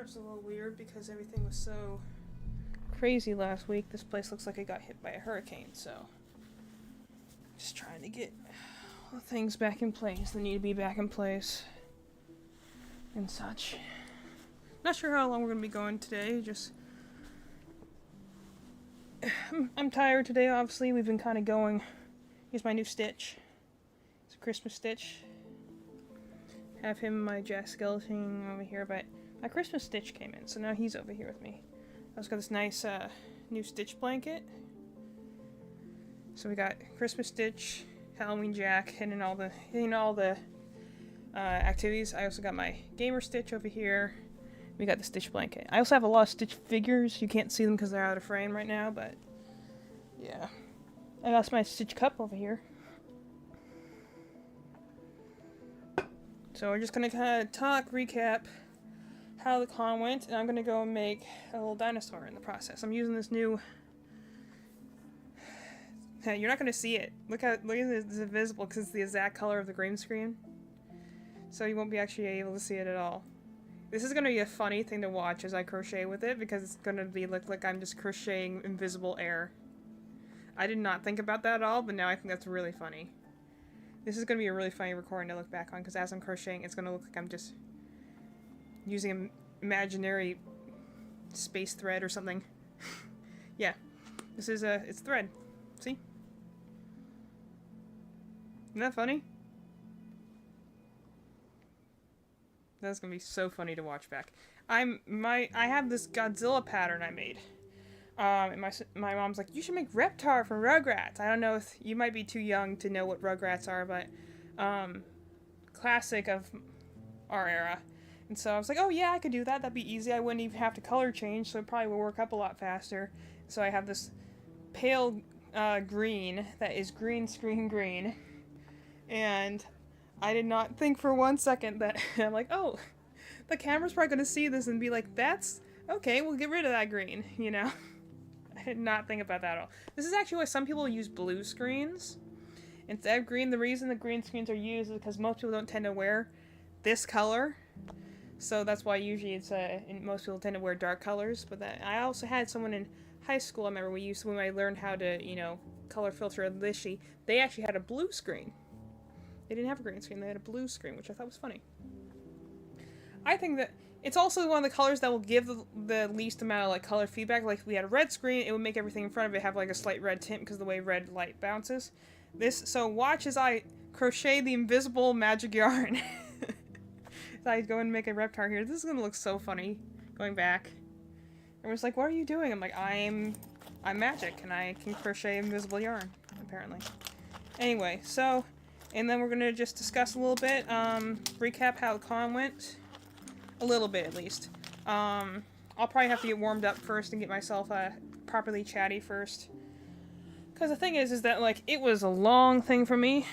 trip's a little weird because everything was so crazy last week. This place looks like it got hit by a hurricane, so just trying to get all the things back in place that need to be back in place and such. Not sure how long we're going to be going today, just I'm tired today, obviously. We've been kind of going. Here's my new stitch. It's a Christmas stitch. Have him, my Jack Skeleton over here, but my Christmas stitch came in, so now he's over here with me. I also got this nice new stitch blanket. So we got Christmas stitch, Halloween Jack, and then all the activities. I also got my gamer stitch over here. We got the stitch blanket. I also have a lot of stitch figures. You can't see them because they're out of frame right now, but yeah. I got my stitch cup over here. So we're just gonna kind of recap how the con went, and I'm gonna go and make a little dinosaur in the process. I'm using this new. You're not gonna see it. Look at it. It's invisible because it's the exact color of the green screen. So you won't be actually able to see it at all. This is gonna be a funny thing to watch as I crochet with it because it's gonna look like I'm just crocheting invisible air. I did not think about that at all, but now I think that's really funny. This is gonna be a really funny recording to look back on because as I'm crocheting, it's gonna look like I'm just using an imaginary space thread or something. Yeah, this is it's thread. See? Isn't that funny? That's gonna be so funny to watch back. I have this Godzilla pattern I made. And my mom's like, you should make Reptar from Rugrats. I don't know if you might be too young to know what Rugrats are, but classic of our era. And so I was like, oh yeah, I could do that. That'd be easy. I wouldn't even have to color change, so it probably would work up a lot faster. So I have this pale green that is green screen green, and I did not think for 1 second that I'm like, oh, the camera's probably gonna see this and be like, that's okay. We'll get rid of that green, you know. I did not think about that at all. This is actually why some people use blue screens instead of green. The reason the green screens are used is because most people don't tend to wear this color. So that's why usually it's most people tend to wear dark colors. But I also had someone in high school, I remember when I learned how to, you know, color filter a Lishy, they actually had a blue screen. They didn't have a green screen, they had a blue screen, which I thought was funny. I think that it's also one of the colors that will give the least amount of like color feedback. Like if we had a red screen, it would make everything in front of it have like a slight red tint because of the way red light bounces. So watch as I crochet the invisible magic yarn. As I go and make a Reptar here. This is gonna look so funny going back. Everyone's like, what are you doing? I'm like, I'm magic and I can crochet invisible yarn, apparently. Anyway, so, and then we're gonna just discuss a little bit, recap how the con went. A little bit, at least. I'll probably have to get warmed up first and get myself properly chatty first. Because the thing is that, like, it was a long thing for me.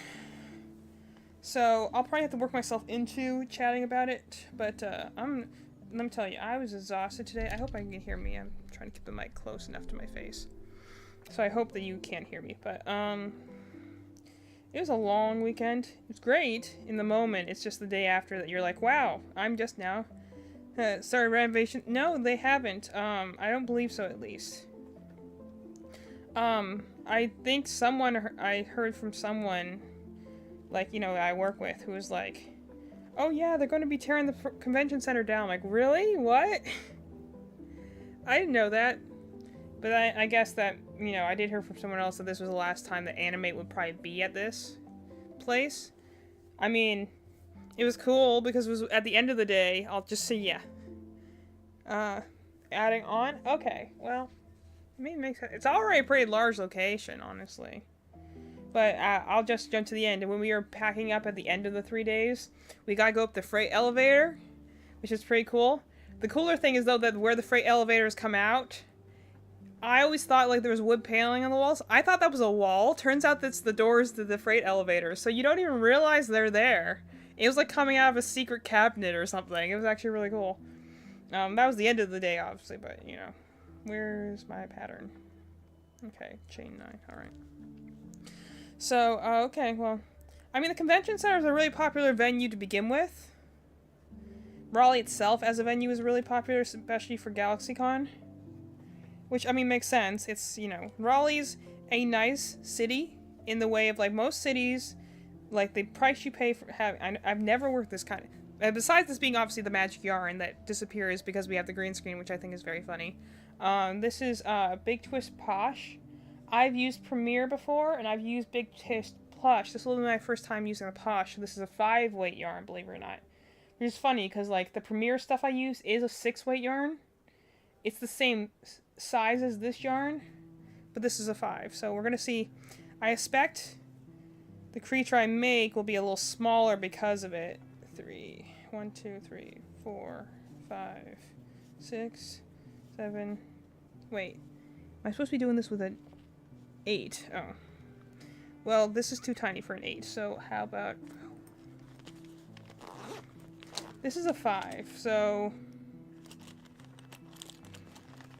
So, I'll probably have to work myself into chatting about it. But, let me tell you, I was exhausted today. I hope I can hear me. I'm trying to keep the mic close enough to my face. So, I hope that you can't hear me. But, it was a long weekend. It was great in the moment. It's just the day after that you're like, wow, I'm just now started renovation. No, they haven't. I don't believe so, at least. I think I heard from someone, like, you know, I work with, who was like, oh yeah, they're going to be tearing the convention center down. I'm like, really? What? I didn't know that. But I guess that, you know, I did hear from someone else that this was the last time that Animate would probably be at this place. I mean, it was cool because it was at the end of the day. I'll just say, yeah. Adding on? Okay, well, I mean, it makes sense. It's already a pretty large location, honestly. But I'll just jump to the end. And when we were packing up at the end of the 3 days, we gotta go up the freight elevator, which is pretty cool. The cooler thing is, though, that where the freight elevators come out, I always thought like there was wood paneling on the walls. I thought that was a wall. Turns out that's the doors to the freight elevators. So you don't even realize they're there. It was like coming out of a secret cabinet or something. It was actually really cool. That was the end of the day, obviously, but you know. Where's my pattern? Okay, chain 9. Alright. So, okay, well, I mean, the convention center is a really popular venue to begin with. Raleigh itself as a venue is really popular, especially for GalaxyCon. Which, I mean, makes sense. It's, you know, Raleigh's a nice city in the way of, like, most cities, like, the price you pay for I've never worked this kind of... besides this being obviously the magic yarn that disappears because we have the green screen, which I think is very funny. This is Big Twist Posh. I've used Premiere before, and I've used Big Twist Plush. This will be my first time using a Posh. This is a 5-weight yarn, believe it or not. Which is funny, because, like, the Premiere stuff I use is a 6-weight yarn. It's the same size as this yarn, but this is a 5. So we're going to see. I expect the creature I make will be a little smaller because of it. 1, 2, 3, 4, 5, 6, 7. Wait. Am I supposed to be doing this with an 8? Oh. Well, this is too tiny for an 8, so how about... This is a 5, so...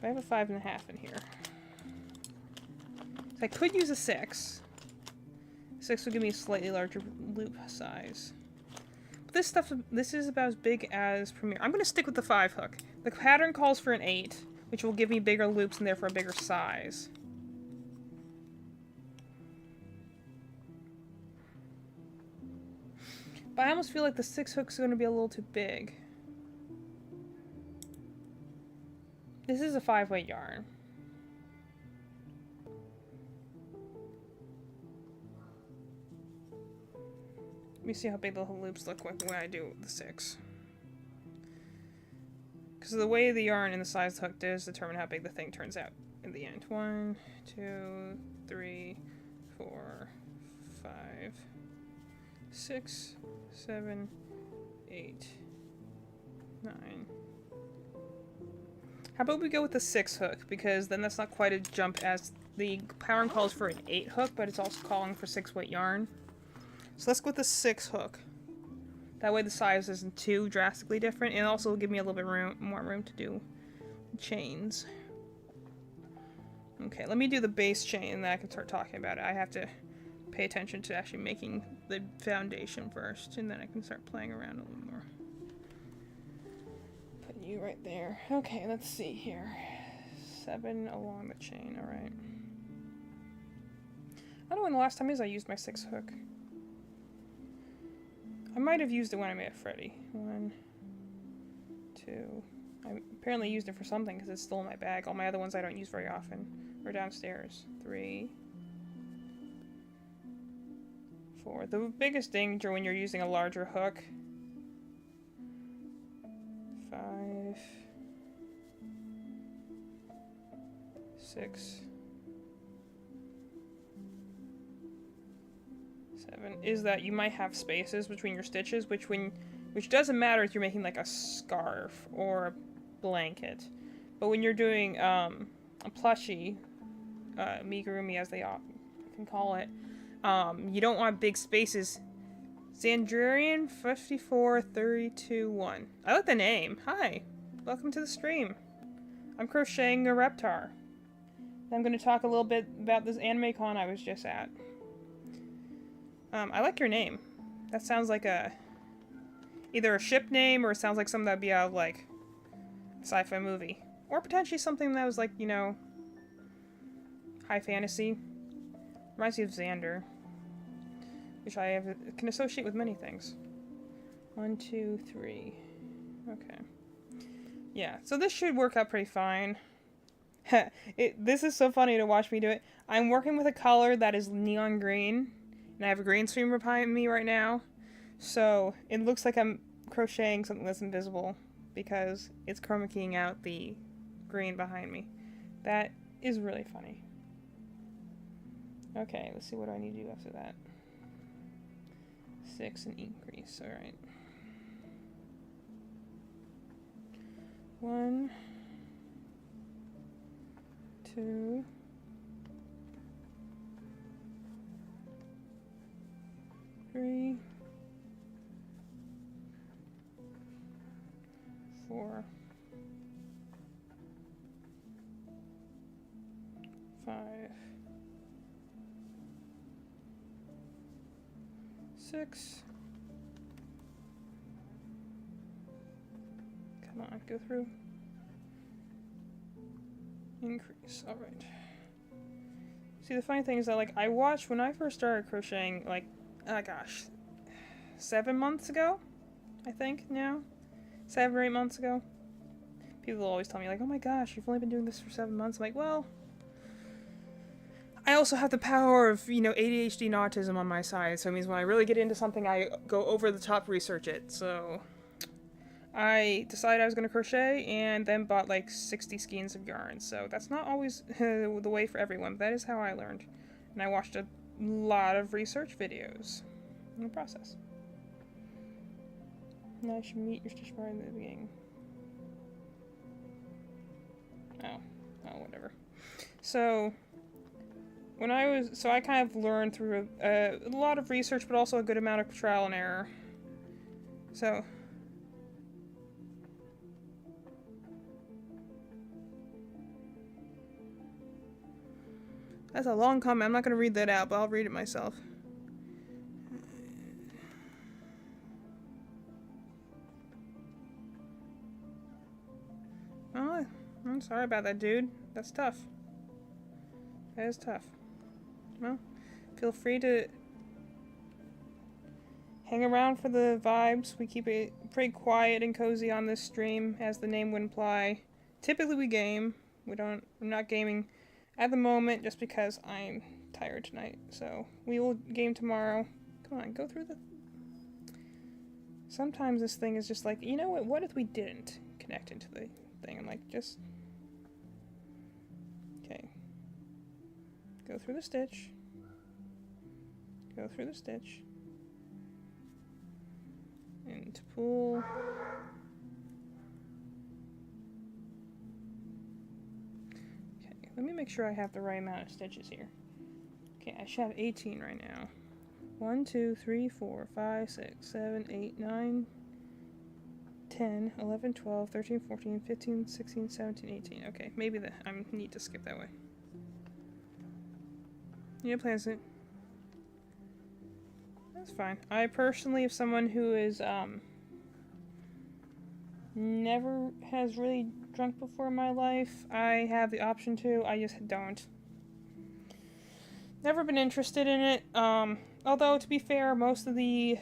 I have a 5.5 in here. So I could use a 6. 6 would give me a slightly larger loop size. But this is about as big as Premiere. I'm going to stick with the 5 hook. The pattern calls for an 8, which will give me bigger loops and therefore a bigger size. But I almost feel like the 6 hook's going to be a little too big. This is a 5-weight yarn. Let me see how big the loops look like when I do the 6. Because the way the yarn and the size of the hook does determine how big the thing turns out in the end. 1, 2, 3, 4, 5, 6, 7, 8, 9. How about we go with the 6 hook, because then that's not quite a jump as the pattern calls for an 8 hook, but it's also calling for 6-weight yarn. So let's go with the 6 hook. That way the size isn't too drastically different, and also will give me a little bit more room to do chains. Okay, let me do the base chain, and then I can start talking about it. I have to pay attention to actually making the foundation first, and then I can start playing around a little more. Put you right there. Okay, let's see here. 7 along the chain, alright. I don't know when the last time is I used my 6 hook. I might have used it when I made a Freddy. 1, 2. I apparently used it for something because it's still in my bag. All my other ones I don't use very often are downstairs. 3, 4. The biggest danger when you're using a larger hook. 5, 6, 7 is that you might have spaces between your stitches, which doesn't matter if you're making like a scarf or a blanket. But when you're doing a plushie, amigurumi as they often call it, you don't want big spaces. Xandrian 54321. I like the name. Hi, welcome to the stream. I'm crocheting a Reptar. I'm going to talk a little bit about this anime con I was just at. I like your name. That sounds like either a ship name or it sounds like something that'd be out of, like, a sci-fi movie. Or potentially something that was, like, you know, high fantasy. Reminds me of Xander. Which I can associate with many things. 1, 2, 3. Okay. Yeah, so this should work out pretty fine. This is so funny to watch me do it. I'm working with a color that is neon green. And I have a green screen behind me right now. So it looks like I'm crocheting something that's invisible because it's chroma keying out the green behind me. That is really funny. Okay, let's see what I need to do after that. 6 and increase, alright. 1, 2, 3, 4, 5, 6, go through. Increase. Alright. See, the funny thing is that, like, I watched when I first started crocheting, like, oh gosh, 7 months ago? I think now? 7 or 8 months ago? People always tell me, like, oh my gosh, you've only been doing this for 7 months. I'm like, well, I also have the power of, you know, ADHD and autism on my side, so it means when I really get into something, I go over the top research it, so I decided I was going to crochet, and then bought like 60 skeins of yarn, so that's not always the way for everyone, but that is how I learned, and I watched a lot of research videos in the process. Now I should meet your stitch bar in the beginning. Oh, whatever. So I kind of learned through a lot of research, but also a good amount of trial and error. So that's a long comment. I'm not going to read that out, but I'll read it myself. Oh, I'm sorry about that, dude. That's tough. That is tough. Well, feel free to hang around for the vibes. We keep it pretty quiet and cozy on this stream, as the name would imply. Typically we game. I'm not gaming at the moment just because I'm tired tonight. So we will game tomorrow. Come on, go through the... Sometimes this thing is just like, you know what if we didn't connect into the thing? I'm like, just... Okay. Go through the stitch. Go through the stitch. And to pull. Okay, let me make sure I have the right amount of stitches here. Okay, I should have 18 right now. 1, 2, 3, 4, 5, 6, 7, 8, 9, 10, 11, 12, 13, 14, 15, 16, 17, 18. Okay, maybe I need to skip that way. Yeah, plans it. That's fine. I personally, if someone who is, never has really drunk before in my life, I have the option to. I just don't. Never been interested in it. Although, to be fair, most of the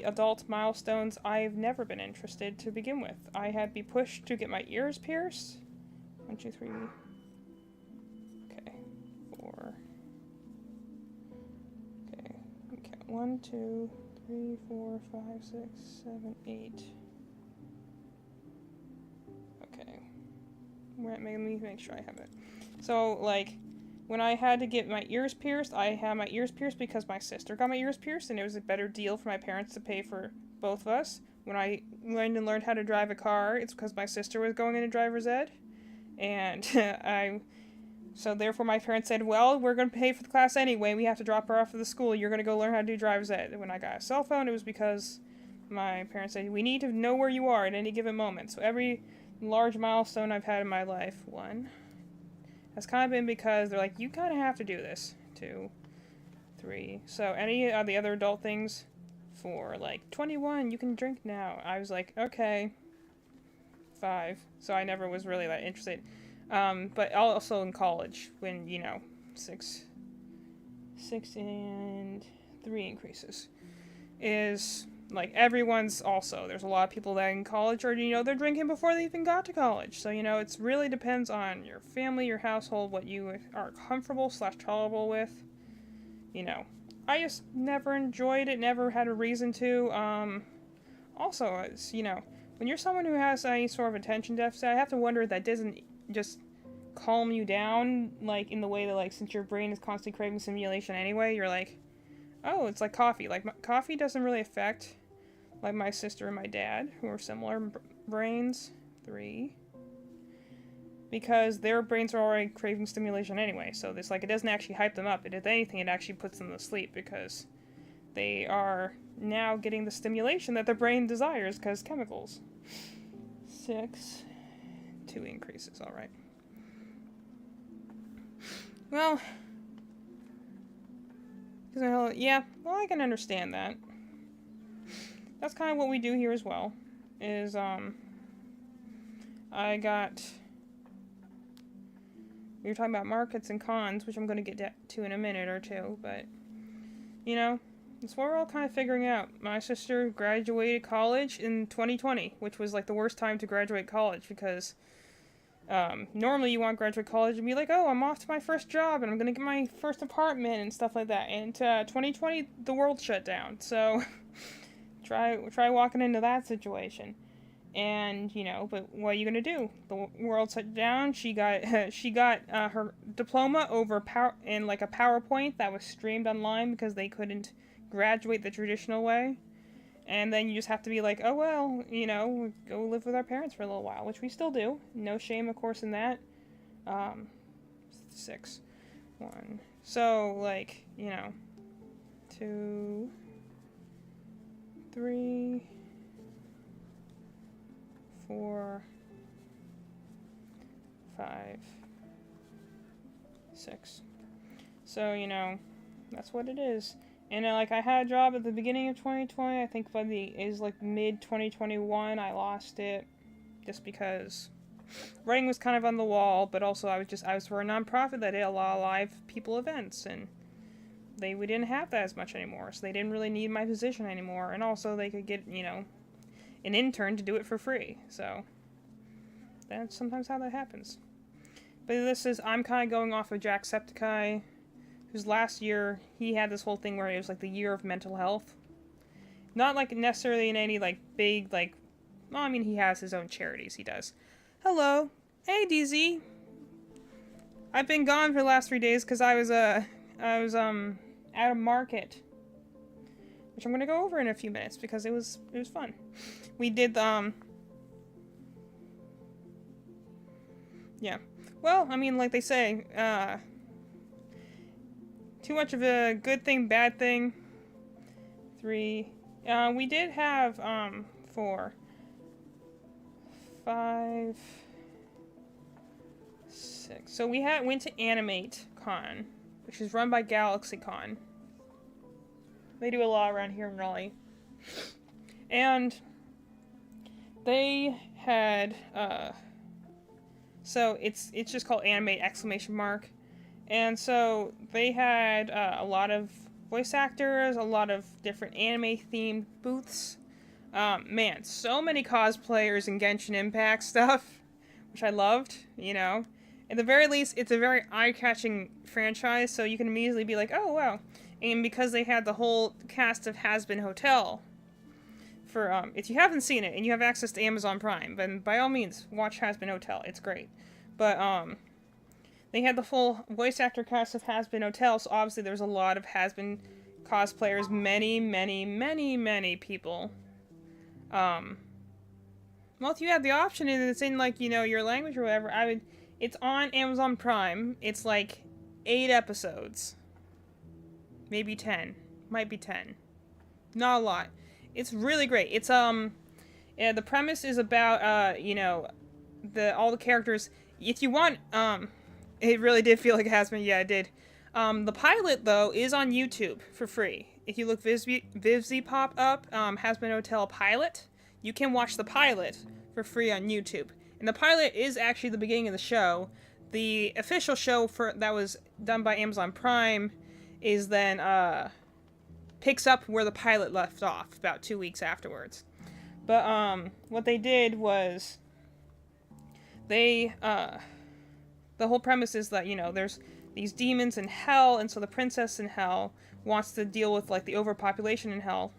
adult milestones I've never been interested to begin with. I had to be pushed to get my ears pierced. 1, 2, 3. Okay. 4. Okay. 1, 2, 3, 4, 5, 6, 7, 8. Okay. Let me make sure I have it. So, like, when I had to get my ears pierced, I had my ears pierced because my sister got my ears pierced, and it was a better deal for my parents to pay for both of us. When I learned how to drive a car, it's because my sister was going into driver's ed, and so therefore my parents said, well, we're going to pay for the class anyway, we have to drop her off at the school, you're going to go learn how to do driver's ed. And when I got a cell phone, it was because my parents said, we need to know where you are at any given moment. So every large milestone I've had in my life, 1, has kind of been because they're like, you kind of have to do this. 2, 3. So any of the other adult things, 4, like 21, you can drink now. I was like, okay. 5. So I never was really that interested. But also in college, when, you know, 6 and 3 increases, is like everyone's also, there's a lot of people that in college are, you know, they're drinking before they even got to college. So, you know, it's really depends on your family, your household, what you are comfortable / tolerable with. You know, I just never enjoyed it, never had a reason to. Also, it's, you know, when you're someone who has any sort of attention deficit, I have to wonder if that doesn't just calm you down, like, in the way that, like, since your brain is constantly craving stimulation anyway, you're like, oh, it's like coffee. Like, coffee doesn't really affect, like, my sister and my dad, who are similar brains. 3. Because their brains are already craving stimulation anyway, so this, like, it doesn't actually hype them up. If anything, it actually puts them to sleep, because they are now getting the stimulation that their brain desires, because chemicals. 6. 2 increases, alright. Well, yeah, well, I can understand that. That's kind of what we do here as well. is, I got... We were talking about markets and cons, which I'm going to get to in a minute or two, but, you know, it's what we're all kind of figuring out. My sister graduated college in 2020, which was, like, the worst time to graduate college, because, normally you want to graduate college and be like, oh, I'm off to my first job, and I'm going to get my first apartment, and stuff like that, and, 2020, the world shut down, so, try walking into that situation. And, you know, but what are you gonna do? The world shut down. She got her diploma over in like a PowerPoint that was streamed online because they couldn't graduate the traditional way. And then you just have to be like, oh well, you know, go live with our parents for a little while, which we still do. No shame, of course, in that. 6, 1. So like, you know, 2, 3. 4, 5, 6. So, you know, that's what it is. And, like, I had a job at the beginning of 2020. I think by like mid-2021, I lost it. Just because writing was kind of on the wall, but also I was for a nonprofit that did a lot of live people events, and we didn't have that as much anymore, so they didn't really need my position anymore. And also they could get, you know, an intern to do it for free, so that's sometimes how that happens. But I'm kind of going off of Jacksepticeye, whose last year, he had this whole thing where it was like the year of mental health. Not like necessarily in any like big, like, well, I mean, he has his own charities, he does. Hello. Hey, DZ. I've been gone for the last 3 days because I was at a market, which I'm going to go over in a few minutes because it was fun. We did, yeah. Well, I mean, like they say, too much of a good thing, bad thing. 3. We did have, 4, 5, 6. So we went to Animate Con, which is run by GalaxyCon. They do a lot around here in Raleigh. And they had, so it's just called Animate ! And so they had a lot of voice actors, a lot of different anime-themed booths. Man, so many cosplayers and Genshin Impact stuff, which I loved, you know. At the very least, it's a very eye-catching franchise, so you can immediately be like, oh, wow. And because they had the whole cast of Has-Been Hotel, for, if you haven't seen it and you have access to Amazon Prime, then by all means, watch Has-Been Hotel. It's great. But, they had the full voice actor cast of Has-Been Hotel, so obviously there's a lot of Has-Been cosplayers, many people. Well, if you have the option and it's in, like, you know, your language or whatever, it's on Amazon Prime. It's, like, 8 episodes. Maybe 10. Might be 10. Not a lot. It's really great. It's, yeah, the premise is about, you know, all the characters. If you want, it really did feel like it has been. Yeah, it did. The pilot, though, is on YouTube for free. If you look Vivzy pop up, Has-Been Hotel pilot, you can watch the pilot for free on YouTube. And the pilot is actually the beginning of the show. The official show that was done by Amazon Prime is then, picks up where the pilot left off about 2 weeks afterwards. But, what they did was the whole premise is that, you know, there's these demons in hell, and so the princess in hell wants to deal with, like, the overpopulation in hell.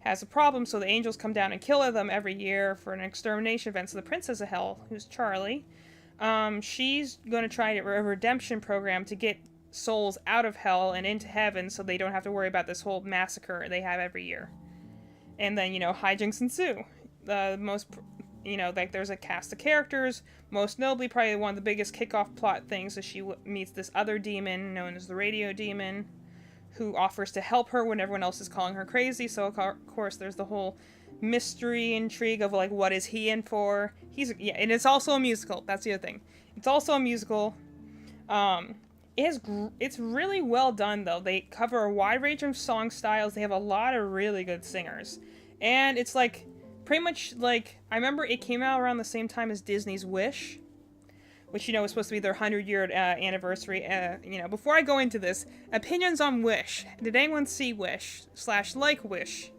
Has a problem, so the angels come down and kill them every year for an extermination event. So the princess of hell, who's Charlie, she's going to try a redemption program to get souls out of hell and into heaven so they don't have to worry about this whole massacre they have every year. And then, you know, hijinks ensue. You know, like, there's a cast of characters. Most notably, probably one of the biggest kickoff plot things is she meets this other demon known as the Radio Demon, who offers to help her when everyone else is calling her crazy. So, of course, there's the whole mystery intrigue of, like, what is he in for? Yeah, and it's also a musical. That's the other thing. It's also a musical. It's really well done, though. They cover a wide range of song styles. They have a lot of really good singers. And it's, like, pretty much, like, I remember it came out around the same time as Disney's Wish, which, you know, was supposed to be their 100-year anniversary. You know, before I go into this, opinions on Wish. Did anyone see Wish / like Wish?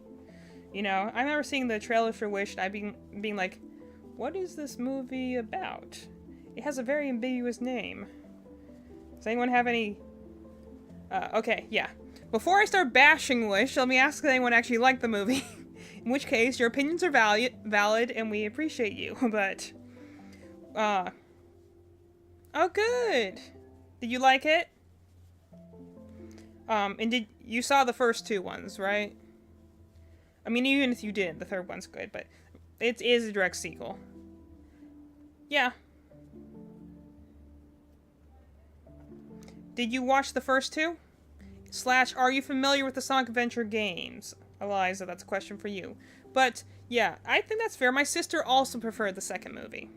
You know, I remember seeing the trailer for Wish and I being like, what is this movie about? It has a very ambiguous name. Does anyone have any... okay, yeah. Before I start bashing Wish, let me ask if anyone actually liked the movie. In which case, your opinions are valid and we appreciate you, but... oh, good! Did you like it? And you saw the first 2 ones, right? I mean, even if you didn't, the third one's good, but it is a direct sequel. Yeah. Did you watch the first 2? / are you familiar with the Sonic Adventure games? Eliza, that's a question for you. But, yeah, I think that's fair. My sister also preferred the second movie.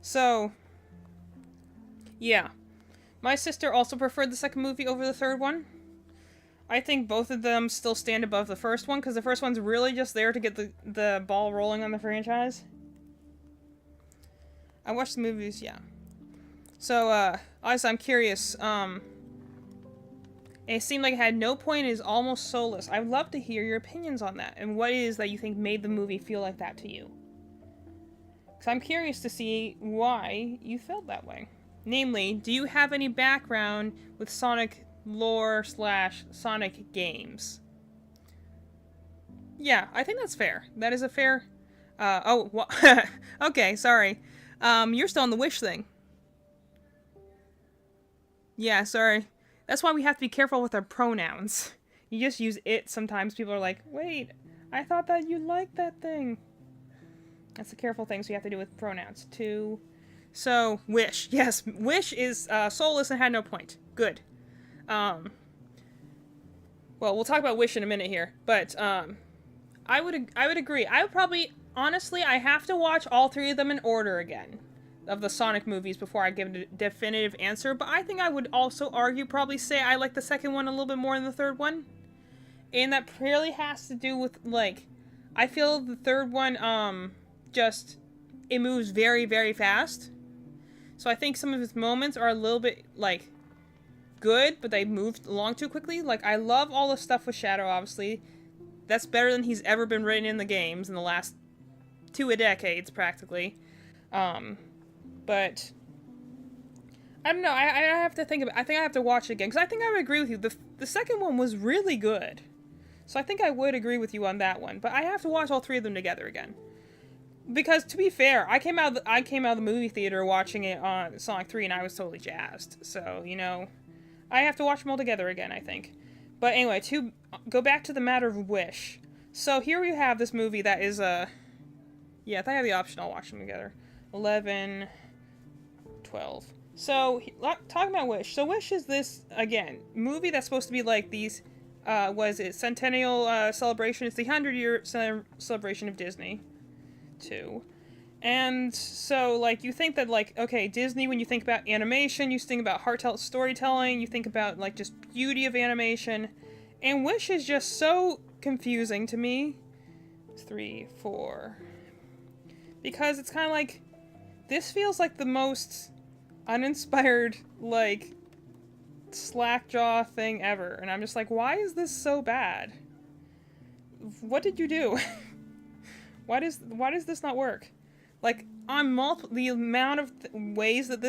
So, yeah. My sister also preferred the second movie over the third one. I think both of them still stand above the first one, because the first one's really just there to get the ball rolling on the franchise. I watched the movies, yeah. So, Eliza, I'm curious, it seemed like it had no point and is almost soulless. I would love to hear your opinions on that, and what it is that you think made the movie feel like that to you. Because I'm curious to see why you felt that way. Namely, do you have any background with Sonic lore / Sonic games? Yeah, I think that's fair. That is a fair... okay, sorry. You're still on the Wish thing. Yeah, sorry. That's why we have to be careful with our pronouns. You just use it sometimes. People are like, wait, I thought that you liked that thing. That's the careful things we have to do with pronouns, too. So, Wish. Yes, Wish is soulless and had no point. Good. Well, we'll talk about Wish in a minute here. But, I would agree. I would probably... Honestly, I have to watch all 3 of them in order again. Of the Sonic movies before I give a definitive answer, but I think I would also probably say I like the second one a little bit more than the third one. And that purely has to do with, like, I feel the third one, it moves very, very fast. So I think some of its moments are a little bit, like, good, but they moved along too quickly. Like, I love all the stuff with Shadow, obviously. That's better than he's ever been written in the games in the last 2 decades, practically. But I don't know. I have to think about it. I think I have to watch it again, because I think I would agree with you. The second one was really good. So I think I would agree with you on that one. But I have to watch all 3 of them together again. Because, to be fair, I came out of the movie theater watching it on Sonic 3, and I was totally jazzed. So, you know, I have to watch them all together again, I think. But anyway, to go back to the matter of Wish. So here we have this movie that is, yeah, if I have the option, I'll watch them together. 11... 12. So, talking about Wish. So, Wish is this, again, movie that's supposed to be like these, was it Centennial celebration? It's the 100-year celebration of Disney, too. And so, like, you think that, like, okay, Disney, when you think about animation, you think about heartfelt storytelling, you think about, like, just beauty of animation. And Wish is just so confusing to me. 3, 4. Because it's kind of like, this feels like the most uninspired, like, slack-jaw thing ever. And I'm just like, why is this so bad? What did you do? Why does this not work? Like, on the amount of ways that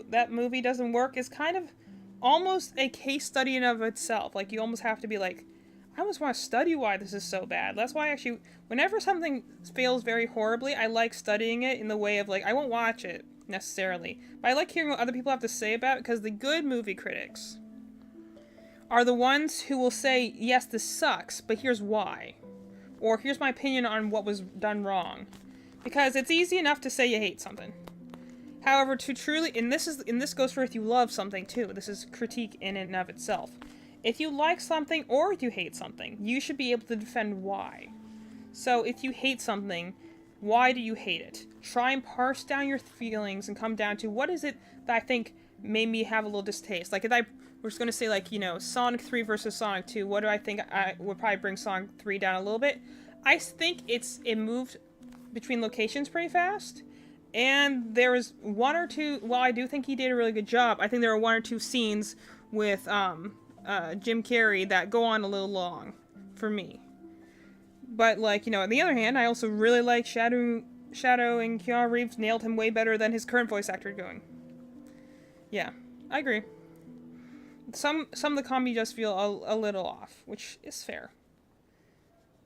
that movie doesn't work is kind of almost a case study in of itself. Like, you almost have to be like, I almost want to study why this is so bad. That's why actually, whenever something fails very horribly, I like studying it in the way of, like, I won't watch it necessarily, but I like hearing what other people have to say about it, because the good movie critics are the ones who will say, yes, this sucks, but here's why. Or here's my opinion on what was done wrong. Because it's easy enough to say you hate something. However, to truly, and this goes for if you love something too, this is critique in and of itself. If you like something or you hate something, you should be able to defend why. So if you hate something, why do you hate it? Try and parse down your feelings and come down to what is it that I think made me have a little distaste. Like, if I was going to say, like, you know, Sonic 3 versus Sonic 2, what do I think I would probably bring Sonic 3 down a little bit? I think it moved between locations pretty fast. And there was one or two. Well, I do think he did a really good job. I think there were one or two scenes with Jim Carrey that go on a little long for me. But like, you know, on the other hand, I also really like Shadow and Keanu Reeves nailed him way better than his current voice actor doing. Yeah, I agree. Some of the comedy just feel a little off, which is fair.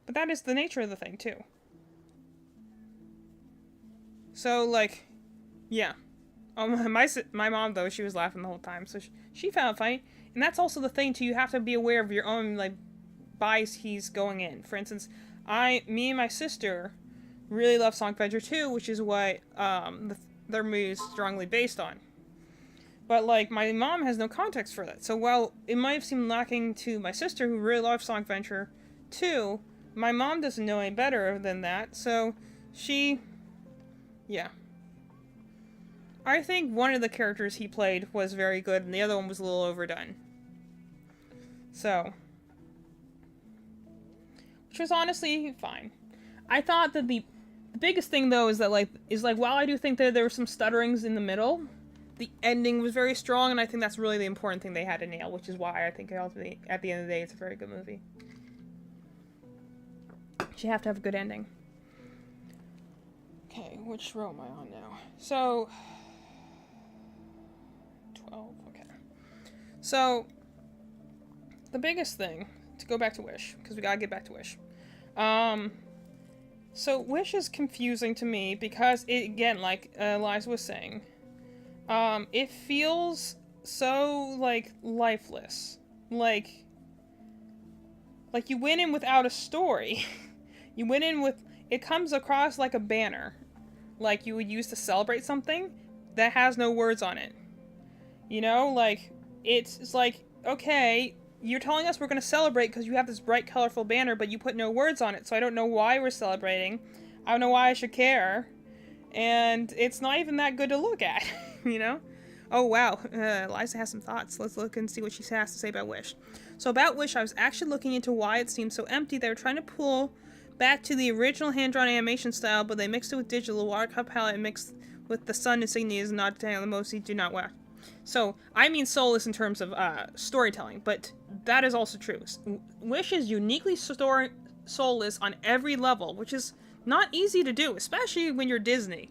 But that is the nature of the thing too. So, like, yeah. My mom, though, she was laughing the whole time, so she found it funny. And that's also the thing, too. You have to be aware of your own, like, bias he's going in. For instance, me and my sister really love Sonic Adventure 2, which is what their movie is strongly based on. But, like, my mom has no context for that. So, while it might have seemed lacking to my sister, who really loves Sonic Adventure 2, my mom doesn't know any better than that, so yeah. I think one of the characters he played was very good, and the other one was a little overdone. So, which was honestly fine. I thought that the biggest thing, though, is that, while I do think that there were some stutterings in the middle, the ending was very strong, and I think that's really the important thing they had to nail, which is why I think ultimately, at the end of the day, it's a very good movie. You have to have a good ending. Okay, which row am I on now? So, 12, okay. So, the biggest thing, to go back to Wish, because we gotta get back to Wish. So Wish is confusing to me because it, again, like Liza was saying, it feels so, like, lifeless. Like you went in without a story. You went in with, it comes across like a banner. Like you would use to celebrate something that has no words on it. You know, like, it's like, okay, you're telling us we're going to celebrate because you have this bright, colorful banner, but you put no words on it, so I don't know why we're celebrating. I don't know why I should care. And it's not even that good to look at, you know? Oh, wow. Liza has some thoughts. Let's look and see what she has to say about Wish. So about Wish, I was actually looking into why it seemed so empty. They were trying to pull back to the original hand-drawn animation style, but they mixed it with digital watercolor palette and mixed with the sun insignias and not the most do not wax. So, I mean soulless in terms of storytelling, but that is also true. Wish is uniquely soulless on every level, which is not easy to do, especially when you're Disney.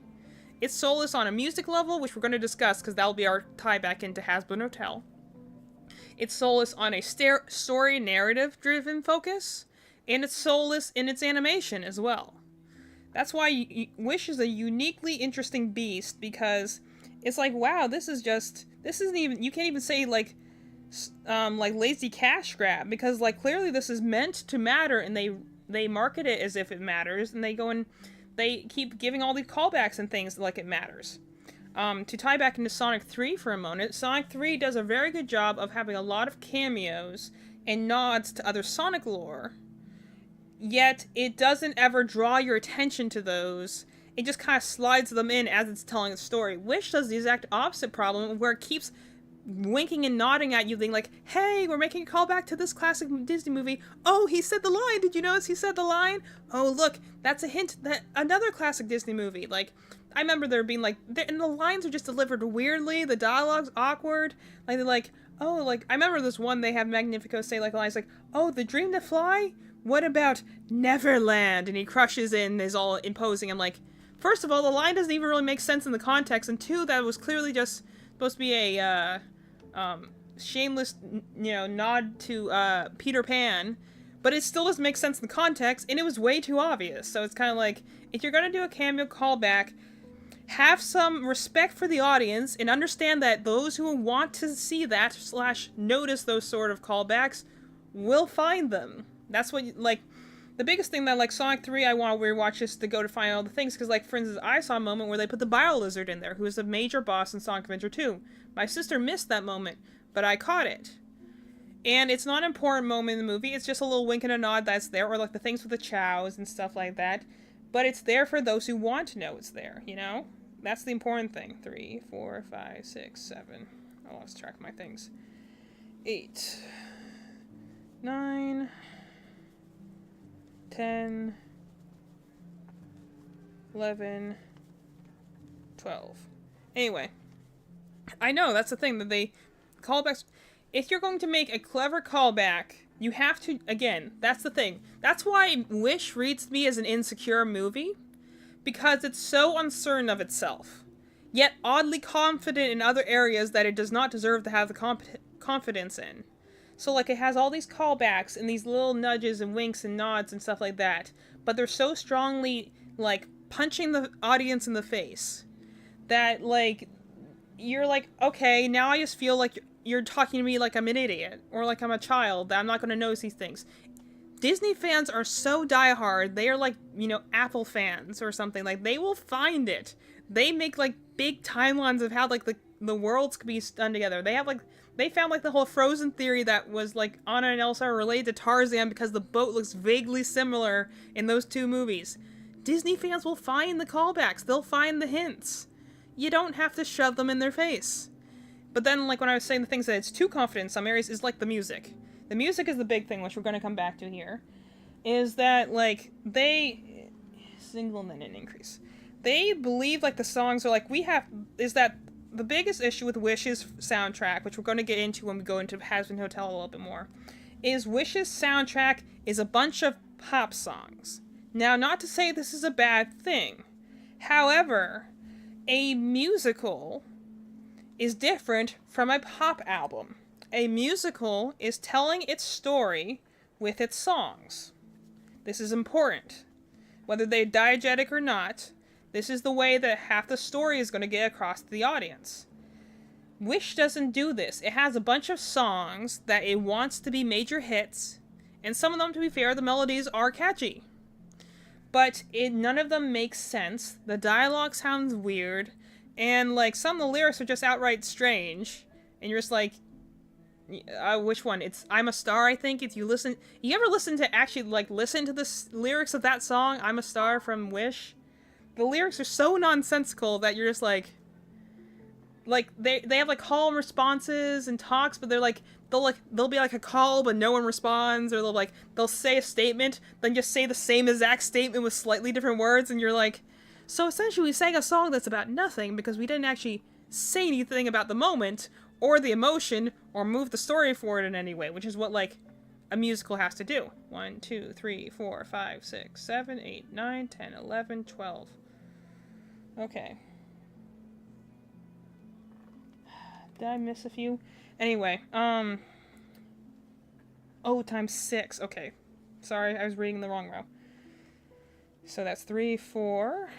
It's soulless on a music level, which we're going to discuss because that'll be our tie back into Hasbro Hotel. It's soulless on a story narrative-driven focus, and it's soulless in its animation as well. That's why Wish is a uniquely interesting beast, because it's like, wow, this isn't even, you can't even say like lazy cash grab, because like clearly this is meant to matter, and they market it as if it matters, and they go and they keep giving all these callbacks and things like it matters. To tie back into Sonic 3 for a moment, Sonic 3 does a very good job of having a lot of cameos and nods to other Sonic lore, yet it doesn't ever draw your attention to those. It just kind of slides them in as it's telling a story. Wish does the exact opposite problem, where it keeps winking and nodding at you, being like, hey, we're making a callback to this classic Disney movie. Oh, he said the line. Did you notice he said the line? Oh, look, that's a hint that another classic Disney movie. Like, I remember there being like, and the lines are just delivered weirdly. The dialogue's awkward. Like, they're like, oh, like, I remember this one they have Magnifico say, like, lines like, oh, the dream to fly? What about Neverland? And he crushes in, is all imposing. I'm like, first of all, the line doesn't even really make sense in the context, and two, that was clearly just supposed to be a shameless, nod to Peter Pan, but it still doesn't make sense in the context, and it was way too obvious. So it's kind of like, if you're gonna do a cameo callback, have some respect for the audience and understand that those who want to see that / notice those sort of callbacks will find them. That's what, like, the biggest thing that, like, Sonic 3, I want to rewatch is to go to find all the things, because, like, for instance, I saw a moment where they put the Bio Lizard in there, who is a major boss in Sonic Adventure 2. My sister missed that moment, but I caught it. And it's not an important moment in the movie, it's just a little wink and a nod that's there, or, like, the things with the chows and stuff like that. But it's there for those who want to know it's there, you know? That's the important thing. 3, 4, 5, 6, 7. I lost track of my things. 8, 9... 10, 11, 12. Anyway, I know that's the thing that they callbacks. If you're going to make a clever callback, you have to, again, that's the thing. That's why Wish reads to me as an insecure movie, because it's so uncertain of itself, yet oddly confident in other areas that it does not deserve to have the confidence in. So, like, it has all these callbacks and these little nudges and winks and nods and stuff like that, but they're so strongly, like, punching the audience in the face that, like, you're like, okay, now I just feel like you're talking to me like I'm an idiot, or like I'm a child, that I'm not going to notice these things. Disney fans are so diehard, they are like, you know, Apple fans or something. Like, they will find it. They make, like, big timelines of how, like, the worlds could be done together. They have, like, they found, like, the whole Frozen theory that was, like, Anna and Elsa are related to Tarzan because the boat looks vaguely similar in those two movies. Disney fans will find the callbacks. They'll find the hints. You don't have to shove them in their face. But then, like, when I was saying the things that it's too confident in some areas is, like, the music. The music is the big thing, which we're going to come back to here. Is that, like, they... Single minute increase. They believe, like, the songs are, like, is that the biggest issue with Wish's soundtrack, which we're going to get into when we go into Hazbin Hotel a little bit more, is Wish's soundtrack is a bunch of pop songs. Now, not to say this is a bad thing. However, a musical is different from a pop album. A musical is telling its story with its songs. This is important. Whether they're diegetic or not, this is the way that half the story is going to get across to the audience. Wish doesn't do this. It has a bunch of songs that it wants to be major hits, and some of them, to be fair, the melodies are catchy. But none of them make sense. The dialogue sounds weird, and, like, some of the lyrics are just outright strange, and you're just like, which one? It's I'm a Star, I think. If you ever listen to actually, like, listen to the lyrics of that song, I'm a Star from Wish? The lyrics are so nonsensical that you're just like, they have, like, call and responses and talks, but they're like, they'll be like a call, but no one responds, or they'll say a statement, then just say the same exact statement with slightly different words, and you're like, so essentially we sang a song that's about nothing because we didn't actually say anything about the moment, or the emotion, or move the story forward in any way, which is what, like, a musical has to do. 1, 2, 3, 4, 5, 6, 7, 8, 9, 10, 11, 12. Okay. Did I miss a few? Anyway, oh, times 6. Okay. Sorry, I was reading the wrong row. So that's 3, 4.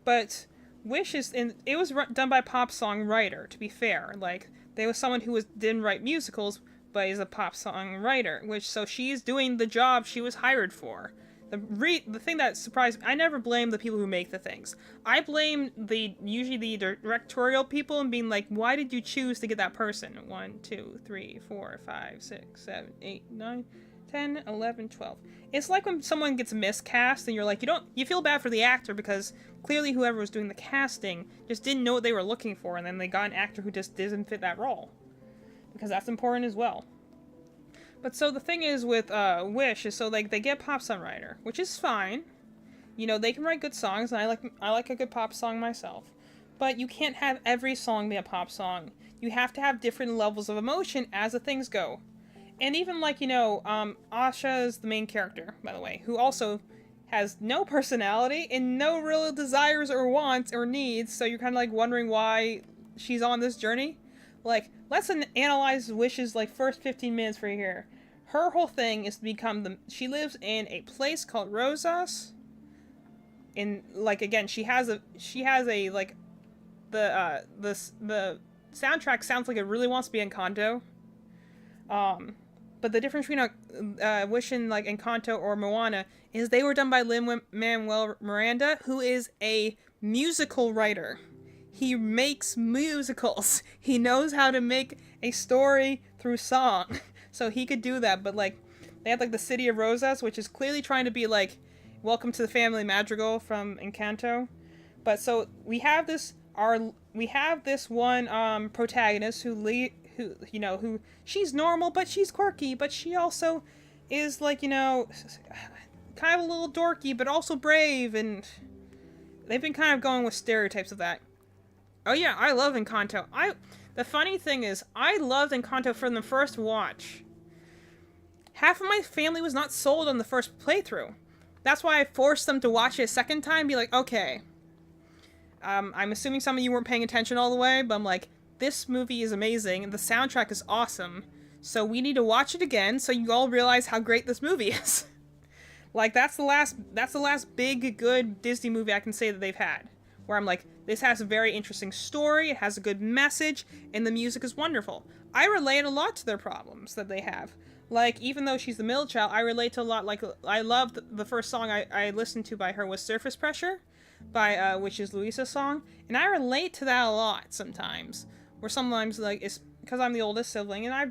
But Wish it was done by a pop song writer, to be fair. Like, there was someone who didn't write musicals, but is a pop song writer, so she's doing the job she was hired for. The thing that surprised me, I never blame the people who make the things. I blame usually the directorial people and being like, why did you choose to get that person? 1, 2, 3, 4, 5, 6, 7, 8, 9, 10, 11, 12. It's like when someone gets miscast and you're like, you feel bad for the actor because clearly whoever was doing the casting just didn't know what they were looking for, and then they got an actor who just didn't fit that role. Because that's important as well. But so the thing is with Wish is, so, like, they get a pop songwriter, which is fine. You know, they can write good songs, and I like a good pop song myself. But you can't have every song be a pop song. You have to have different levels of emotion as the things go. And even, like, you know, Asha is the main character, by the way, who also has no personality and no real desires or wants or needs, so you're kind of, like, wondering why she's on this journey. Like, let's analyze Wish's, like, first 15 minutes for here. Her whole thing is to become she lives in a place called Rosas. In, like, again, she has a, like, the soundtrack sounds like it really wants to be Encanto. But the difference between Wish and, like, Encanto or Moana is they were done by Lin-Manuel Miranda, who is a musical writer. He makes musicals. He knows how to make a story through song. So he could do that, but, like, they have, like, the City of Rosas, which is clearly trying to be, like, Welcome to the Family Madrigal from Encanto. But so we have this one protagonist who she's normal, but she's quirky, but she also is, like, you know, kind of a little dorky, but also brave, and they've been kind of going with stereotypes of that. Oh yeah, I love Encanto. The funny thing is, I loved Encanto from the first watch. Half of my family was not sold on the first playthrough. That's why I forced them to watch it a second time and be like, okay. I'm assuming some of you weren't paying attention all the way, but I'm like, this movie is amazing, and the soundtrack is awesome, so we need to watch it again so you all realize how great this movie is. Like, that's the last big, good Disney movie I can say that they've had. Where I'm like, this has a very interesting story, it has a good message, and the music is wonderful. I relate a lot to their problems that they have. Like, even though she's the middle child, I relate to a lot. Like, I loved the first song I listened to by her was Surface Pressure, which is Luisa's song. And I relate to that a lot sometimes. Where sometimes, like, it's because I'm the oldest sibling, and I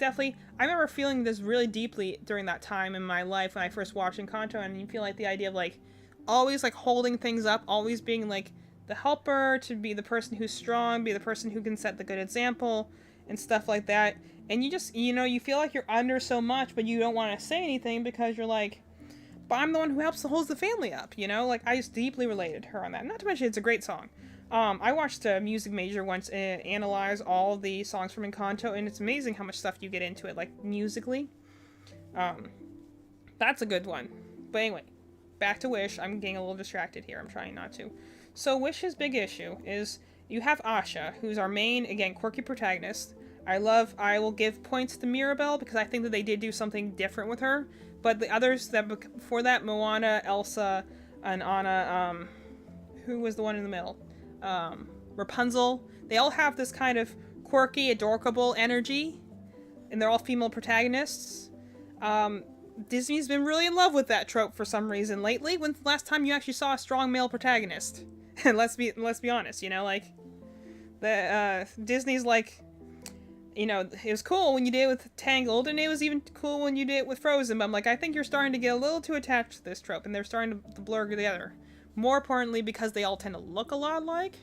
remember feeling this really deeply during that time in my life when I first watched Encanto, and you feel like the idea of, like, always, like, holding things up, always being, like, the helper, to be the person who's strong, be the person who can set the good example, and stuff like that. And you just, you feel like you're under so much, but you don't want to say anything because you're like, but I'm the one who holds the family up, Like, I just deeply related to her on that. Not to mention, it's a great song. I watched a music major once and analyze all the songs from Encanto, and it's amazing how much stuff you get into it, like, musically. That's a good one. But anyway, back to Wish. I'm getting a little distracted here. I'm trying not to. So Wish's big issue is you have Asha, who's our main, again, quirky protagonist. I will give points to Mirabelle because I think that they did do something different with her. But the others before that, Moana, Elsa, and Anna, who was the one in the middle? Rapunzel. They all have this kind of quirky, adorable energy. And they're all female protagonists. Disney's been really in love with that trope for some reason lately. When's the last time you actually saw a strong male protagonist? And let's be honest, like, Disney's like, it was cool when you did it with Tangled, and it was even cool when you did it with Frozen, but I'm like, I think you're starting to get a little too attached to this trope, and they're starting to blur together. More importantly, because they all tend to look a lot alike,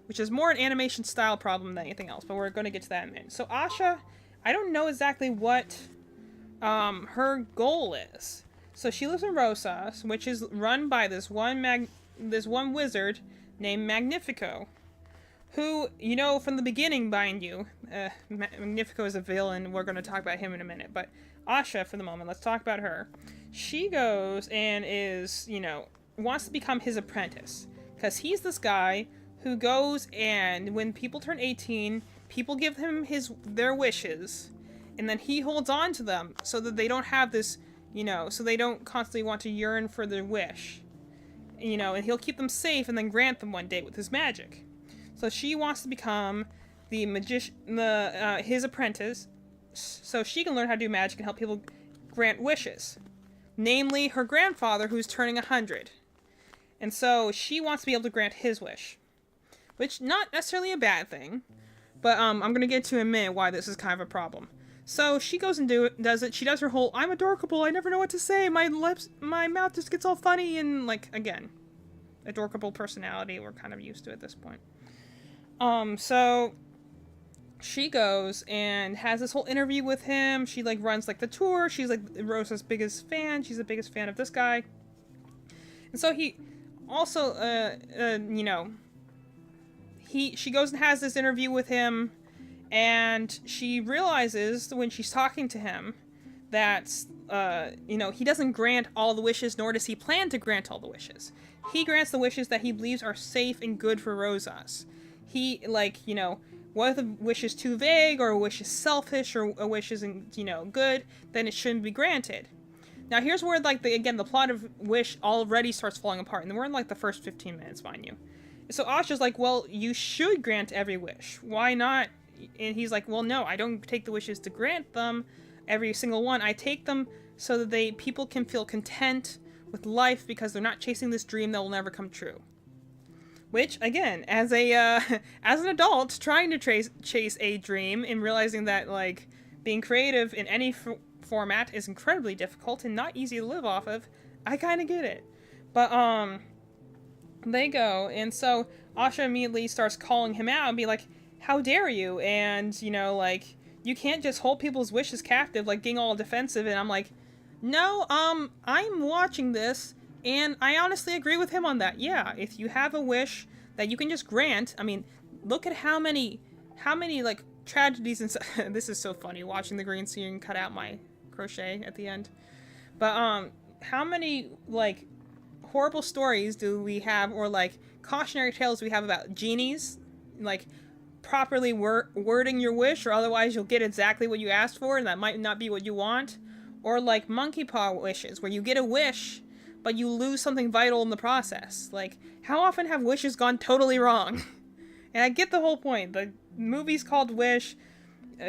which is more an animation style problem than anything else, but we're going to get to that in a minute. So Asha, I don't know exactly what her goal is. So she lives in Rosas, which is run by this one wizard named Magnifico, who, from the beginning, mind you, Magnifico is a villain. We're going to talk about him in a minute. But Asha, for the moment, let's talk about her. She goes and is, wants to become his apprentice. Because he's this guy who goes and, when people turn 18, people give him their wishes. And then he holds on to them so that they don't have this, so they don't constantly want to yearn for their wish. And he'll keep them safe and then grant them one day with his magic. So she wants to become his apprentice, so she can learn how to do magic and help people grant wishes. Namely, her grandfather, who's turning 100. And so she wants to be able to grant his wish. Which, not necessarily a bad thing, but I'm going to get to in a minute why this is kind of a problem. So she goes and does it. She does her whole, I'm adorkable, I never know what to say, my mouth just gets all funny, and, like, again, adorkable personality, we're kind of used to at this point. So she goes and has this whole interview with him. She, like, runs, like, the tour. She's, like, Rosa's biggest fan. She's the biggest fan of this guy. And so he also, she goes and has this interview with him, and she realizes when she's talking to him that, he doesn't grant all the wishes, nor does he plan to grant all the wishes. He grants the wishes that he believes are safe and good for Rosas. He, what if a wish is too vague, or a wish is selfish, or a wish isn't, good, then it shouldn't be granted. Now, here's where, like, the plot of Wish already starts falling apart, and we're in, like, the first 15 minutes, mind you. So Asha's like, well, you should grant every wish. Why not? And he's like, well, no, I don't take the wishes to grant them, every single one. I take them so that people can feel content with life because they're not chasing this dream that will never come true. Which, again, as an adult, trying to chase a dream and realizing that, like, being creative in any format is incredibly difficult and not easy to live off of, I kind of get it. But, they go, and so Asha immediately starts calling him out and be like, how dare you? And, you can't just hold people's wishes captive, like, getting all defensive, and I'm like, no, I'm watching this, And I honestly agree with him on that. Yeah, if you have a wish that you can just grant, I mean, look at how many like tragedies and this is so funny watching the green screen cut out my crochet at the end. But how many like horrible stories do we have, or like cautionary tales we have about genies, like properly wording your wish, or otherwise you'll get exactly what you asked for, and that might not be what you want, or like monkey paw wishes, where you get a wish but you lose something vital in the process. Like, how often have wishes gone totally wrong? And I get the whole point. The movie's called Wish.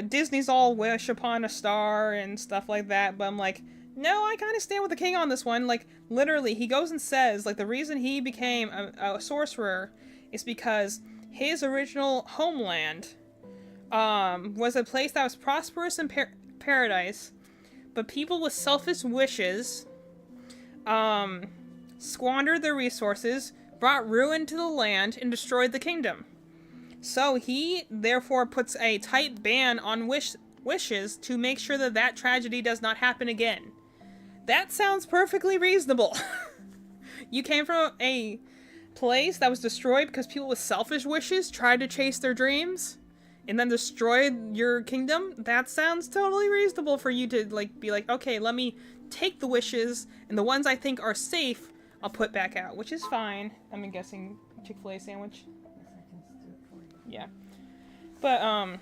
Disney's all wish upon a star and stuff like that. But I'm like, no, I kind of stand with the king on this one. Like, literally, he goes and says, like, the reason he became a sorcerer is because his original homeland was a place that was prosperous in paradise, but people with selfish wishes squandered their resources, brought ruin to the land, and destroyed the kingdom. So he therefore puts a tight ban on wishes to make sure that that tragedy does not happen again. That sounds perfectly reasonable. You came from a place that was destroyed because people with selfish wishes tried to chase their dreams and then destroyed your kingdom. That sounds totally reasonable for you to like be like, okay, let me take the wishes, and the ones I think are safe I'll put back out, which is fine. I'm guessing Chick-fil-A sandwich. Yeah. But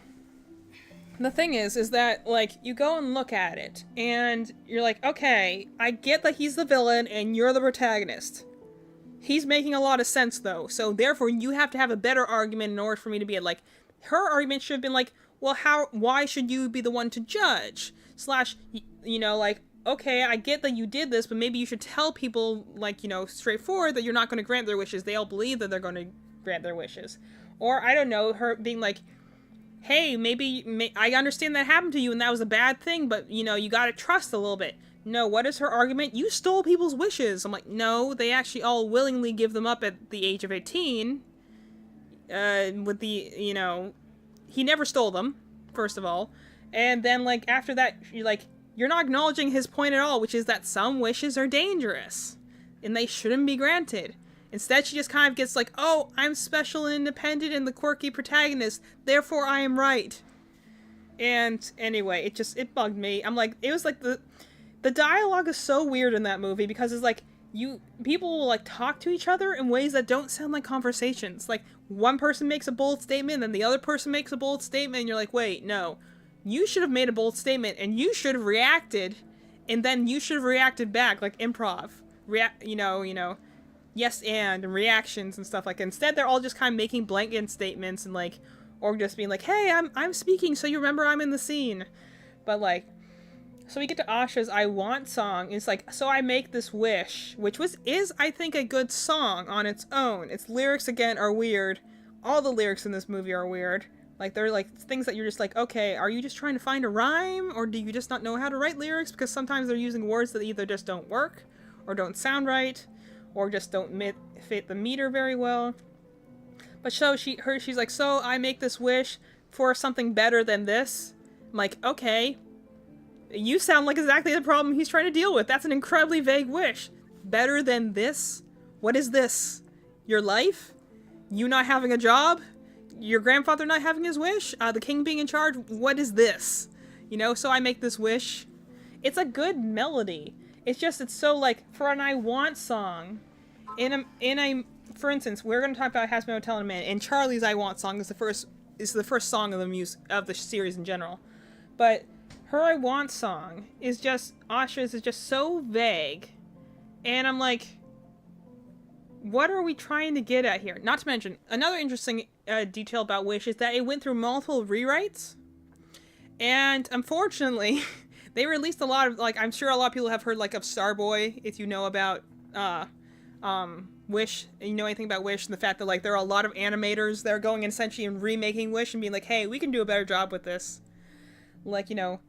the thing is that like you go and look at it and you're like, okay, I get that he's the villain and you're the protagonist. He's making a lot of sense though, so therefore you have to have a better argument in order for me to be like, her argument should have been like, well, why should you be the one to judge? Slash, you know, like, okay, I get that you did this, but maybe you should tell people, like, you know, straightforward that you're not going to grant their wishes. They all believe that they're going to grant their wishes. Or, I don't know, her being like, hey, maybe I understand that happened to you and that was a bad thing, but, you know, you got to trust a little bit. No, what is her argument? You stole people's wishes. I'm like, no, they actually all willingly give them up at the age of 18. With the, you know, he never stole them, first of all. And then, like, after that, you're not acknowledging his point at all, which is that some wishes are dangerous and they shouldn't be granted. Instead, she just kind of gets like, oh, I'm special and independent and the quirky protagonist, therefore I am right. And anyway, it bugged me. I'm like, it was like the dialogue is so weird in that movie because it's like, people will like talk to each other in ways that don't sound like conversations. Like, one person makes a bold statement, then the other person makes a bold statement, and you're like, wait, no. You should have made a bold statement, and you should have reacted, and then you should have reacted back, like improv. You know, yes and reactions and stuff like that. Instead, they're all just kind of making blanket statements and like, or just being like, hey, I'm speaking, so you remember I'm in the scene. But like, so we get to Asha's I Want song. It's like, so I make this wish, which is I think a good song on its own. Its lyrics again are weird. All the lyrics in this movie are weird. Like, they're like things that you're just like, okay, are you just trying to find a rhyme, or do you just not know how to write lyrics? Because sometimes they're using words that either just don't work, or don't sound right, or just don't fit the meter very well. But so she's like, so I make this wish for something better than this. I'm like, okay, you sound like exactly the problem he's trying to deal with. That's an incredibly vague wish. Better than this? What is this? Your life? You not having a job? Your grandfather not having his wish? The king being in charge? What is this? You know, so I make this wish. It's a good melody. It's so like, for an I Want song, for instance, we're going to talk about Has Been Hotel in a minute, and Charlie's I Want song is the first song of the series in general. But her I Want song is just, Asha's is just so vague. And I'm like, what are we trying to get at here? Not to mention, another interesting detail about Wish is that it went through multiple rewrites. And unfortunately, they released a lot of, like, I'm sure a lot of people have heard, like, of Starboy, if you know about Wish, and you know anything about Wish, and the fact that, like, there are a lot of animators that are going and essentially and remaking Wish and being like, hey, we can do a better job with this. Like, you know,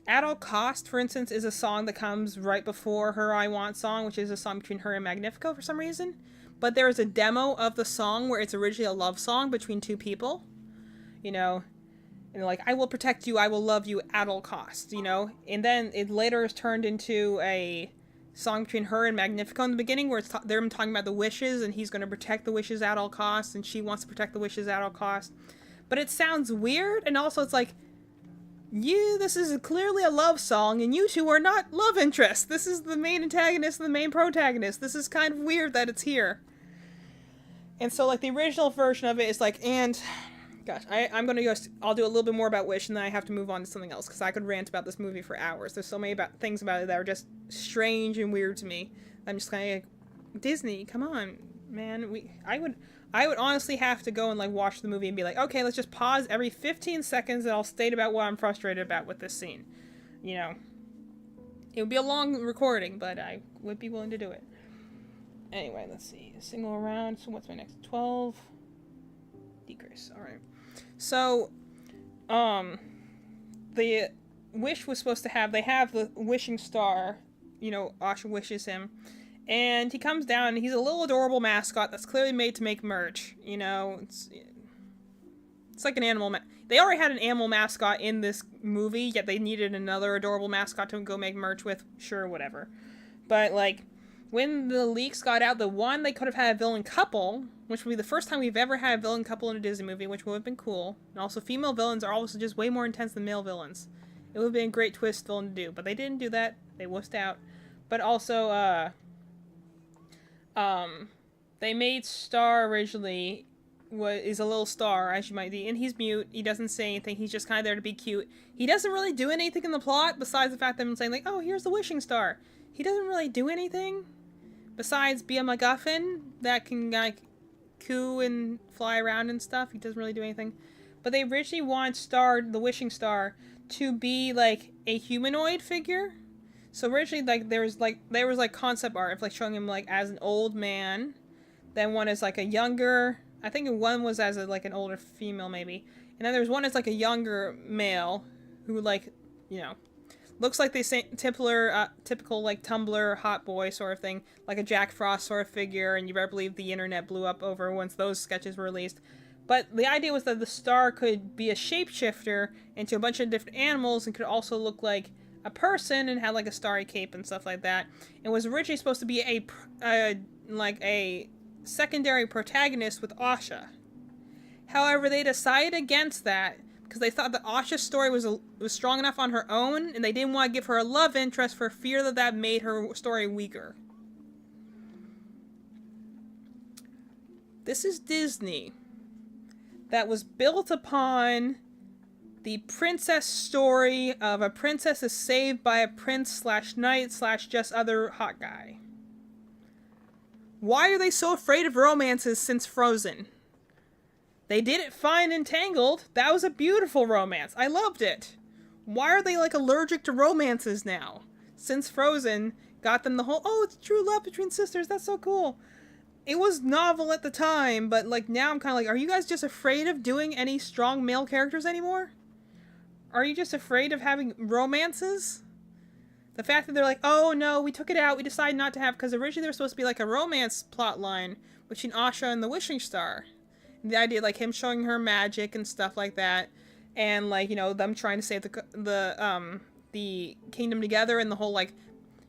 At All Cost, for instance, is a song that comes right before her I Want song, which is a song between her and Magnifico for some reason. But there is a demo of the song where it's originally a love song between two people. You know, And like, I will protect you, I will love you at all costs, you know? And then it later is turned into a song between her and Magnifico in the beginning, where they're talking about the wishes, and he's going to protect the wishes at all costs, and she wants to protect the wishes at all costs. But it sounds weird, and also it's like, this is clearly a love song, and you two are not love interests. This is the main antagonist and the main protagonist. This is kind of weird that it's here. And so, like, the original version of it is like, and... Gosh, I'm gonna go. I'll do a little bit more about Wish, and then I have to move on to something else because I could rant about this movie for hours. There's so many things about it that are just strange and weird to me. I'm just kind of like, Disney, come on, man. I would honestly have to go and like watch the movie and be like, okay, let's just pause every 15 seconds, and I'll state about what I'm frustrated about with this scene. You know, it would be a long recording, but I would be willing to do it. Anyway, let's see. Single around. So what's my next? 12. Decrease. All right. So, the Wish was supposed to have, they have the wishing star, you know, Asha wishes him, and he comes down, and he's a little adorable mascot that's clearly made to make merch, you know, it's like an animal, they already had an animal mascot in this movie, yet they needed another adorable mascot to go make merch with, sure, whatever, but, like, when the leaks got out, the one, they could have had a villain couple, which would be the first time we've ever had a villain couple in a Disney movie, which would have been cool. And also, female villains are also just way more intense than male villains. It would have been a great twist villain to do, but they didn't do that. They wussed out. But also, they made Star originally is a little star, as you might see, and he's mute. He doesn't say anything. He's just kind of there to be cute. He doesn't really do anything in the plot besides the fact that I'm saying, like, oh, here's the wishing star. He doesn't really do anything besides be a MacGuffin that can, like, coo and fly around and stuff. He doesn't really do anything. But they originally want Star, the wishing star, to be, like, a humanoid figure. So originally, like, there was concept art of, like, showing him, like, as an old man. Then one is, like, a younger, I think one was as, like, an older female, maybe. And then there's one as, like, a younger male who, like, you know, looks like the same typical, like, Tumblr hot boy sort of thing, like a Jack Frost sort of figure, and you better believe the internet blew up over once those sketches were released. But the idea was that the star could be a shapeshifter into a bunch of different animals and could also look like a person and have, like, a starry cape and stuff like that. It was originally supposed to be a secondary protagonist with Asha. However, they decided against that because they thought that Asha's story was strong enough on her own, and they didn't want to give her a love interest for fear that that made her story weaker. This is Disney. That was built upon the princess story of a princess is saved by a prince / knight / just other hot guy. Why are they so afraid of romances since Frozen? They did it fine in Tangled. That was a beautiful romance. I loved it. Why are they, like, allergic to romances now? Since Frozen got them the whole, oh, it's true love between sisters. That's so cool. It was novel at the time, but, like, now I'm kind of like, are you guys just afraid of doing any strong male characters anymore? Are you just afraid of having romances? The fact that they're like, oh, no, we took it out. We decided not to have, because originally there was supposed to be, like, a romance plot line between Asha and the Wishing Star. The idea, like, him showing her magic and stuff like that, and, like, you know, them trying to save the kingdom together, and the whole, like,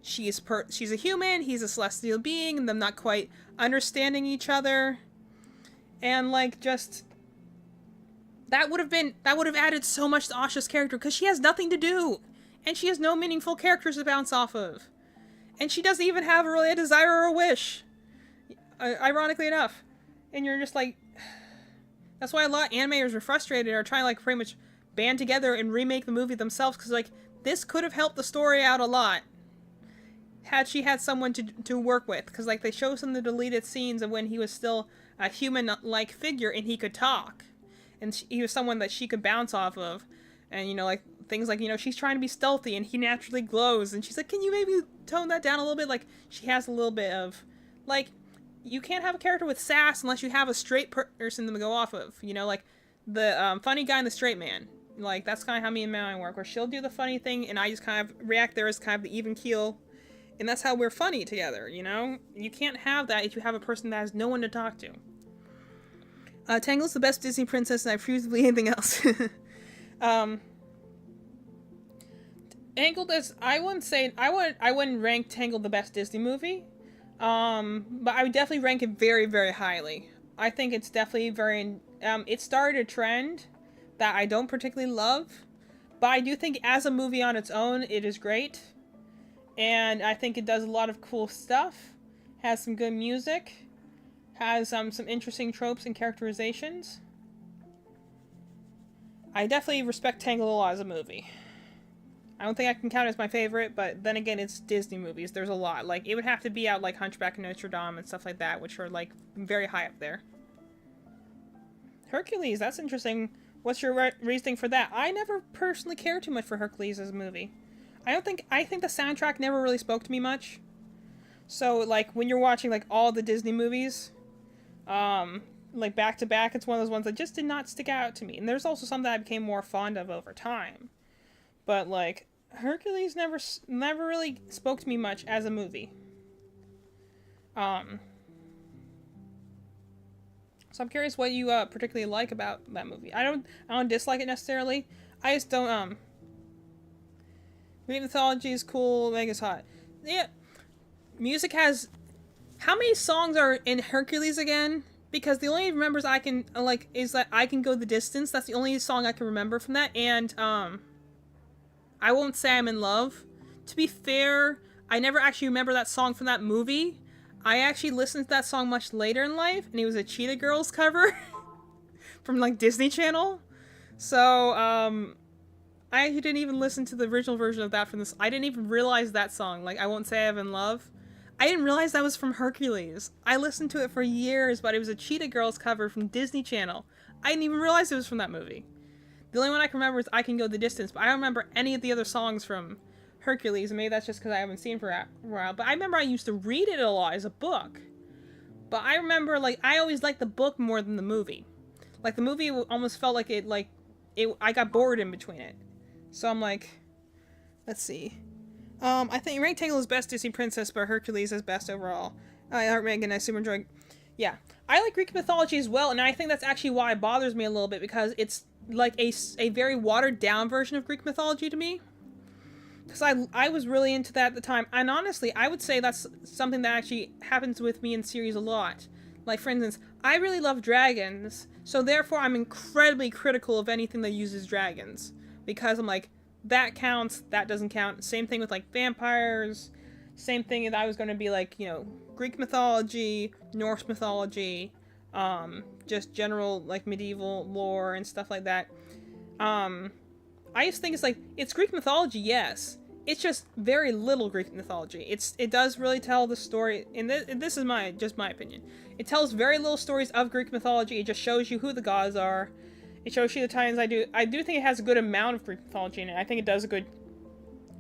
she's a human, he's a celestial being, and them not quite understanding each other, and, like, just, that would have added so much to Asha's character, because she has nothing to do, and she has no meaningful characters to bounce off of, and she doesn't even have really a desire or a wish, ironically enough, and you're just like, that's why a lot of animators are frustrated or trying to, like, pretty much band together and remake the movie themselves, because, like, this could have helped the story out a lot had she had someone to work with, because, like, they show some of the deleted scenes of when he was still a human-like figure and he could talk, and he was someone that she could bounce off of, and, you know, like, things like, you know, she's trying to be stealthy and he naturally glows, and she's like, can you maybe tone that down a little bit? Like, she has a little bit of, like, you can't have a character with sass unless you have a straight person to go off of. You know, like, the funny guy and the straight man. Like, that's kind of how me and Madeline work, where she'll do the funny thing, and I just kind of react there as kind of the even keel. And that's how we're funny together, you know? You can't have that if you have a person that has no one to talk to. Tangled's the best Disney princess, and I refuse to believe anything else. Um, Tangled is, I wouldn't say, I wouldn't rank Tangled the best Disney movie. But I would definitely rank it very, very highly. I think it's definitely very, it started a trend that I don't particularly love, but I do think as a movie on its own, it is great. And I think it does a lot of cool stuff, has some good music, has some interesting tropes and characterizations. I definitely respect Tangled a lot as a movie. I don't think I can count it as my favorite, but then again, it's Disney movies. There's a lot. Like, it would have to be out like Hunchback of Notre Dame and stuff like that, which are like very high up there. Hercules, that's interesting. What's your reasoning for that? I never personally cared too much for Hercules as a movie. I think the soundtrack never really spoke to me much. So, like, when you're watching, like, all the Disney movies, like, back to back, it's one of those ones that just did not stick out to me. And there's also some that I became more fond of over time. But, like, Hercules never really spoke to me much as a movie. So I'm curious what you particularly like about that movie. I don't dislike it necessarily. I just don't Greek mythology is cool, Vegas hot. Yeah. Music has, how many songs are in Hercules again? Because the only remembers I can like is that I Can Go the Distance. That's the only song I can remember from that. And I Won't Say I'm in Love. To be fair, I never actually remember that song from that movie. I actually listened to that song much later in life, and it was a Cheetah Girls cover from like Disney Channel. So I actually didn't even listen to the original version of that from this. I didn't even realize that song, like I Won't Say I'm in Love. I didn't realize that was from Hercules. I listened to it for years, but it was a Cheetah Girls cover from Disney Channel. I didn't even realize it was from that movie. The only one I can remember is I Can Go the Distance, but I don't remember any of the other songs from Hercules, and maybe that's just because I haven't seen it for a while. But I remember I used to read it a lot as a book. But I remember, like, I always liked the book more than the movie. Like, the movie almost felt like I got bored in between it. So I'm like, let's see. I think rank Tangled is best Disney princess, but Hercules is best overall. I heart Megan, I super enjoy. Yeah, I like Greek mythology as well, and I think that's actually why it bothers me a little bit, because it's like a very watered down version of Greek mythology to me. Because I was really into that at the time, and honestly, I would say that's something that actually happens with me in series a lot. Like, for instance, I really love dragons, so therefore I'm incredibly critical of anything that uses dragons. Because I'm like, that counts, that doesn't count. Same thing with, like, vampires. Same thing that I was going to be like, you know, Greek mythology, Norse mythology, just general, like, medieval lore and stuff like that. I just think it's like, it's Greek mythology, yes. It's just very little Greek mythology. It does really tell the story, and this is just my opinion. It tells very little stories of Greek mythology. It just shows you who the gods are. It shows you the times. I do think it has a good amount of Greek mythology in it. I think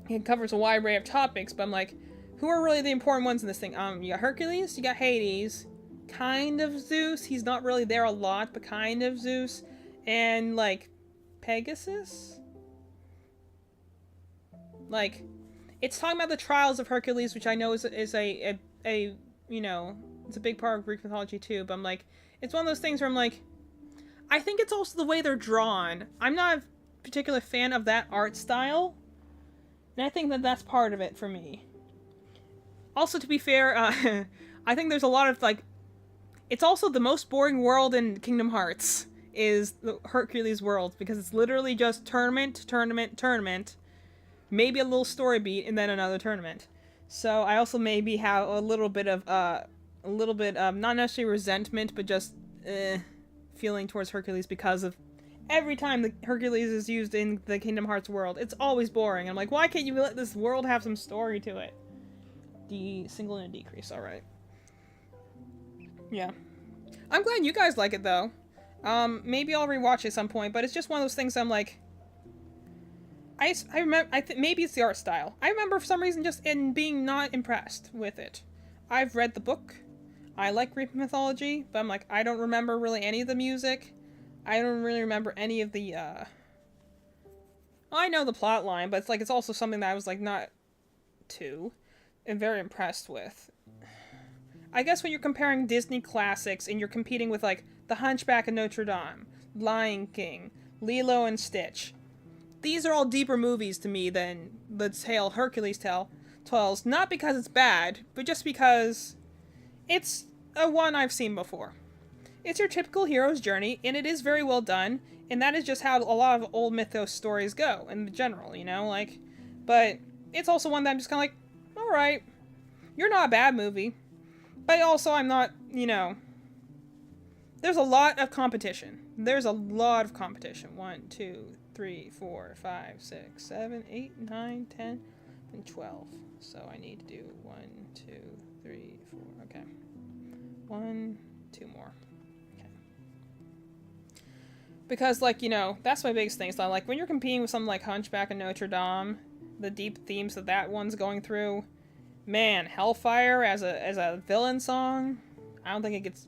it covers a wide array of topics, but I'm like, who are really the important ones in this thing? You got Hercules, you got Hades, kind of Zeus. He's not really there a lot, but kind of Zeus. And, like, Pegasus? Like, it's talking about the trials of Hercules, which I know is a you know, it's a big part of Greek mythology too, but I'm like, it's one of those things where I'm like, I think it's also the way they're drawn. I'm not a particular fan of that art style, and I think that that's part of it for me. Also, to be fair, I think there's a lot of, like, it's also the most boring world in Kingdom Hearts, is the Hercules world, because it's literally just tournament, tournament, tournament, maybe a little story beat, and then another tournament. So I also maybe have a little bit of, not necessarily resentment, but just, feeling towards Hercules because of every time the Hercules is used in the Kingdom Hearts world, it's always boring. I'm like, why can't you let this world have some story to it? Single and a decrease, alright. Yeah. I'm glad you guys like it, though. Maybe I'll rewatch it at some point, but it's just one of those things I'm like, I remember, maybe it's the art style. I remember for some reason just being not impressed with it. I've read the book. I like Greek mythology, but I'm like, I don't remember really any of the music. I don't really remember any of the, I know the plot line, but it's like, it's also something that I was like, not too, and very impressed with. I guess when you're comparing Disney classics and you're competing with, like, The Hunchback of Notre Dame, Lion King, Lilo and Stitch, these are all deeper movies to me than the Hercules tells. Not because it's bad, but just because it's a one I've seen before. It's your typical hero's journey, and it is very well done, and that is just how a lot of old mythos stories go, in general, you know, like, but it's also one that I'm just kind of like, alright, you're not a bad movie, but also I'm not, you know, there's a lot of competition. There's a lot of competition. 1, 2, 3, 4, 5, 6, 7, 8, 9, 10, and 12. So I need to do 1, 2, 3, 4. Okay. 1, 2 more. Okay. Because, like, you know, that's my biggest thing. So, like, when you're competing with something like Hunchback of Notre Dame, the deep themes that one's going through, man, Hellfire as a villain song, I don't think it gets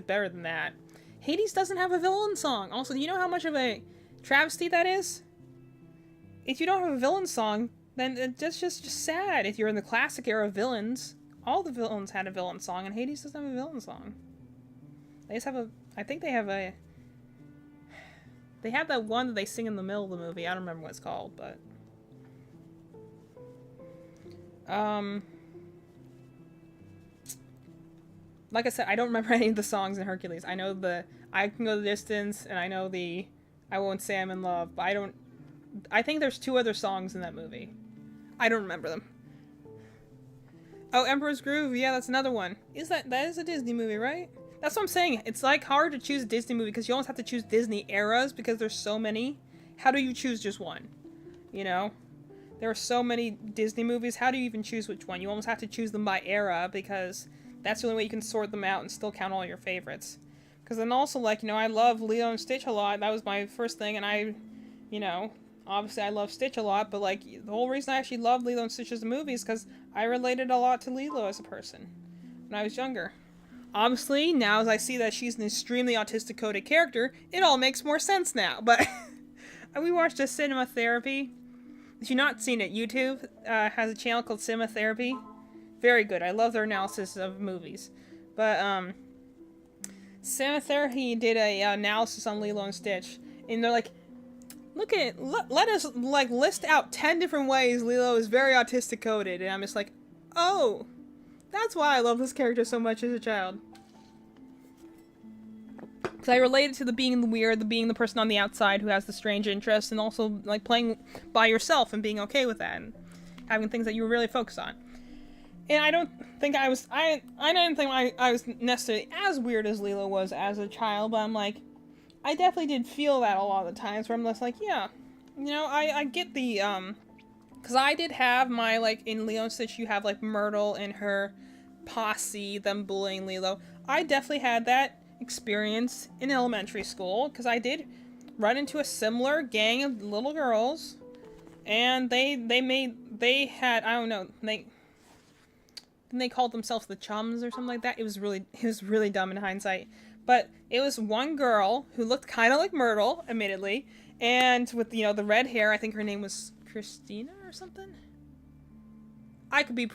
better than that. Hades doesn't have a villain song. Also, do you know how much of a travesty that is? If you don't have a villain song, then it's just sad. If you're in the classic era of villains, all the villains had a villain song, and Hades doesn't have a villain song. They just have a, I think they have that one that they sing in the middle of the movie. I don't remember what it's called, but like I said, I don't remember any of the songs in Hercules. I know the I Can Go the Distance, and I know the I Won't Say I'm in Love, but I think there's 2 other songs in that movie. I don't remember them. Oh, Emperor's Groove, yeah, that's another one. That is a Disney movie, right? That's what I'm saying. It's like hard to choose a Disney movie because you almost have to choose Disney eras because there's so many. How do you choose just one? You know? There are so many Disney movies. How do you even choose which one? You almost have to choose them by era because that's the only way you can sort them out and still count all your favorites. Because then also, like, you know, I love Lilo and Stitch a lot. That was my first thing, and you know, obviously I love Stitch a lot, but, like, the whole reason I actually loved Lilo and Stitch as a movie is because I related a lot to Lilo as a person when I was younger. Obviously, now as I see that she's an extremely autistic coded character, it all makes more sense now, but we watched a Cinema Therapy. If you've not seen it, YouTube has a channel called Cinema Therapy. Very good. I love their analysis of movies. But, Cinema Therapy did a analysis on Lilo and Stitch, and they're like, let us, like, list out 10 different ways Lilo is very autistic coded, and I'm just like, oh, that's why I love this character so much as a child. Because I related to the being the weird, the being the person on the outside who has the strange interests, and also, like, playing by yourself and being okay with that, and having things that you really focus on. And I don't think I didn't think I was necessarily as weird as Lilo was as a child, but I'm like, I definitely did feel that a lot of the times where I'm just like, yeah, you know, I get the, because I did have my, like, in Lilo and Stitch, you have, like, Myrtle and her posse, them bullying Lilo. I definitely had that experience in elementary school, because I did run into a similar gang of little girls, and they had, I don't know, they called themselves the Chums or something like that. It was really dumb in hindsight. But it was one girl who looked kind of like Myrtle, admittedly, and with, you know, the red hair. I think her name was Christina or something. I could be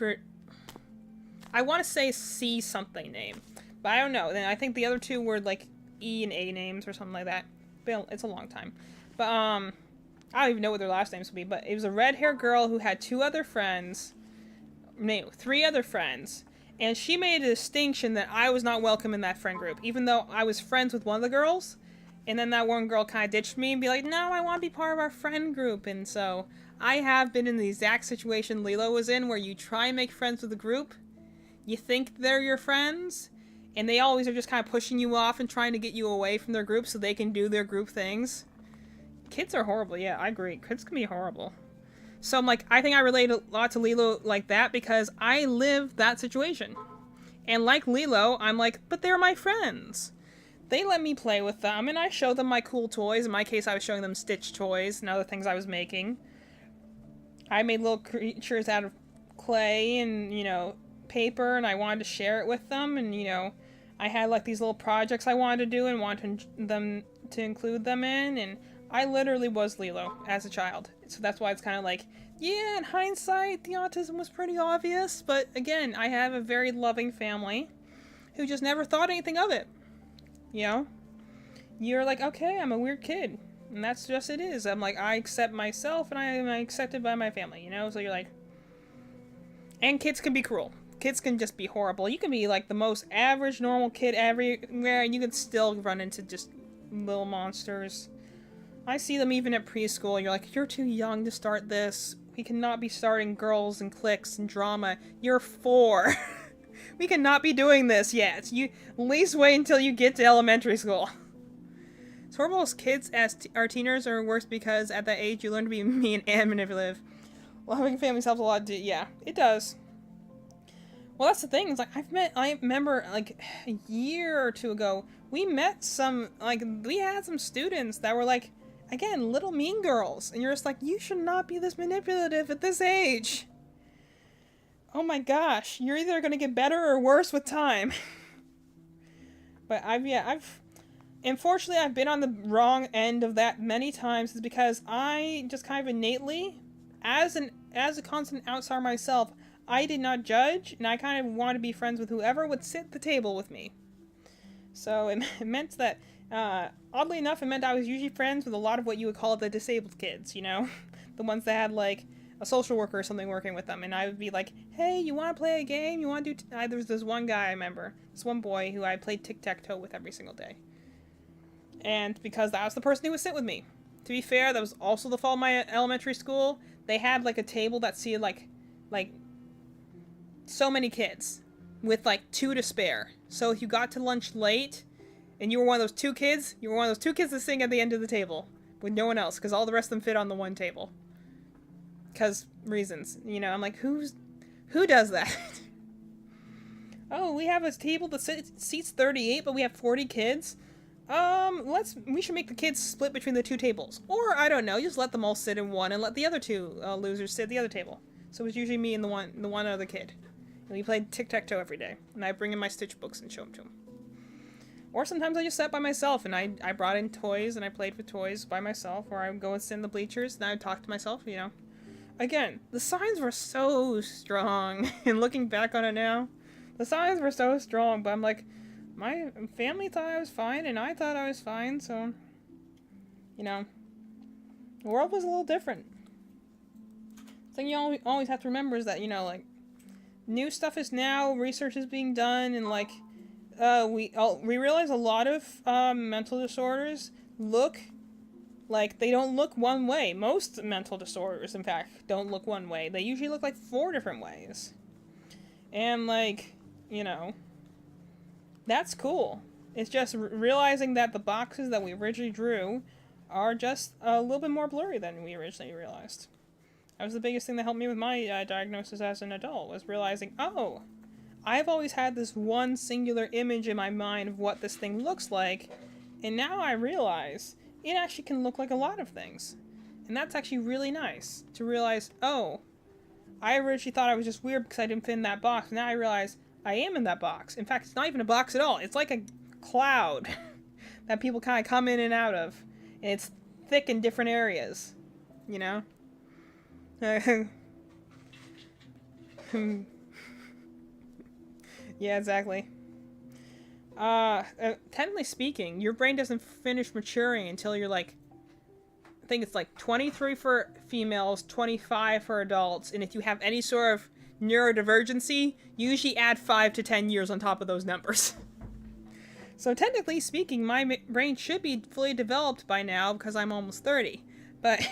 I want to say C something name, but I don't know. Then I think the other 2 were like E and A names or something like that. It's a long time. But I don't even know what their last names would be, but it was a red-haired girl who had 2 other friends. No, 3 other friends, and she made a distinction that I was not welcome in that friend group, even though I was friends with one of the girls, and then that one girl kind of ditched me and be like, no, I want to be part of our friend group. And so I have been in the exact situation Lilo was in, where you try and make friends with a group, you think they're your friends, and they always are just kind of pushing you off and trying to get you away from their group so they can do their group things. Kids are horrible. Yeah, I agree. Kids can be horrible. So I'm like, I think I relate a lot to Lilo like that because I lived that situation. And like Lilo, I'm like, but they're my friends. They let me play with them, and I show them my cool toys. In my case, I was showing them Stitch toys and other things I was making. I made little creatures out of clay and, you know, paper, and I wanted to share it with them. And, you know, I had like these little projects I wanted to do and wanted them to include them in, and I literally was Lilo as a child. So that's why it's kind of like, yeah, in hindsight, the autism was pretty obvious. But again, I have a very loving family who just never thought anything of it. You know? You're like, okay, I'm a weird kid. And that's just it is. I'm like, I accept myself and I am accepted by my family, you know? So you're like... And kids can be cruel. Kids can just be horrible. You can be like the most average, normal kid everywhere, and you can still run into just little monsters. I see them even at preschool, and you're like, you're too young to start this. We cannot be starting girls and cliques and drama. You're 4. We cannot be doing this yet. You at least wait until you get to elementary school. It's horrible as kids as our teenagers are worse because at that age you learn to be mean and manipulative. Well, having families helps a lot. Yeah, it does. Well, that's the thing. It's like I remember like a year or 2 ago, we met some we had some students that were like, again, little mean girls, and you're just like, you should not be this manipulative at this age. Oh my gosh, you're either gonna get better or worse with time. But unfortunately, I've been on the wrong end of that many times. Is because I just kind of innately, as a constant outsider myself, I did not judge, and I kind of wanted to be friends with whoever would sit at the table with me. So it meant that, oddly enough, it meant I was usually friends with a lot of what you would call the disabled kids, you know? The ones that had, like, a social worker or something working with them, and I would be like, hey, you want to play a game? You want to do... there was this one guy, I remember, this one boy who I played tic-tac-toe with every single day. And because that was the person who would sit with me. To be fair, that was also the fault of my elementary school. They had, like, a table that seated, like so many kids with like 2 to spare. So if you got to lunch late and you were one of those 2 kids, you were one of those 2 kids that sitting at the end of the table with no one else, because all the rest of them fit on the one table. Because reasons, you know. I'm like, who does that? Oh, we have a table that seats 38, but we have 40 kids. We should make the kids split between the 2 tables, or I don't know, just let them all sit in one and let the other 2 losers sit at the other table. So it was usually me and the one other kid. And we played tic-tac-toe every day. And I bring in my Stitch books and show them to him. Or sometimes I just sat by myself and I brought in toys and I played with toys by myself. Or I would go and sit in the bleachers and I would talk to myself, you know. Again, the signs were so strong. And looking back on it now, the signs were so strong. But I'm like, my family thought I was fine and I thought I was fine. So, you know, the world was a little different. The thing you always have to remember is that, you know, like, new stuff is now, research is being done, and like, we realize a lot of mental disorders look like they don't look one way. Most mental disorders, in fact, don't look one way. They usually look like 4 different ways. And like, you know, that's cool. It's just realizing that the boxes that we originally drew are just a little bit more blurry than we originally realized. That was the biggest thing that helped me with my diagnosis as an adult, was realizing, oh, I've always had this one singular image in my mind of what this thing looks like, and now I realize it actually can look like a lot of things. And that's actually really nice, to realize, oh, I originally thought I was just weird because I didn't fit in that box, and now I realize I am in that box. In fact, it's not even a box at all. It's like a cloud that people kind of come in and out of, and it's thick in different areas, you know? Yeah, exactly. Technically speaking, your brain doesn't finish maturing until you're like, I think it's like 23 for females, 25 for adults, and if you have any sort of neurodivergency, you usually add 5 to 10 years on top of those numbers. So technically speaking, my brain should be fully developed by now because I'm almost 30, but...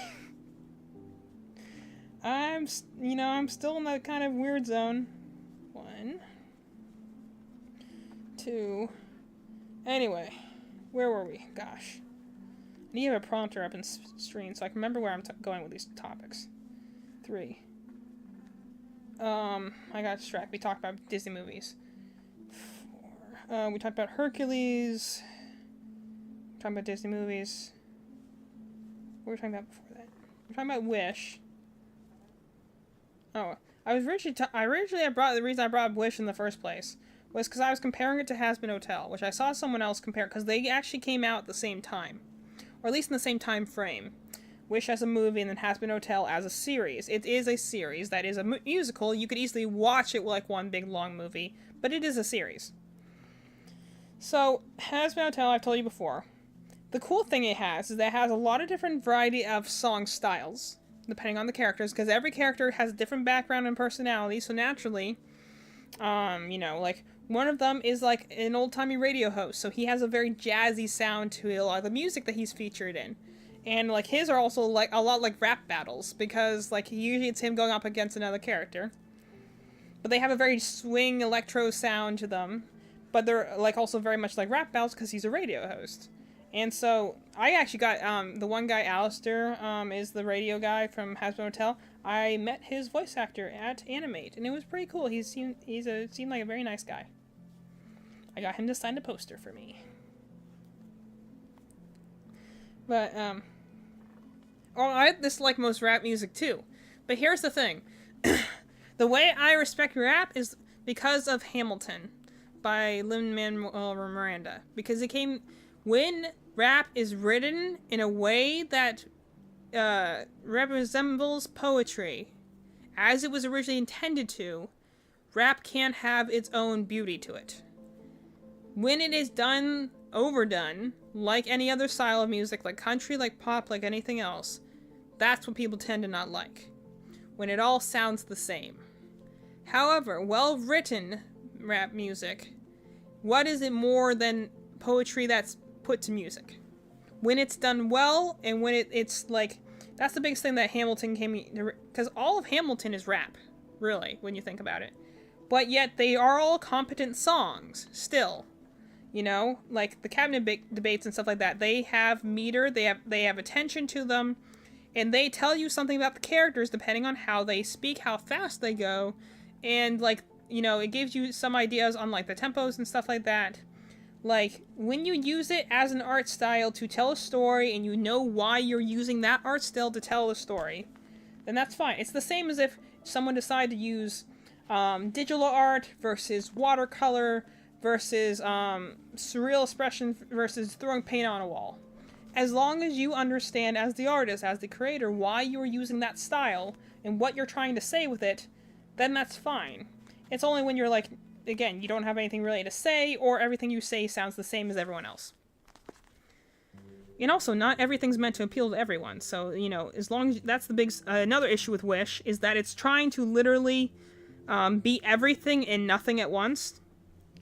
I'm still in that kind of weird zone. 1, 2. Anyway, where were we? Gosh. I need to have a prompter up in stream so I can remember where I'm going with these topics. 3. I got distracted. We talked about Disney movies. 4. We talked about Hercules. Talking about Disney movies. What were we talking about before that? We're talking about Wish. Oh, the reason I brought up Wish in the first place was because I was comparing it to Hazbin Hotel, which I saw someone else compare, because they actually came out at the same time. Or at least in the same time frame. Wish as a movie and then Hazbin Hotel as a series. It is a series that is a musical. You could easily watch it like one big long movie, but it is a series. So, Hazbin Hotel, I've told you before. the cool thing it has is that it has a lot of different variety of song styles, depending on the characters, because every character has a different background and personality, so naturally, you know, like, one of them is like an old-timey radio host, so he has a very jazzy sound to a lot of the music that he's featured in. And, like, his are also, like, a lot like rap battles, because, like, usually it's him going up against another character. But they have a very swing electro sound to them, but they're, like, also very much like rap battles because he's a radio host. And so, I actually got, the one guy, Alistair, is the radio guy from Hasbro Hotel. I met his voice actor at Animate, and it was pretty cool. He seemed like a very nice guy. I got him to sign a poster for me. But, I dislike most rap music too. But here's the thing. The way I respect rap is because of Hamilton by Lin-Manuel Miranda. Because when rap is written in a way that resembles poetry, as it was originally intended to, rap can have its own beauty to it. When it is overdone, like any other style of music, like country, like pop, like anything else, that's what people tend to not like. When it all sounds the same. However, well-written rap music, what is it more than poetry that's put to music? When it's done well, and when it's like, that's the biggest thing that Hamilton because all of Hamilton is rap, really, when you think about it. But yet, they are all competent songs, still. You know, like the cabinet debates and stuff like that, they have meter, they have attention to them, and they tell you something about the characters depending on how they speak, how fast they go, and, like, you know, it gives you some ideas on, like, the tempos and stuff like that. Like, when you use it as an art style to tell a story, and you know why you're using that art style to tell a story, then that's fine. It's the same as if someone decided to use digital art versus watercolor versus surreal expression versus throwing paint on a wall. As long as you understand as the artist, as the creator, why you're using that style and what you're trying to say with it, then that's fine. It's only when you're like, again, you don't have anything really to say, or everything you say sounds the same as everyone else. And also, not everything's meant to appeal to everyone, so, you know, as long as, that's the big, another issue with Wish, is that it's trying to literally be everything and nothing at once.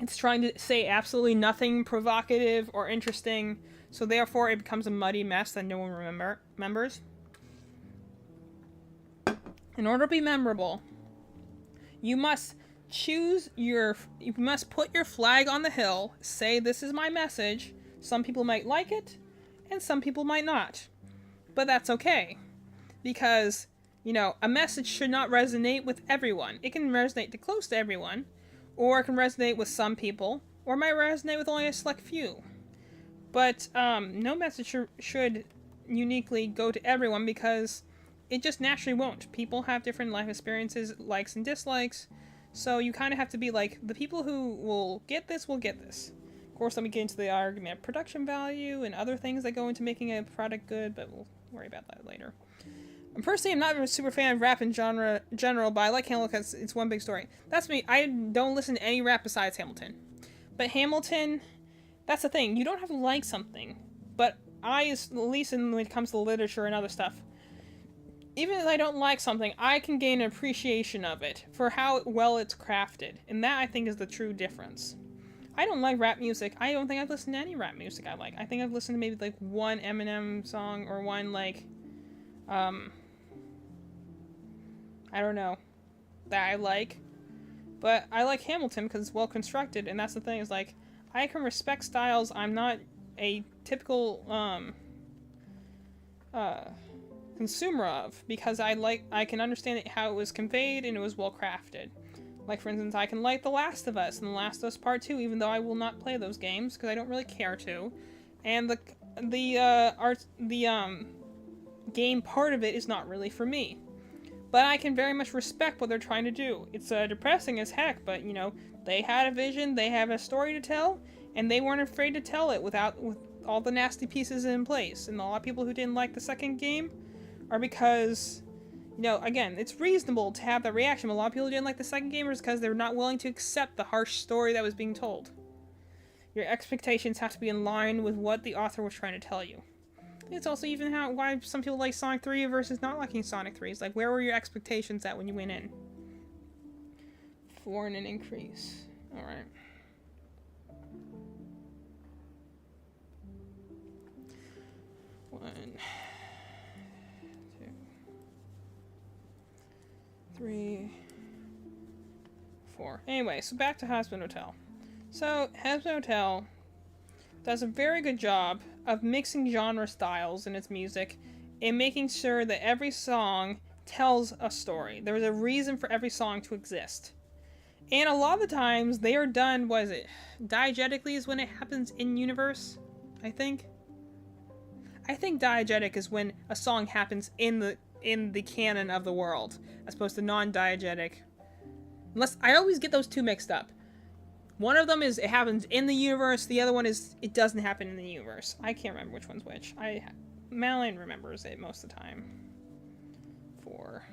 It's trying to say absolutely nothing provocative or interesting, so therefore it becomes a muddy mess that no one remembers. In order to be memorable, you must put your flag on the hill, say this is my message. Some people might like it, and some people might not. But that's okay. Because, you know, a message should not resonate with everyone. It can resonate to close to everyone, or it can resonate with some people, or it might resonate with only a select few. But no message should uniquely go to everyone, because it just naturally won't. People have different life experiences, likes and dislikes, so you kind of have to be like, the people who will get this will get this. Of course, let me get into the argument of production value and other things that go into making a product good, but we'll worry about that later. Personally, I'm not a super fan of rap in general, but I like Hamilton because it's one big story. That's me. I don't listen to any rap besides Hamilton. But Hamilton, that's the thing. You don't have to like something. But at least when it comes to literature and other stuff, even if I don't like something, I can gain an appreciation of it for how well it's crafted. And that, I think, is the true difference. I don't like rap music. I don't think I've listened to any rap music I like. I think I've listened to maybe, like, one Eminem song or one, like, I don't know, that I like. But I like Hamilton because it's well constructed, and that's the thing, is, like, I can respect styles. I'm not a typical, consumer of, because I can understand how it was conveyed and it was well crafted. Like, for instance, I can like The Last of Us and The Last of Us Part 2, even though I will not play those games because I don't really care to. And the game part of it is not really for me. But I can very much respect what they're trying to do. It's depressing as heck, but, you know, they had a vision, they have a story to tell, and they weren't afraid to tell it with all the nasty pieces in place. And a lot of people who didn't like the second game are because, you know, again, it's reasonable to have that reaction. A lot of people didn't like the second game because they're not willing to accept the harsh story that was being told. Your expectations have to be in line with what the author was trying to tell you. It's also even why some people like Sonic 3 versus not liking Sonic 3. It's like, where were your expectations at when you went in? 4 and an increase. Alright. One, 2, 3, 4. Anyway, so back to Hazbin Hotel. So, Hazbin Hotel does a very good job of mixing genre styles in its music and making sure that every song tells a story. There's a reason for every song to exist. And a lot of the times, they are done, what is it? Diegetically is when it happens in universe, I think. I think diegetic is when a song happens in the canon of the world, as opposed to non-diegetic. Unless, I always get those two mixed up. One of them is it happens in the universe, the other one is it doesn't happen in the universe. I can't remember which one's which. Madeline remembers it most of the time. 4.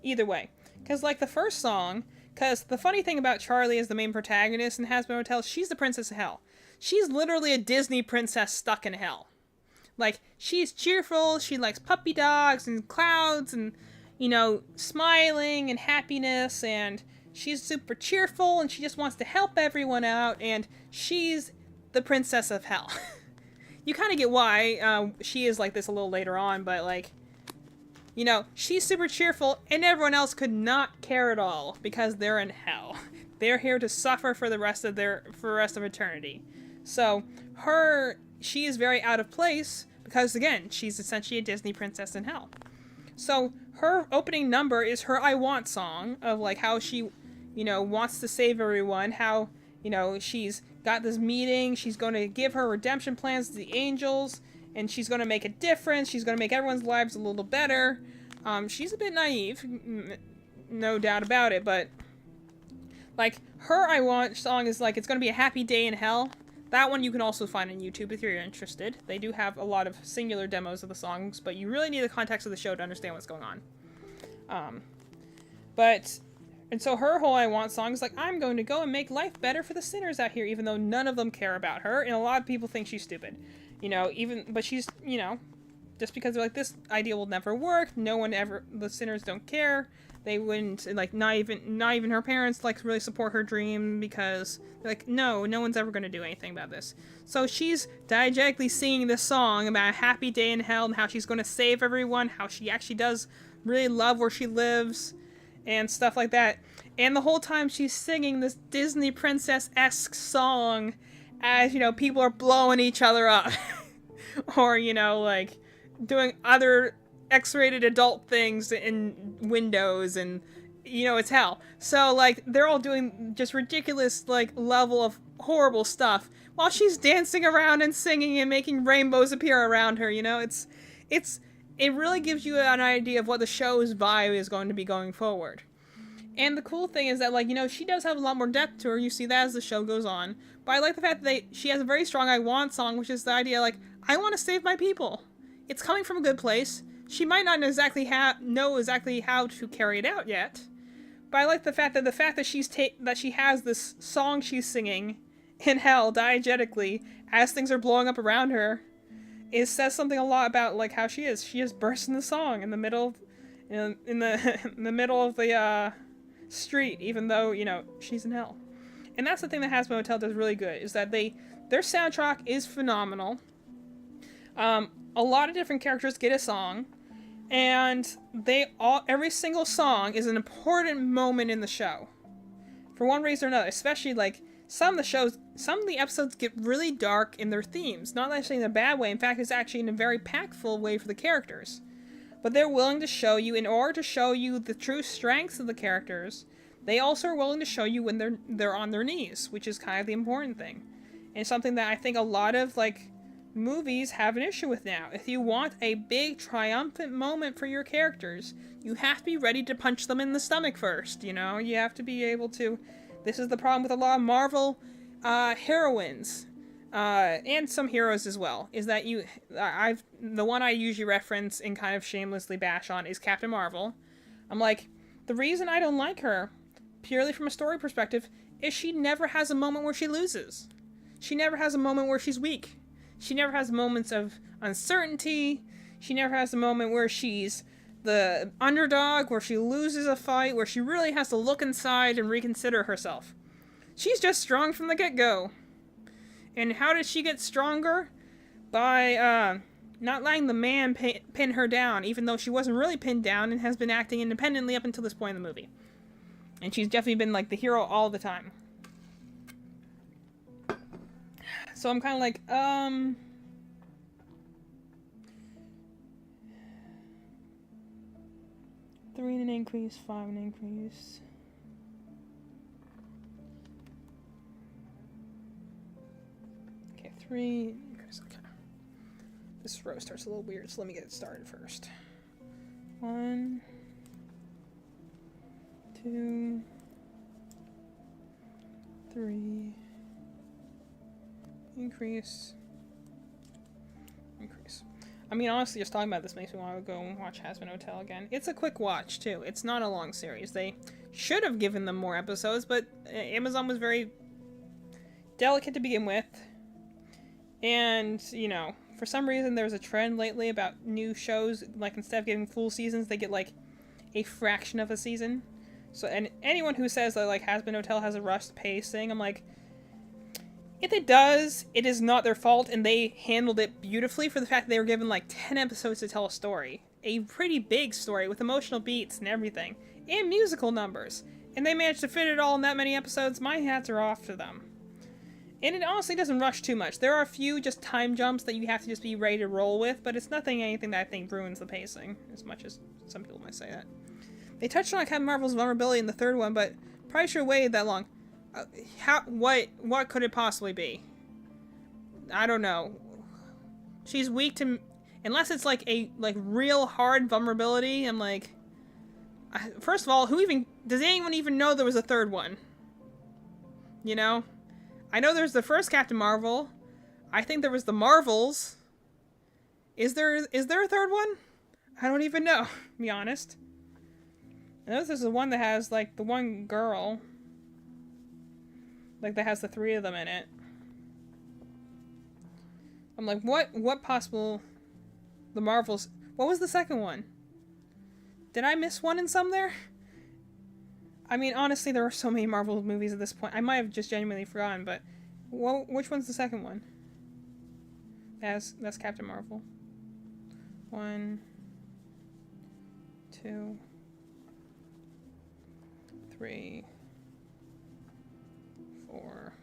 Either way. Because, like, the first song, because the funny thing about Charlie as the main protagonist in Hazbin Hotel, she's the Princess of Hell. She's literally a Disney princess stuck in hell. Like, she's cheerful, she likes puppy dogs and clouds and, you know, smiling and happiness, and she's super cheerful and she just wants to help everyone out, and she's the Princess of Hell. You kind of get why she is like this a little later on, but, like, you know, she's super cheerful and everyone else could not care at all because they're in hell. They're here to suffer for the rest of eternity. So, she is very out of place because, again, she's essentially a Disney princess in hell. So, her opening number is her I Want song of, like, how she, you know, wants to save everyone, how, you know, she's got this meeting, she's going to give her redemption plans to the angels, and she's going to make a difference, she's going to make everyone's lives a little better. She's a bit naive, no doubt about it, but, like, her I Want song is, like, it's going to be a happy day in hell. That one you can also find on YouTube if you're interested. They do have a lot of singular demos of the songs, but you really need the context of the show to understand what's going on. And so her whole I Want song is like, I'm going to go and make life better for the sinners out here, even though none of them care about her, and a lot of people think she's stupid. You know, but she's, you know, just because they're like, this idea will never work, the sinners don't care, they wouldn't, like, not even her parents, like, really support her dream, because they're like, no one's ever going to do anything about this. So she's diegetically singing this song about a happy day in hell, and how she's going to save everyone, how she actually does really love where she lives, and stuff like that. And the whole time she's singing this Disney princess-esque song as, you know, people are blowing each other up. Or, you know, like, doing other X-rated adult things in windows, and, you know, it's hell. So, like, they're all doing just ridiculous, like, level of horrible stuff while she's dancing around and singing and making rainbows appear around her, you know? It really gives you an idea of what the show's vibe is going to be going forward. And the cool thing is that, like, you know, she does have a lot more depth to her. You see that as the show goes on. But I like the fact that she has a very strong I Want song, which is the idea, like, I want to save my people. It's coming from a good place. She might not exactly know exactly how to carry it out yet. But I like the fact that she has this song she's singing in hell diegetically as things are blowing up around her. It says something a lot about, like, how she is. She just bursts in the song in the middle, in the middle of the street, even though, you know, she's in hell. And that's the thing that Hazbin Hotel does really good, is that their soundtrack is phenomenal. A lot of different characters get a song, and every single song is an important moment in the show, for one reason or another. Especially, like, some of the episodes get really dark in their themes. Not actually in a bad way. In fact, it's actually in a very impactful way for the characters. But they're willing to show you, in order to show you the true strengths of the characters, they also are willing to show you when they're on their knees, which is kind of the important thing. And something that I think a lot of, like, movies have an issue with now. If you want a big triumphant moment for your characters, you have to be ready to punch them in the stomach first, you know? You have to be able to... This is the problem with a lot of Marvel heroines, and some heroes as well, is that the one I usually reference and kind of shamelessly bash on is Captain Marvel. I'm like, the reason I don't like her, purely from a story perspective, is she never has a moment where she loses. She never has a moment where she's weak. She never has moments of uncertainty. She never has a moment where she's the underdog, where she loses a fight, where she really has to look inside and reconsider herself. She's just strong from the get-go. And how did she get stronger? By, not letting the man pin her down, even though she wasn't really pinned down and has been acting independently up until this point in the movie. And she's definitely been, like, the hero all the time. So I'm kind of like, 3 and an increase, 5 and an increase. Okay, 3 increase, okay. This row starts a little weird, so let me get it started first. 1, 2, 3, increase. I mean, honestly, just talking about this makes me want to go and watch Hazbin Hotel again. It's a quick watch, too. It's not a long series. They should have given them more episodes, but Amazon was very delicate to begin with. And, you know, for some reason there's a trend lately about new shows, like, instead of getting full seasons, they get, like, a fraction of a season. So, and anyone who says that, like, Hazbin Hotel has a rushed pacing, I'm like, if it does, it is not their fault, and they handled it beautifully for the fact that they were given, like, 10 episodes to tell a story. A pretty big story with emotional beats and everything. And musical numbers. And they managed to fit it all in that many episodes. My hats are off to them. And it honestly doesn't rush too much. There are a few just time jumps that you have to just be ready to roll with, but it's anything that I think ruins the pacing, as much as some people might say that. They touched on Captain Marvel's vulnerability in the third one, but probably should have waited that long. What could it possibly be? I don't know. She's weak to, unless it's like a real hard vulnerability. I'm like, first of all, does anyone even know there was a third one? You know, I know there's the first Captain Marvel. I think there was the Marvels. Is there a third one? I don't even know, to be honest. I know there's the one that has like the one girl. Like, that has the 3 of them in it. I'm like, what possible... The Marvels... What was the second one? Did I miss one in some there? I mean, honestly, there are so many Marvel movies at this point. I might have just genuinely forgotten, but... which one's the second one? That's Captain Marvel. 1, 2, 3... 4,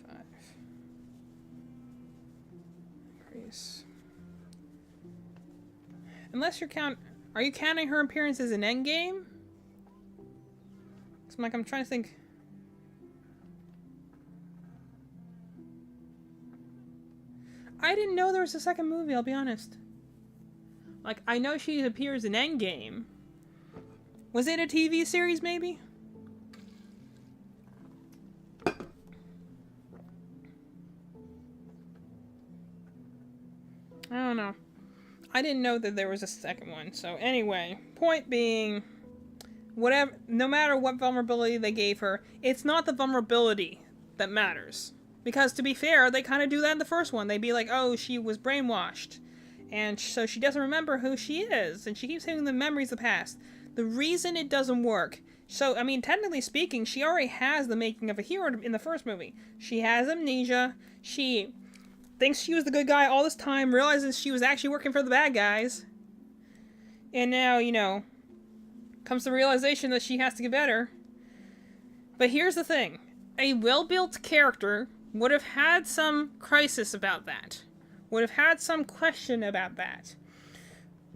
5. Increase. Unless are you counting her appearances in Endgame? So I'm trying to think. I didn't know there was a second movie, I'll be honest. Like, I know she appears in Endgame. Was it a TV series, maybe? I don't know. I didn't know that there was a second one. So anyway, point being, no matter what vulnerability they gave her, it's not the vulnerability that matters. Because to be fair, they kind of do that in the first one. They'd be like, oh, she was brainwashed. And so she doesn't remember who she is. And she keeps having the memories of the past. The reason it doesn't work... So, I mean, technically speaking, she already has the making of a hero in the first movie. She has amnesia. She... thinks she was the good guy all this time, realizes she was actually working for the bad guys. And now, you know, comes the realization that she has to get better. But here's the thing. A well-built character would have had some crisis about that. Would have had some question about that.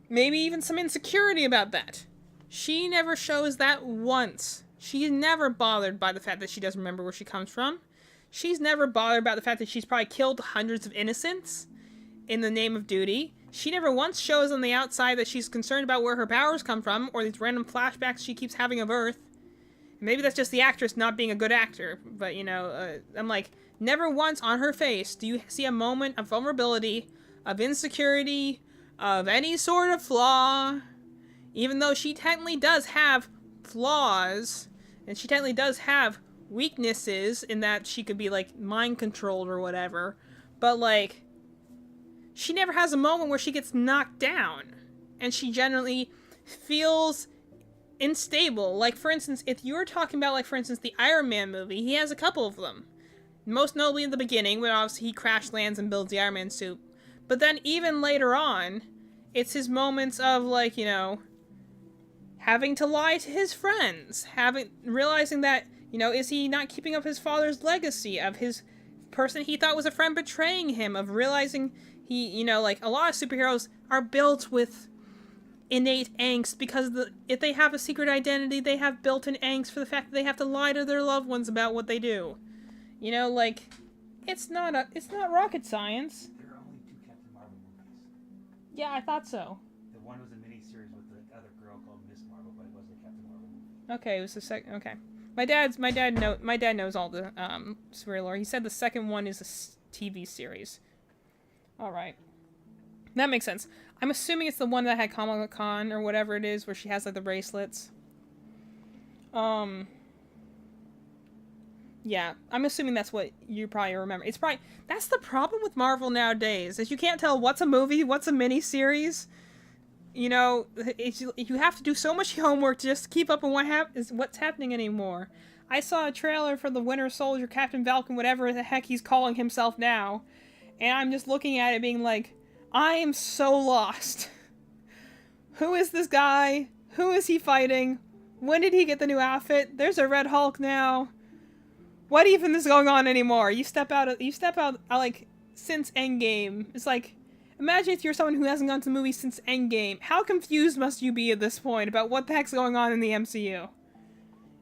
Maybe even some insecurity about that. She never shows that once. She's never bothered by the fact that she doesn't remember where she comes from. She's never bothered about the fact that she's probably killed hundreds of innocents in the name of duty. She never once shows on the outside that she's concerned about where her powers come from, or these random flashbacks she keeps having of Earth. Maybe that's just the actress not being a good actor, but, you know, I'm like, never once on her face do you see a moment of vulnerability, of insecurity, of any sort of flaw, even though she technically does have flaws, and she technically does have weaknesses in that she could be, like, mind controlled or whatever. But, like, she never has a moment where she gets knocked down. And she generally feels unstable. Like, for instance, if you were talking about, like, for instance, the Iron Man movie, he has a couple of them. Most notably in the beginning, when obviously he crash lands and builds the Iron Man suit. But then even later on, it's his moments of, like, you know, having to lie to his friends, realizing that, you know, is he not keeping up his father's legacy, of his person he thought was a friend betraying him, of realizing he, you know, like, a lot of superheroes are built with innate angst because if they have a secret identity, they have built-in angst for the fact that they have to lie to their loved ones about what they do. You know, like, it's not rocket science. There are only 2 Captain Marvel movies. Yeah, I thought so. The one was a miniseries with the other girl called Miss Marvel, but it wasn't a Captain Marvel movie. Okay, it was the second. Okay, my dad knows all the superhero lore. He said the second one is a TV series. All right, that makes sense. I'm assuming it's the one that had Comic-Con or whatever it is, where she has like the bracelets. Yeah, I'm assuming that's what you probably remember. That's the problem with Marvel nowadays, is you can't tell what's a movie, what's a miniseries. You know, you have to do so much homework to just keep up on what's happening anymore. I saw a trailer for the Winter Soldier, Captain Falcon, whatever the heck he's calling himself now, and I'm just looking at it being like, I am so lost. Who is this guy? Who is he fighting? When did he get the new outfit? There's a Red Hulk now. What even is going on anymore? You step out like since Endgame. It's like, imagine if you're someone who hasn't gone to the movie since Endgame. How confused must you be at this point about what the heck's going on in the MCU?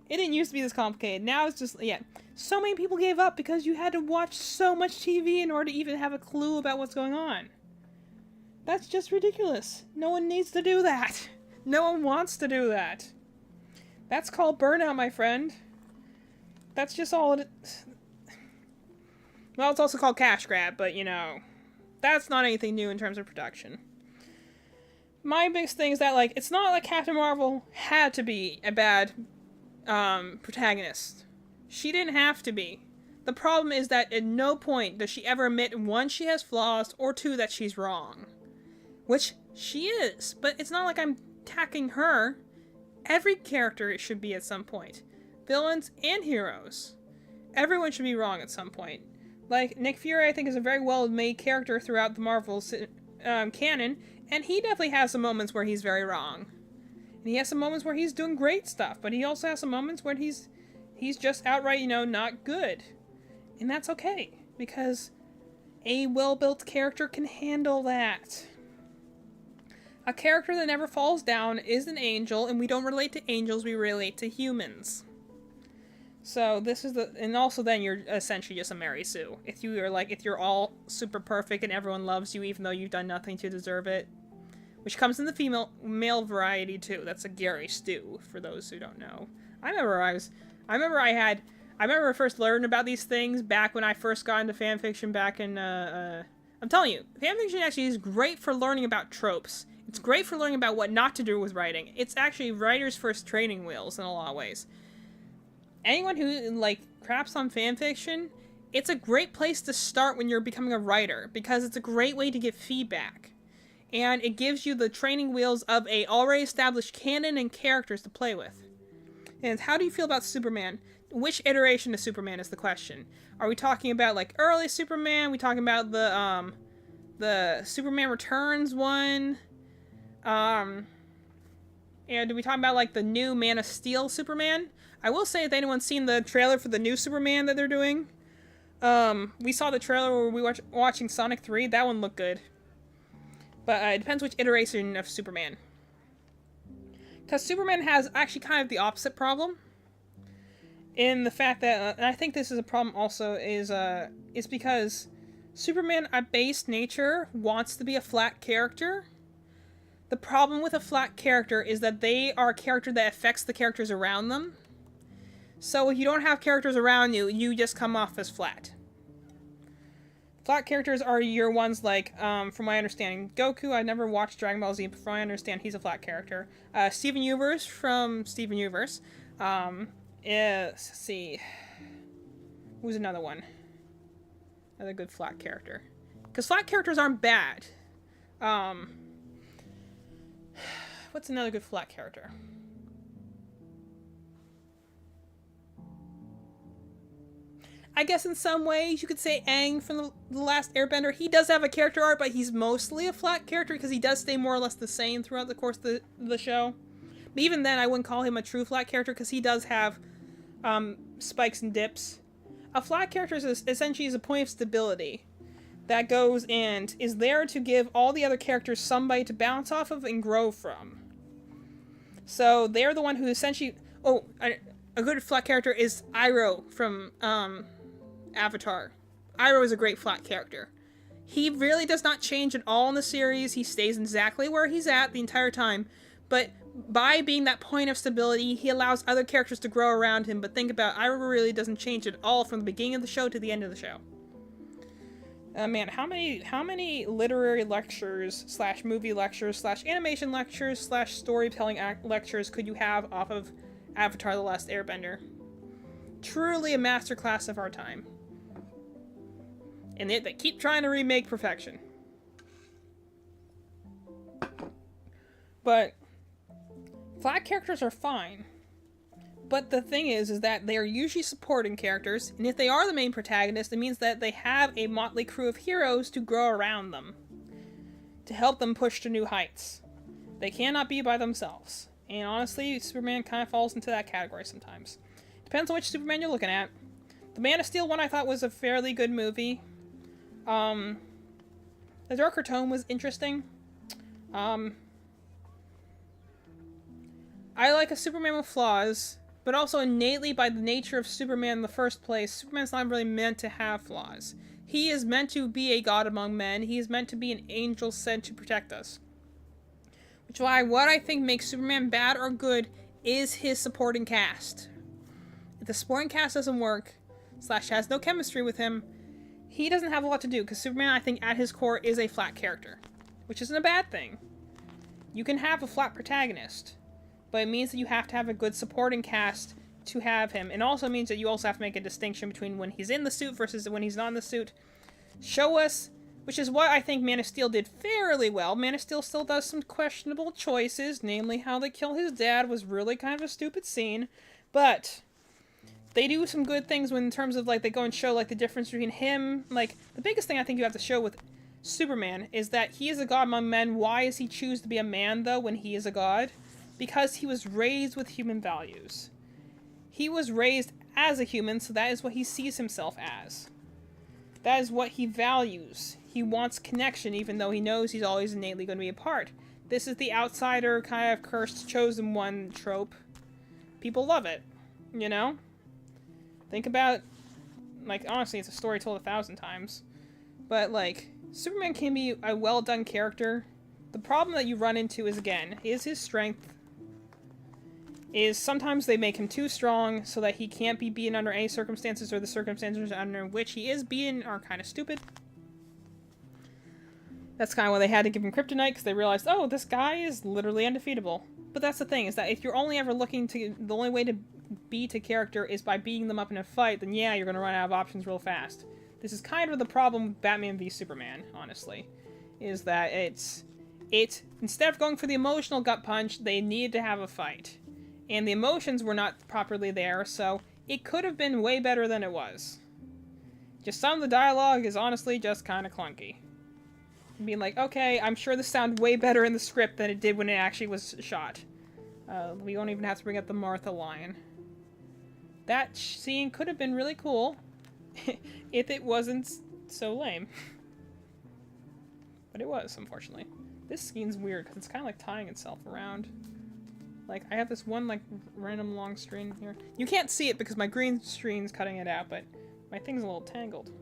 It didn't used to be this complicated. Now it's just, yeah. So many people gave up because you had to watch so much TV in order to even have a clue about what's going on. That's just ridiculous. No one needs to do that. No one wants to do that. That's called burnout, my friend. That's just all it is. Well, it's also called cash grab, but, you know, that's not anything new in terms of production. My biggest thing is that, like, it's not like Captain Marvel had to be a bad protagonist. She didn't have to be. The problem is that at no point does she ever admit, 1, she has flaws, or 2, that she's wrong. Which she is, but it's not like I'm attacking her. Every character should be at some point. Villains and heroes. Everyone should be wrong at some point. Like, Nick Fury, I think, is a very well-made character throughout the Marvel canon, and he definitely has some moments where he's very wrong. And he has some moments where he's doing great stuff, but he also has some moments where he's just outright, you know, not good. And that's okay, because a well-built character can handle that. A character that never falls down is an angel, and we don't relate to angels, we relate to humans. So this is and also then you're essentially just a Mary Sue. If you're all super perfect and everyone loves you even though you've done nothing to deserve it. Which comes in the male variety too. That's a Gary Stu, for those who don't know. I remember first learning about these things back when I first got into fanfiction back in, I'm telling you, fanfiction actually is great for learning about tropes. It's great for learning about what not to do with writing. It's actually writer's first training wheels in a lot of ways. Anyone who, like, craps on fanfiction, it's a great place to start when you're becoming a writer, because it's a great way to get feedback. And it gives you the training wheels of a already established canon and characters to play with. And how do you feel about Superman? Which iteration of Superman is the question. Are we talking about, like, early Superman? Are we talking about the Superman Returns one? And do we talk about, like, the new Man of Steel Superman? I will say, if anyone's seen the trailer for the new Superman that they're doing, we saw the trailer where we were watching Sonic 3. That one looked good. But it depends which iteration of Superman. Because Superman has actually kind of the opposite problem. In the fact that, and I think this is a problem also, is because Superman, at base nature, wants to be a flat character. The problem with a flat character is that they are a character that affects the characters around them. So if you don't have characters around you, you just come off as flat. Flat characters are your ones like, from my understanding, Goku. I never watched Dragon Ball Z, but from my understand, he's a flat character. Steven Universe from Steven Universe. Let's see. Who's another one? Another good flat character. Because flat characters aren't bad. What's another good flat character? I guess in some ways you could say Aang from the Last Airbender. He does have a character arc, but he's mostly a flat character because he does stay more or less the same throughout the course of the show. But even then, I wouldn't call him a true flat character because he does have spikes and dips. A flat character is essentially a point of stability that goes and is there to give all the other characters somebody to bounce off of and grow from. So they're the one who essentially... Oh, a good flat character is Iroh from Avatar. Iroh is a great flat character. He really does not change at all in the series. He stays exactly where he's at the entire time. But by being that point of stability, he allows other characters to grow around him. But think about it, Iroh really doesn't change at all from the beginning of the show to the end of the show. Man, how many literary lectures / movie lectures / animation lectures / storytelling lectures could you have off of Avatar: The Last Airbender? Truly a masterclass of our time. And yet they keep trying to remake perfection. But flat characters are fine. But the thing is that they are usually supporting characters, and if they are the main protagonist, it means that they have a motley crew of heroes to grow around them, to help them push to new heights. They cannot be by themselves. And honestly, Superman kind of falls into that category sometimes. Depends on which Superman you're looking at. The Man of Steel one I thought was a fairly good movie. The Darker Tone was interesting. I like a Superman with flaws, but also innately by the nature of Superman in the first place, Superman's not really meant to have flaws. He is meant to be a god among men. He is meant to be an angel sent to protect us. Which is why what I think makes Superman bad or good is his supporting cast. If the supporting cast doesn't work, / has no chemistry with him, he doesn't have a lot to do, because Superman, I think, at his core, is a flat character. Which isn't a bad thing. You can have a flat protagonist, but it means that you have to have a good supporting cast to have him. It also means that you also have to make a distinction between when he's in the suit versus when he's not in the suit. Show us, which is what I think Man of Steel did fairly well. Man of Steel still does some questionable choices, namely how they kill his dad was really kind of a stupid scene, but they do some good things when in terms of, like, they go and show, like, the difference between him. Like, the biggest thing I think you have to show with Superman is that he is a god among men. Why does he choose to be a man, though, when he is a god? Because he was raised with human values. He was raised as a human, so that is what he sees himself as. That is what he values. He wants connection, even though he knows he's always innately going to be apart. This is the outsider, kind of cursed, chosen one trope. People love it, you know? Think about, like, honestly, it's a story told 1,000 times. But, like, Superman can be a well-done character. The problem that you run into is, again, is his strength. Is sometimes they make him too strong so that he can't be beaten under any circumstances, or the circumstances under which he is beaten are kind of stupid. That's kind of why they had to give him kryptonite, because they realized, oh, this guy is literally undefeatable. But that's the thing, is that if you're only ever looking to, the only way to beat a character is by beating them up in a fight, then yeah, you're going to run out of options real fast. This is kind of the problem with Batman v Superman, honestly. Is that instead of going for the emotional gut punch, they needed to have a fight. And the emotions were not properly there, so it could have been way better than it was. Just some of the dialogue is honestly just kind of clunky. Being like, okay, I'm sure this sounded way better in the script than it did when it actually was shot. We don't even have to bring up the Martha line. That scene could have been really cool if it wasn't so lame. But it was, unfortunately. This scene's weird, because it's kind of like tying itself around. Like, I have this one, like, random long string here. You can't see it because my green screen's cutting it out, but my thing's a little tangled.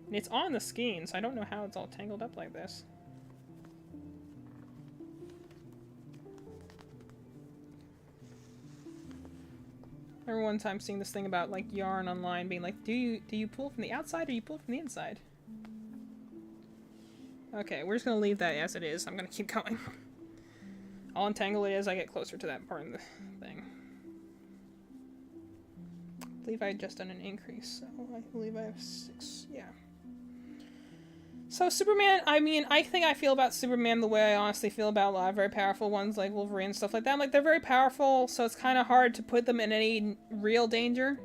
And it's on the skein, so I don't know how it's all tangled up like this. I remember one time seeing this thing about, like, yarn online being like, do you pull from the outside or you pull from the inside? Okay, we're just gonna leave that as it is. I'm gonna keep going. I'll untangle it as I get closer to that part of the thing. believe I had just done an increase, so I believe I have 6, yeah. So Superman, I mean, I think I feel about Superman the way I honestly feel about a lot of very powerful ones like Wolverine and stuff like that. Like, they're very powerful, so it's kind of hard to put them in any real danger.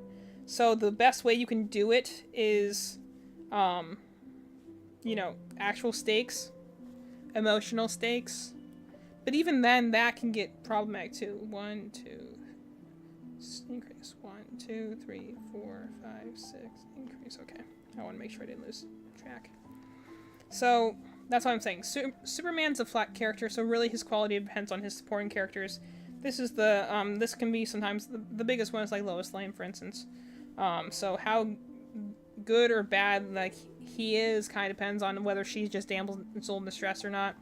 So the best way you can do it is, you know, actual stakes, emotional stakes. But even then, that can get problematic too. 1, 2, increase. 1, 2, 3, 4, 5, 6, increase. Okay, I want to make sure I didn't lose track. So, that's what I'm saying. Superman's a flat character, so really his quality depends on his supporting characters. This is the, this can be sometimes, the biggest one is like Lois Lane, for instance. So how good or bad, like, he is kind of depends on whether she's just damsel in distress or not.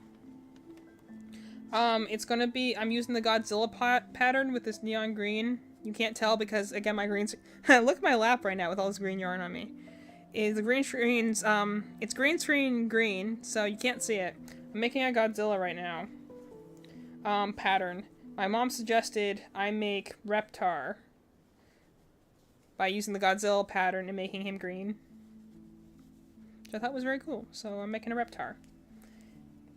It's gonna be, I'm using the Godzilla pattern with this neon green. You can't tell because, again, my green's, look at my lap right now with all this green yarn on me. Is the green screen's, it's green screen green, so you can't see it. I'm making a Godzilla right now. Pattern. My mom suggested I make Reptar by using the Godzilla pattern and making him green. Which I thought was very cool, so I'm making a Reptar.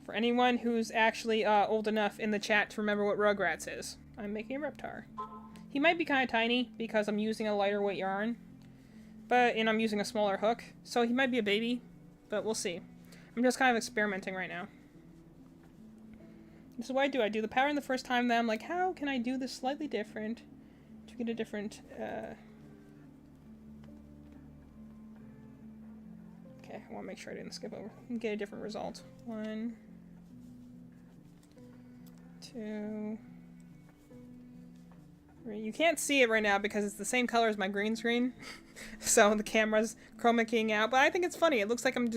For anyone who's actually old enough in the chat to remember what Rugrats is, I'm making a Reptar. He might be kind of tiny because I'm using a lighter weight yarn. And I'm using a smaller hook, so he might be a baby, but we'll see. I'm just kind of experimenting right now. This is what I do. I do the pattern the first time, then I'm like, how can I do this slightly different to get a different, Okay, I want to make sure I didn't skip over. Get a different result. 1, 2, 3. You can't see it right now because it's the same color as my green screen. So the camera's chroma keying out, but I think it's funny. It looks like I'm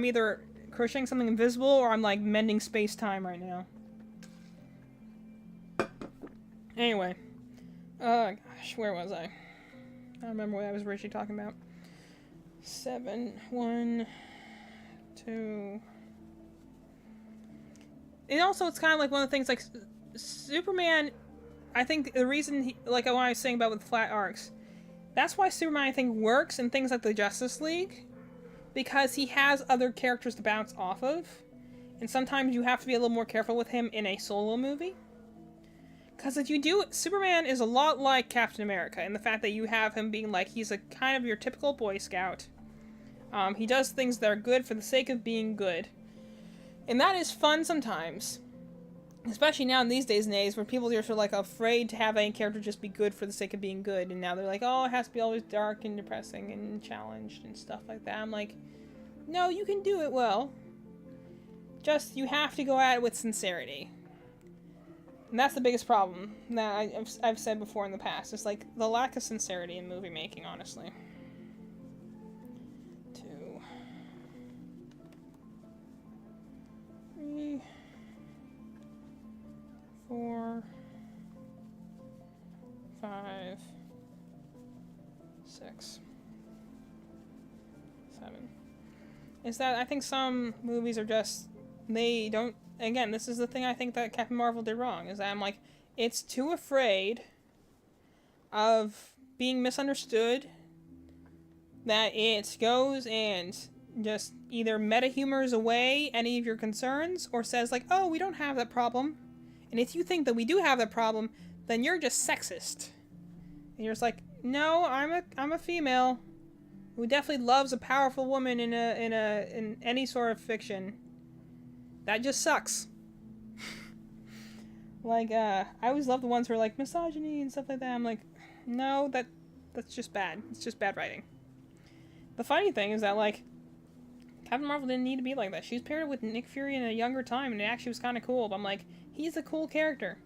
either crocheting something invisible or I'm like mending space-time right now. Anyway. Gosh, where was I? I don't remember what I was originally talking about. 7, 1, 2. And also it's kind of like one of the things like Superman, I think the reason like what I was saying about with flat arcs, that's why Superman, I think, works in things like the Justice League. Because he has other characters to bounce off of. And sometimes you have to be a little more careful with him in a solo movie. Because if you do, Superman is a lot like Captain America. In the fact that you have him being like, he's a kind of your typical Boy Scout. He does things that are good for the sake of being good. And that is fun sometimes. Especially now in these days and age where people are sort of like afraid to have any character just be good for the sake of being good. And now they're like, oh, it has to be always dark and depressing and challenged and stuff like that. I'm like, no, you can do it well. Just, you have to go at it with sincerity. And that's the biggest problem that I've said before in the past. It's like the lack of sincerity in movie making, honestly. 2, 3, 4, 5, 6, 7. Is that I think some movies are just, they don't, again, this is the thing I think that Captain Marvel did wrong, is that I'm like, it's too afraid of being misunderstood that it goes and just either meta-humors away any of your concerns or says like, oh, we don't have that problem. And if you think that we do have that problem, then you're just sexist. And you're just like, no, I'm a female who definitely loves a powerful woman in any sort of fiction. That just sucks. Like, I always love the ones who are like misogyny and stuff like that. I'm like, no, that's just bad. It's just bad writing. The funny thing is that, like, Captain Marvel didn't need to be like that. She was paired with Nick Fury in a younger time, and it actually was kind of cool. But I'm like, he's a cool character.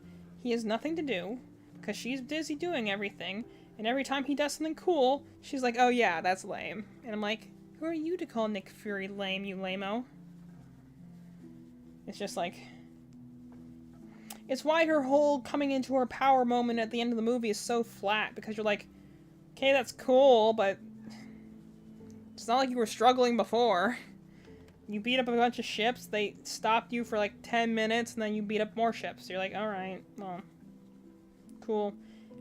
He has nothing to do, because she's busy doing everything, and every time he does something cool, she's like, oh yeah, that's lame. And I'm like, who are you to call Nick Fury lame, you lame-o? It's just like... It's why her whole coming into her power moment at the end of the movie is so flat, because you're like, okay, that's cool, but... It's not like you were struggling before. You beat up a bunch of ships, they stopped you for like 10 minutes, and then you beat up more ships. You're like, alright, well, cool.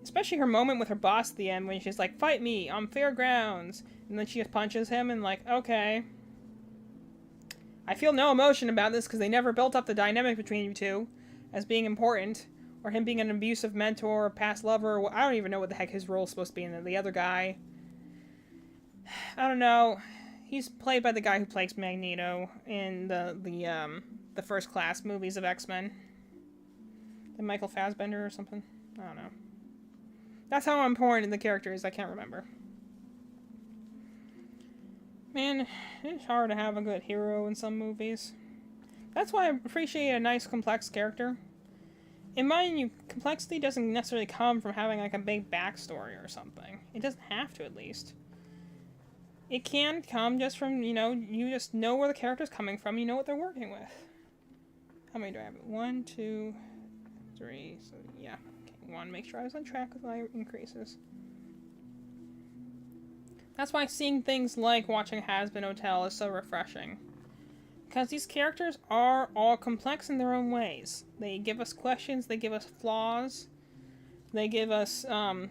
Especially her moment with her boss at the end when she's like, fight me on fair grounds. And then she just punches him and like, okay. I feel no emotion about this because they never built up the dynamic between you two as being important. Or him being an abusive mentor or past lover. I don't even know what the heck his role is supposed to be in the other guy. I don't know. He's played by the guy who plays Magneto in the First Class movies of X-Men. The Michael Fassbender or something. I don't know. That's how important the character is. I can't remember. Man, it's hard to have a good hero in some movies. That's why I appreciate a nice, complex character. In my opinion, complexity doesn't necessarily come from having like a big backstory or something. It doesn't have to, at least. It can come just from, you know, you just know where the character's coming from, you know what they're working with. How many do I have? 1, 2, 3, so yeah. Okay, I want to make sure I was on track with my increases. That's why seeing things like watching Has-Been Hotel is so refreshing. Because these characters are all complex in their own ways. They give us questions, they give us flaws, they give us, you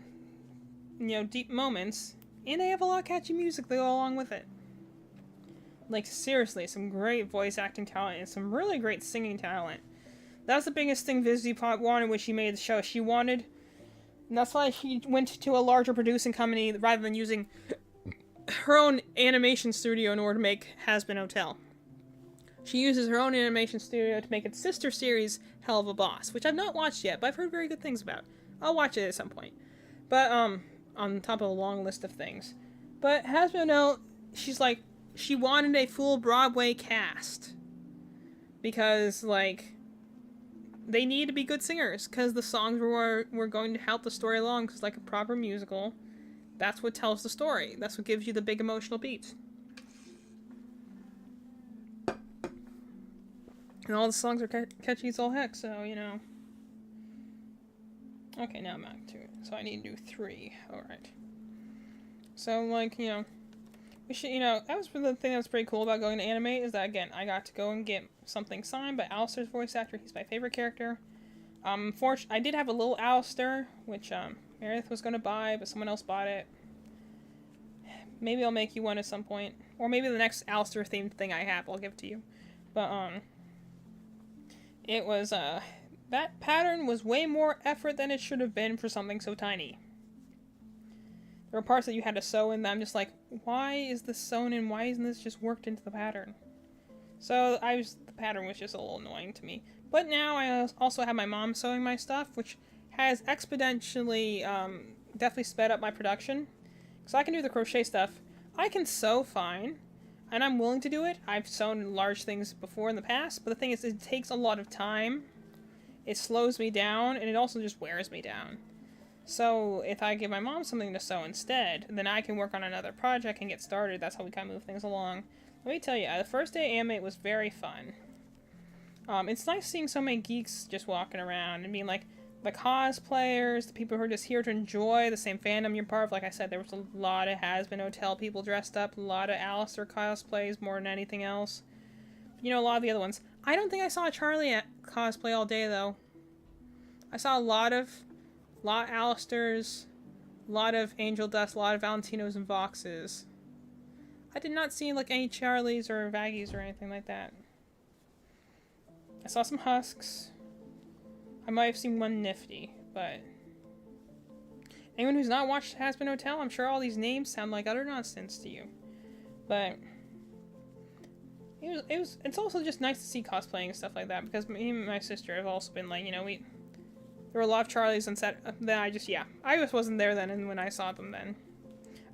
know, deep moments, and they have a lot of catchy music that go along with it. Like, seriously, some great voice acting talent and some really great singing talent. That was the biggest thing Disney wanted when she made the show. She wanted, and that's why she went to a larger producing company rather than using her own animation studio in order to make Has-Been Hotel. She uses her own animation studio to make its sister series, Hell of a Boss, which I've not watched yet, but I've heard very good things about. I'll watch it at some point. But, on top of a long list of things. But Has-Been Hotel, she's like, she wanted a full Broadway cast. Because, like, they need to be good singers, because the songs were going to help the story along, because like a proper musical, that's what tells the story. That's what gives you the big emotional beats. And all the songs are catchy as all heck, so, you know. Okay, now I'm back to it. So I need to do 3. Alright. So, like, you know, we should, you know, that was the thing that was pretty cool about going to Animate, is that, again, I got to go and get something signed by Alistair's voice actor. He's my favorite character. I did have a little Alistair, which, Meredith was going to buy, but someone else bought it. Maybe I'll make you one at some point. Or maybe the next Alistair-themed thing I have, I'll give it to you. But, it was, that pattern was way more effort than it should have been for something so tiny. There were parts that you had to sew in that I'm just like, why is this sewn in? Why isn't this just worked into the pattern? So, the pattern was just a little annoying to me. But now I also have my mom sewing my stuff, which has exponentially, definitely sped up my production. So I can do the crochet stuff. I can sew fine. And I'm willing to do it. I've sewn large things before in the past, but the thing is, it takes a lot of time. It slows me down, and it also just wears me down. So, if I give my mom something to sew instead, then I can work on another project and get started. That's how we kind of move things along. Let me tell you, the first day Animate was very fun. It's nice seeing so many geeks just walking around and being like, the cosplayers, the people who are just here to enjoy the same fandom you're part of. Like I said, there was a lot of Has-Been Hotel people dressed up, a lot of Alistair cosplays more than anything else. You know, a lot of the other ones. I don't think I saw a Charlie cosplay all day, though. I saw a lot of Alistairs, a lot of Angel Dust, a lot of Valentinos and Voxes. I did not see, like, any Charlies or Vaggies or anything like that. I saw some Husks. I might have seen one Nifty, but anyone who's not watched Has-Been Hotel, I'm sure all these names sound like utter nonsense to you. But it's also just nice to see cosplaying and stuff like that, because me and my sister have also been like, you know, there were a lot of Charlies on set. Then I just wasn't there then, and when I saw them then,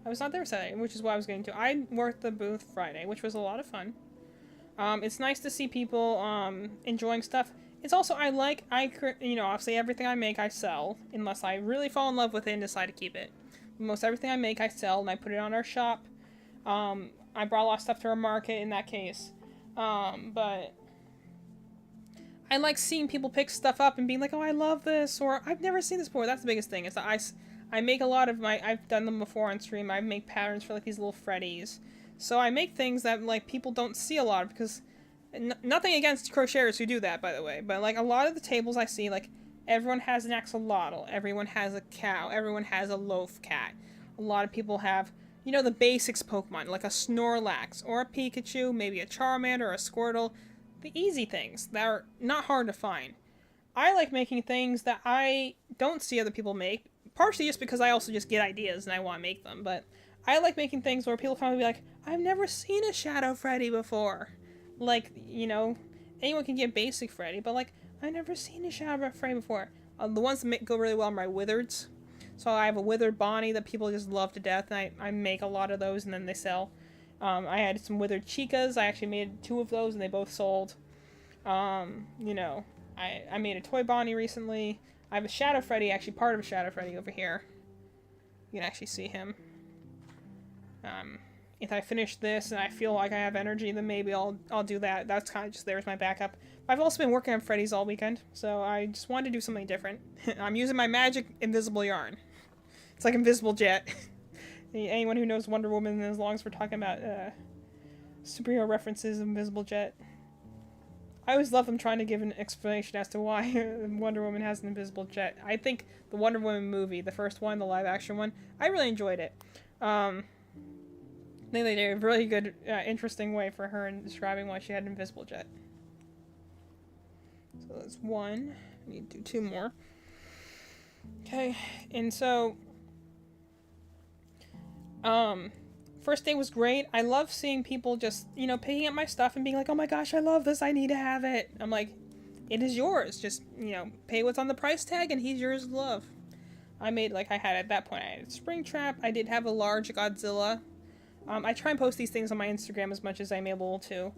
I was not there Saturday, which is why I was going to. I worked the booth Friday, which was a lot of fun. It's nice to see people enjoying stuff. It's also, you know, obviously everything I make I sell, unless I really fall in love with it and decide to keep it. Most everything I make I sell, and I put it on our shop. I brought a lot of stuff to our market in that case. But I like seeing people pick stuff up and being like, oh, I love this, or I've never seen this before. That's the biggest thing, is that I make a lot of I've done them before on stream. I make patterns for, like, these little Freddies. So I make things that, like, people don't see a lot of, because nothing against crocheters who do that, by the way, but, like, a lot of the tables I see, like, Everyone has an axolotl. Everyone has a cow. Everyone has a loaf cat. A lot of people have, you know, the basics Pokemon, like a Snorlax or a Pikachu, maybe a Charmander or a Squirtle. The easy things that are not hard to find. I like making things that I don't see other people make, partially just because I also just get ideas and I want to make them, but I like making things where people finally be like, I've never seen a Shadow Freddy before. Like, you know, anyone can get basic Freddy, but like, I've never seen a Shadow Freddy before. The ones that go really well are my Withereds. So I have a Withered Bonnie that people just love to death, and I make a lot of those and then they sell. I had some Withered Chicas. I actually made 2 of those and they both sold. You know, I made a Toy Bonnie recently. I have a Shadow Freddy, actually part of a Shadow Freddy over here. You can actually see him. If I finish this and I feel like I have energy, then maybe I'll do that. That's kind of just there as my backup. But I've also been working on Freddy's all weekend, so I just wanted to do something different. I'm using my magic invisible yarn. It's like Invisible Jet. Anyone who knows Wonder Woman, as long as we're talking about superhero references, Invisible Jet. I always love them trying to give an explanation as to why Wonder Woman has an invisible jet. I think the Wonder Woman movie, the first one, the live-action one, I really enjoyed it. I think they did a really good, interesting way for her in describing why she had an invisible jet. So that's 1. I need to do 2 more. Okay, and so first day was great. I love seeing people just, you know, picking up my stuff and being like, oh my gosh, I love this, I need to have it. I'm like, it is yours. Just, you know, pay what's on the price tag and he's yours to love. I made, like, I had at that point, I had a Springtrap. I did have a large Godzilla. I try and post these things on my Instagram as much as I'm able to,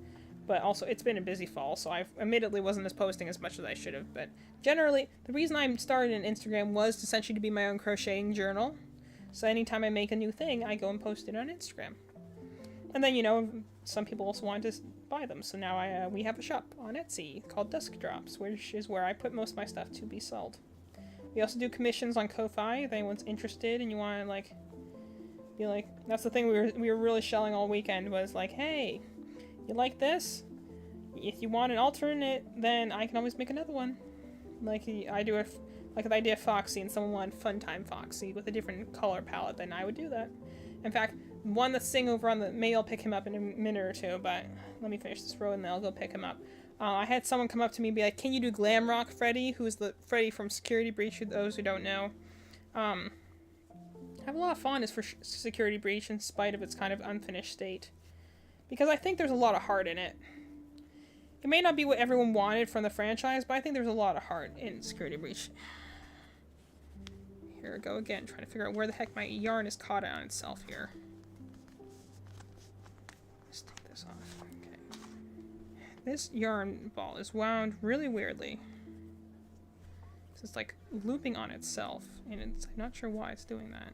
but also it's been a busy fall, so I admittedly wasn't posting as much as I should have. But generally, the reason I started an Instagram was essentially to be my own crocheting journal. So anytime I make a new thing, I go and post it on Instagram. And then, you know, some people also wanted to buy them, so now we have a shop on Etsy called Dusk Drops, which is where I put most of my stuff to be sold. We also do commissions on Ko-Fi if anyone's interested and you want to, like, be like, that's the thing we were really shelling all weekend was like, hey, you like this? If you want an alternate, then I can always make another one. Like, I do like if I did Foxy and someone wanted Funtime Foxy with a different color palette, then I would do that. In fact, one that's sitting over on the, maybe I'll pick him up in a minute or 2, but let me finish this row and then I'll go pick him up. I had someone come up to me and be like, can you do Glam Rock Freddy, who's the Freddy from Security Breach, for those who don't know. I have a lot of fondness for Security Breach in spite of its kind of unfinished state. Because I think there's a lot of heart in it. It may not be what everyone wanted from the franchise, but I think there's a lot of heart in Security Breach. Here we go again, trying to figure out where the heck my yarn is caught on itself here. Let's take this off. Okay. This yarn ball is wound really weirdly. It's like looping on itself, and I'm not sure why it's doing that.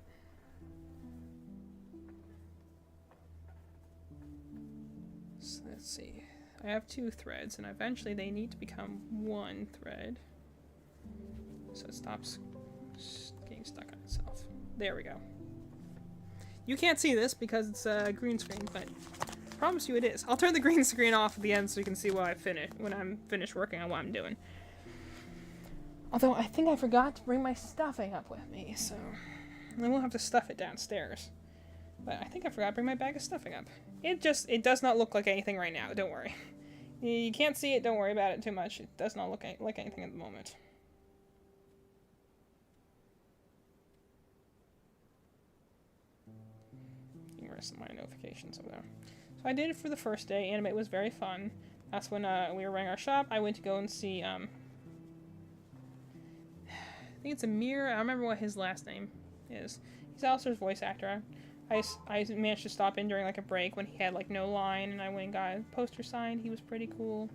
So let's see. I have 2 threads, and eventually they need to become 1 thread. So it stops getting stuck on itself. There we go. You can't see this because it's a green screen, but I promise you it is. I'll turn the green screen off at the end so you can see what I finish when I'm finished working on what I'm doing. Although I think I forgot to bring my stuffing up with me, so then we'll have to stuff it downstairs. But I think I forgot to bring my bag of stuffing up. It does not look like anything right now, don't worry. You can't see it, don't worry about it too much. It does not look like anything at the moment. Where's my notifications over there? So I did it for the first day. Animate was very fun. That's when we were running our shop. I went to go and see, I think it's Amir. I don't remember what his last name is. He's Alistair's voice actor. I managed to stop in during like a break when he had like no line, and I went and got a poster signed. He was pretty cool.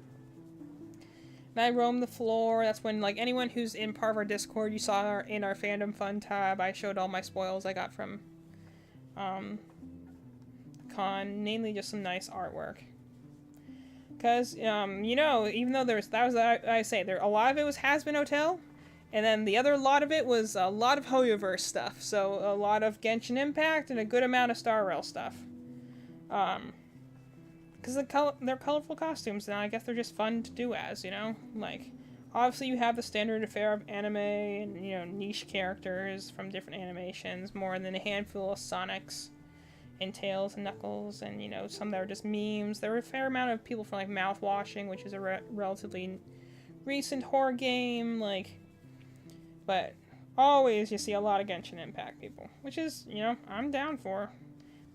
And I roamed the floor. That's when, like, anyone who's in part of our Discord, you saw in our fandom fun tab, I showed all my spoils I got from con, namely just some nice artwork. Because, you know, even though a lot of it was Has-Been Hotel, and then the other lot of it was a lot of Hoyoverse stuff. So a lot of Genshin Impact and a good amount of Star Rail stuff. Because they're colorful costumes, and I guess they're just fun to do as, you know? Like, Obviously, you have the standard affair of anime and, you know, niche characters from different animations, more than a handful of Sonics and Tails and Knuckles, and, you know, some that are just memes. There are a fair amount of people from, like, Mouthwashing, which is a relatively recent horror game, like, but always you see a lot of Genshin Impact people, which is, you know, I'm down for.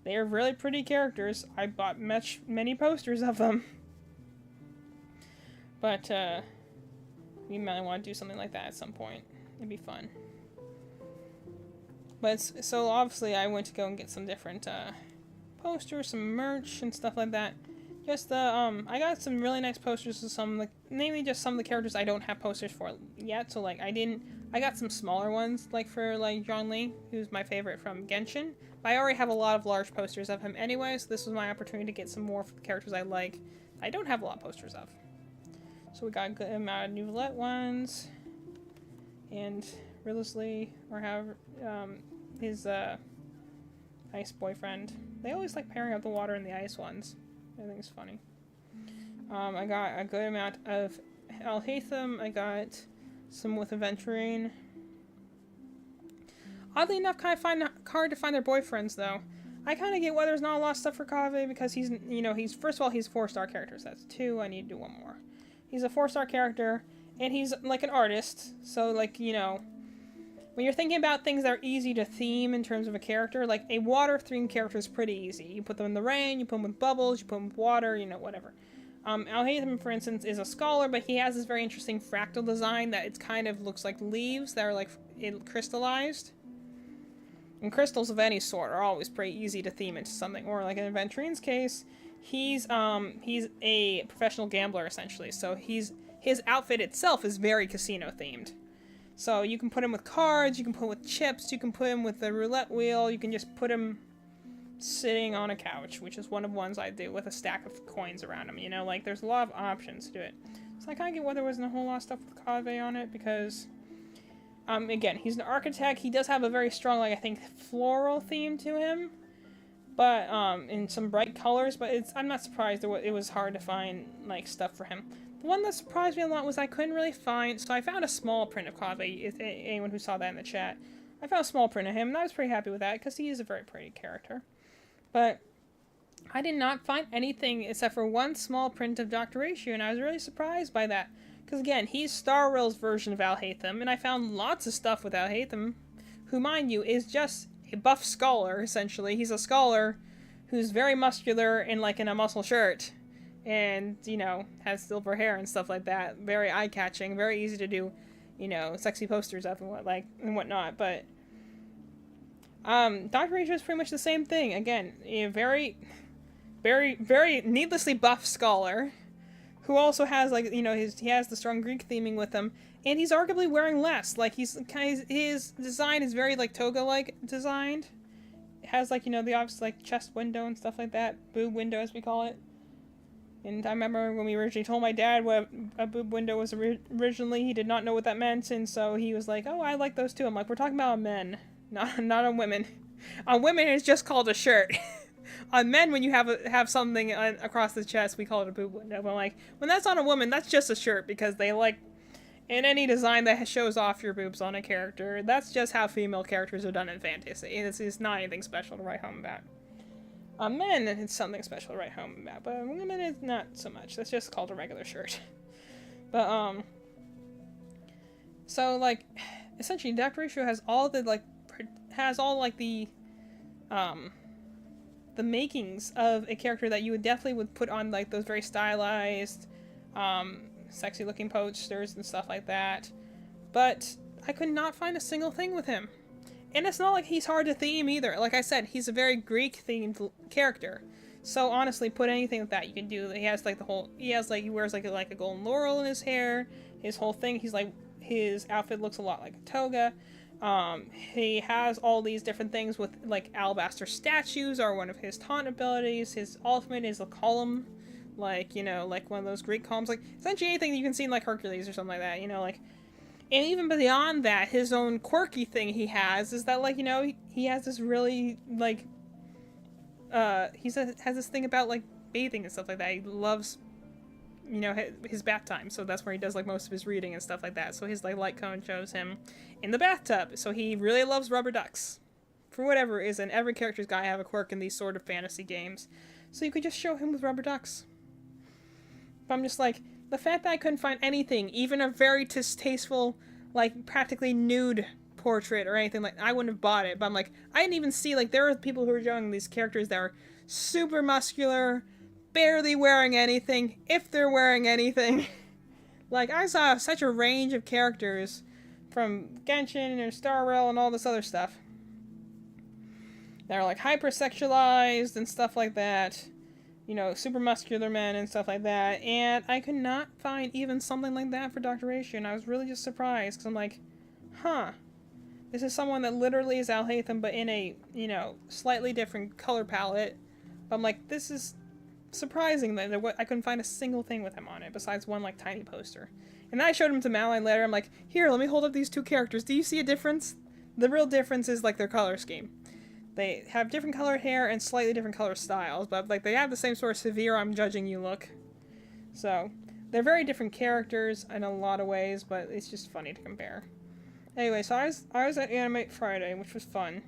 They are really pretty characters. I bought many posters of them. But, we might want to do something like that at some point. It'd be fun. But, so obviously I went to go and get some different, posters, some merch, and stuff like that. Just, I got some really nice posters of some, like, namely just some of the characters I don't have posters for yet, so, like, I got some smaller ones, like, for, like, Zhongli, who's my favorite from Genshin, but I already have a lot of large posters of him anyway, so this was my opportunity to get some more for the characters I like, I don't have a lot of posters of. So we got a good amount of Nouvellette ones, and Riddlesley, or however, his, ice boyfriend. They always like pairing up the water and the ice ones. I think it's funny. I got a good amount of Alhaitham. I got some with Aventurine. Oddly enough, kind of hard to find their boyfriends, though. I kind of get why there's not a lot of stuff for Kaveh, because he's, you know, first of all, he's 4-star characters. That's 2. I need to do 1 more. He's a 4-star character, and he's, like, an artist. So, like, you know, when you're thinking about things that are easy to theme in terms of a character, like, a water-themed character is pretty easy. You put them in the rain, you put them with bubbles, you put them with water, you know, whatever. Alhaitham, for instance, is a scholar, but he has this very interesting fractal design that it kind of looks like leaves that are, like, crystallized. And crystals of any sort are always pretty easy to theme into something. Or, like, in Aventurine's case, he's a professional gambler, essentially. So his outfit itself is very casino-themed. So you can put him with cards, you can put him with chips, you can put him with the roulette wheel, you can just put him sitting on a couch, which is one of the ones I do with a stack of coins around him, you know, like, there's a lot of options to do it. So I kind of get why there wasn't a whole lot of stuff with Kaveh on it, because, again, he's an architect, he does have a very strong, like, I think, floral theme to him, but, in some bright colors, but I'm not surprised it was hard to find, like, stuff for him. The one that surprised me a lot was I couldn't really find, so I found a small print of Kaveh, if anyone who saw that in the chat. I found a small print of him, and I was pretty happy with that, because he is a very pretty character. But I did not find anything except for one small print of Dr. Ratio, and I was really surprised by that. Because again, he's Star Rail's version of Alhaitham, and I found lots of stuff with Alhaitham, who, mind you, is just a buff scholar, essentially. He's a scholar who's very muscular and, like, in a muscle shirt. And, you know, has silver hair and stuff like that. Very eye-catching, very easy to do, you know, sexy posters of and whatnot. But, Dr. Ratio is pretty much the same thing. Again, a very, very, very needlessly buff scholar, who also has, like, you know, he has the strong Greek theming with him, and he's arguably wearing less. Like, his design is very, like, toga-like designed. It has, like, you know, the obvious, like, chest window and stuff like that. Boob window, as we call it. And I remember when we originally told my dad what a boob window was originally, he did not know what that meant, and so he was like, oh, I like those too. I'm like, we're talking about on men, not on women. On women, it's just called a shirt. On men, when you have something across the chest, we call it a boob window. But, like, when that's on a woman, that's just a shirt, because they like, in any design that shows off your boobs on a character, that's just how female characters are done in fantasy. It's not anything special to write home about. Men, it's something special to write home about, but women, it's not so much. That's just called a regular shirt. But, so, like, essentially, Dr. Ratio has all the, like, the makings of a character that you would put on, like, those very stylized, sexy-looking posters and stuff like that. But I could not find a single thing with him. And it's not like he's hard to theme either. Like I said, he's a very Greek-themed character. So honestly, put anything with that you can do. He has like he wears like a golden laurel in his hair. His whole thing, his outfit looks a lot like a toga. He has all these different things with, like, alabaster statues are one of his taunt abilities. His ultimate is a column, like, you know, like one of those Greek columns. Like, essentially anything that you can see in, like, Hercules or something like that, you know, like. And even beyond that, his own quirky thing he has is that, like, you know, he has this really, like, has this thing about, like, bathing and stuff like that. He loves you know, his bath time. So that's where he does like most of his reading and stuff like that. So his like light cone shows him in the bathtub. So he really loves rubber ducks. For whatever reason, every character's gotta have a quirk in these sort of fantasy games. So you could just show him with rubber ducks. But I'm just like, the fact that I couldn't find anything, even a very distasteful, like practically nude portrait or anything, like I wouldn't have bought it. But I'm like, I didn't even see, like, there are people who are showing these characters that are super muscular, barely wearing anything, if they're wearing anything. Like, I saw such a range of characters from Genshin and Star Rail and all this other stuff. They're like hypersexualized and stuff like that. You know, super muscular men and stuff like that. And I could not find even something like that for Dr. Ratio. And I was really just surprised because I'm like, huh. This is someone that literally is Al Hatham, but in a, you know, slightly different color palette. But I'm like, this is surprising that I couldn't find a single thing with him on it besides one, like, tiny poster. And then I showed him to Madeline later. I'm like, here, let me hold up these two characters. Do you see a difference? The real difference is, like, their color scheme. They have different colored hair and slightly different color styles, but like they have the same sort of severe I'm judging you look. So, they're very different characters in a lot of ways, but it's just funny to compare. Anyway, so I was at Animate Friday, which was fun.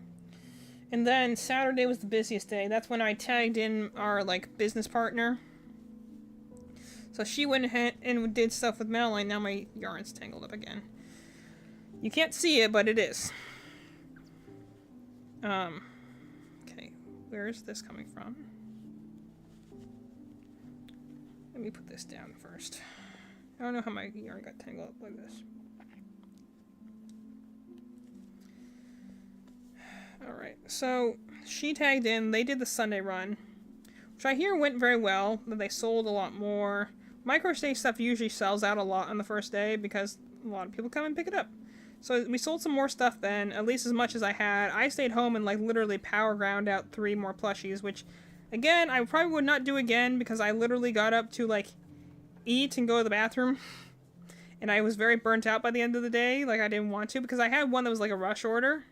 And then Saturday was the busiest day. That's when I tagged in our like business partner. So she went ahead and did stuff with Madeline. Now my yarn's tangled up again. You can't see it, but it is. Okay, where is this coming from? Let me put this down first. I don't know how my yarn got tangled up like this. Alright, so she tagged in, they did the Sunday run, which I hear went very well, that they sold a lot more. My crochet stuff usually sells out a lot on the first day because a lot of people come and pick it up. So we sold some more stuff then, at least as much as I had. I stayed home and like literally power ground out 3 more plushies, which again, I probably would not do again because I literally got up to like eat and go to the bathroom. And I was very burnt out by the end of the day, like I didn't want to, because I had one that was like a rush order.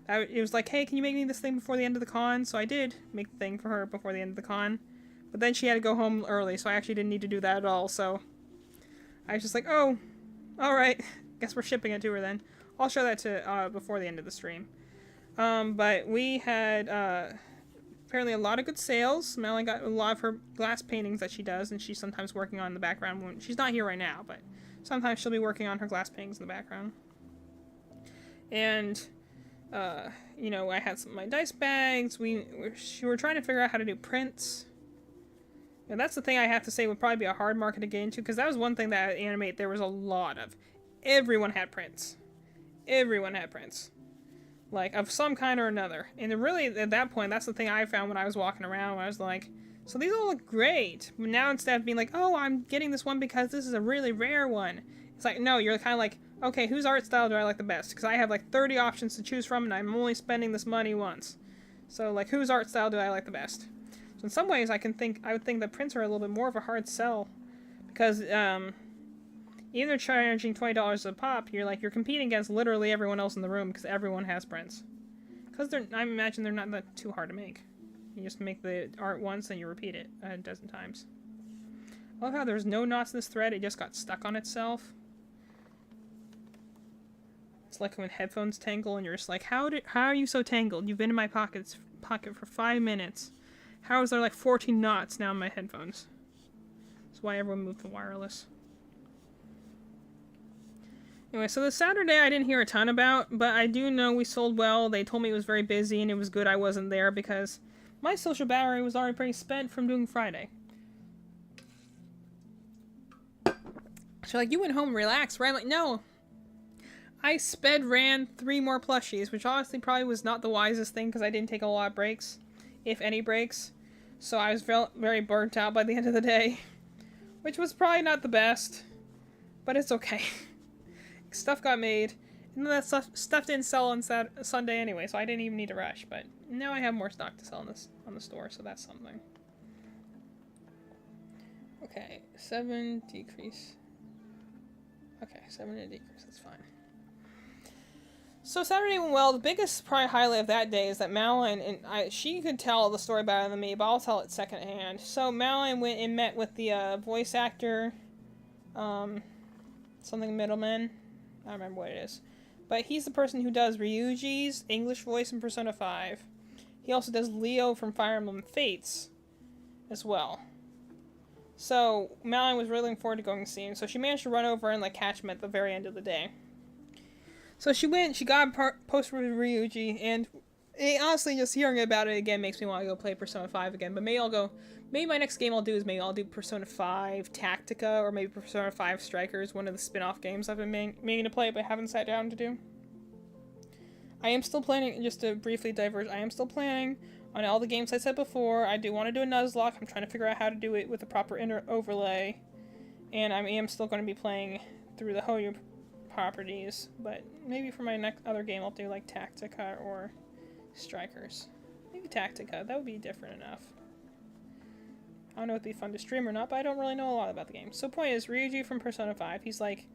It was like, hey, can you make me this thing before the end of the con? So I did make the thing for her before the end of the con. But then she had to go home early, so I actually didn't need to do that at all. So I was just like, oh, alright. Guess we're shipping it to her then. I'll show that to before the end of the stream. But we had apparently a lot of good sales. Melanie got a lot of her glass paintings that she does, and she's sometimes working on in the background. When she's not here right now, but sometimes she'll be working on her glass paintings in the background. And you know, I had some of my dice bags. We were trying to figure out how to do prints. And that's the thing I have to say would probably be a hard market to get into, because that was one thing that at Animate there was a lot of. Everyone had prints. Everyone had prints. Like, of some kind or another. And really, at that point, that's the thing I found when I was walking around. I was like, so these all look great. But now instead of being like, oh, I'm getting this one because this is a really rare one. It's like, no, you're kind of like, okay, whose art style do I like the best? Because I have like 30 options to choose from, and I'm only spending this money once. So, like, whose art style do I like the best? So in some ways, I would think that prints are a little bit more of a hard sell. Because, either charging $20 a pop, you're competing against literally everyone else in the room because everyone has prints. Because I imagine they're not that too hard to make. You just make the art once and you repeat it a dozen times. I love how there's no knots in this thread, it just got stuck on itself. It's like when headphones tangle and you're just like, how are you so tangled? You've been in my pocket for 5 minutes. How is there like 14 knots now in my headphones? That's why everyone moved to wireless. Anyway, so the Saturday I didn't hear a ton about, but I do know we sold well. They told me it was very busy and it was good I wasn't there because my social battery was already pretty spent from doing Friday. So like, you went home relaxed, right? I'm like, no. I ran 3 more plushies, which honestly probably was not the wisest thing because I didn't take a lot of breaks, if any breaks. So I was very burnt out by the end of the day, which was probably not the best, but it's okay. Stuff got made, and that stuff didn't sell on Sunday anyway, so I didn't even need to rush, but now I have more stock to sell on the store, so that's something. Okay, 7 decrease. Okay, 7 and a decrease, that's fine. So Saturday went well. The biggest probably highlight of that day is that Madeline, she could tell the story better than me, but I'll tell it secondhand. So Madeline went and met with the voice actor, something Middleman. I don't remember what it is. But he's the person who does Ryuji's English voice in Persona 5. He also does Leo from Fire Emblem Fates as well. So Madeline was really looking forward to going to see him. So she managed to run over and catch him at the very end of the day. So she went, she got a poster with Ryuji, and honestly, just hearing about it again makes me want to go play Persona 5 again. But maybe my next game I'll do is maybe I'll do Persona 5 Tactica, or maybe Persona 5 Strikers, one of the spin-off games I've been meaning to play but haven't sat down to do. I am still planning, just to briefly diverge, I am still planning on all the games I said before. I do want to do a Nuzlocke. I'm trying to figure out how to do it with the proper overlay. And I am still going to be playing through the Hoyo properties, but maybe for my next other game I'll do Tactica or Strikers. Maybe Tactica, that would be different enough. I don't know if it'd be fun to stream or not, but I don't really know a lot about the game. So point is, Ryuji from Persona 5, he's like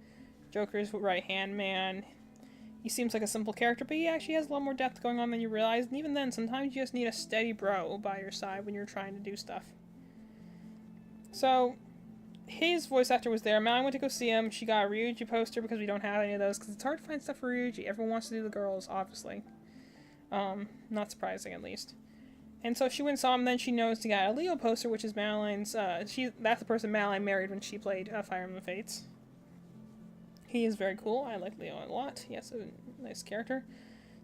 Joker's right-hand man. He seems like a simple character, but he actually has a lot more depth going on than you realize, and even then, sometimes you just need a steady bro by your side when you're trying to do stuff. So his voice actor was there. Madeline went to go see him. She got a Ryuji poster because we don't have any of those, because it's hard to find stuff for Ryuji. Everyone wants to do the girls, obviously. Not surprising, at least. And so she went and saw him, then she knows to get a Leo poster, which is Madeline's, that's the person Madeline married when she played Fire Emblem Fates. He is very cool. I like Leo a lot. He has a nice character.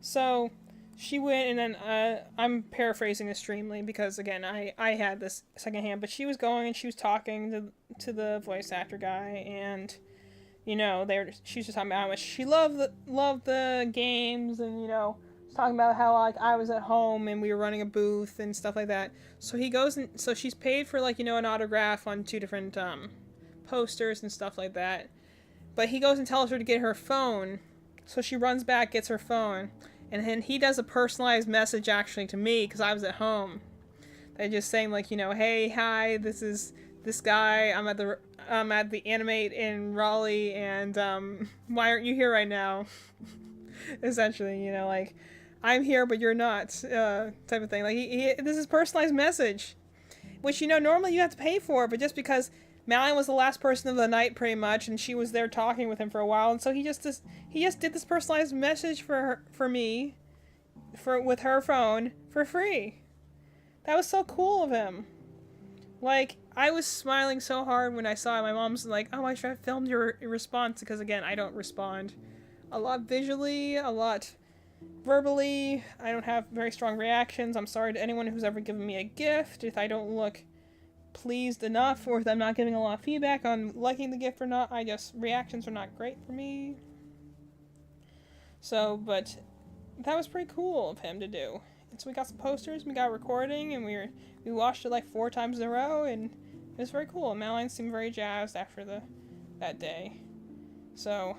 So she went, and then I'm paraphrasing extremely because, again, I had this secondhand, but she was going and she was talking to the voice actor guy, and she was just talking about how much she loved the games, and talking about how I was at home and we were running a booth and stuff like that. So he goes, and so she's paid for an autograph on 2 different posters and stuff like that. But he goes and tells her to get her phone. So she runs back, gets her phone, and then he does a personalized message actually to me because I was at home. They're just saying hey, hi, this is this guy. I'm at the Animate in Raleigh, and why aren't you here right now? Essentially, I'm here but you're not, type of thing. This is personalized message, which normally you have to pay for, but just because Madeline was the last person of the night pretty much, and she was there talking with him for a while, and so he just did this personalized message for me with her phone for free. That was so cool of him. I was smiling so hard when I saw it. My mom's like, oh, I should have filmed your response, because again, I don't respond a lot visually, a lot verbally. I don't have very strong reactions. I'm sorry to anyone who's ever given me a gift if I don't look pleased enough, or if I'm not giving a lot of feedback on liking the gift or not. Reactions are not great for me. So, but that was pretty cool of him to do. And so we got some posters, we got a recording, and we watched it 4 times in a row, and it was very cool. And Madeline seemed very jazzed after that day. So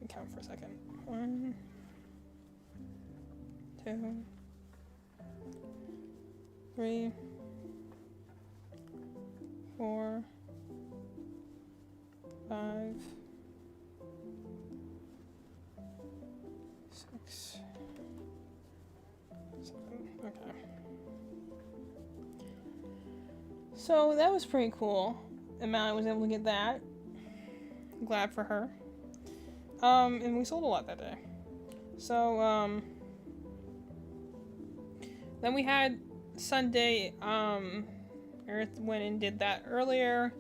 count for a second. 1, 2, 3, 4, 5, 6, 7. Okay. So that was pretty cool. And Madeline was able to get that. I'm glad for her. And we sold a lot that day. So, then we had Sunday, Earth went and did that earlier,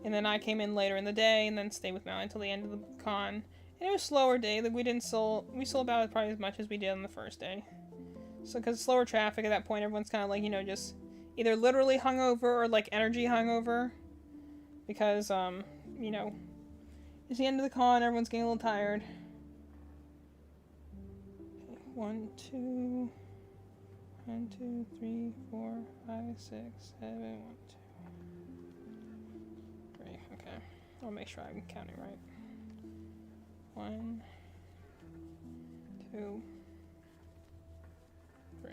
and then I came in later in the day, and then stayed with Madeline until the end of the con. And it was a slower day. We sold about probably as much as we did on the first day. So, because slower traffic at that point, everyone's kind of just either literally hungover or energy hungover. Because, it's the end of the con, everyone's getting a little tired. Okay, 1, 2, 3, 4, 5, 6, 7, 1, 2, 3. Okay, I'll make sure I'm counting right. 1, 2, 3.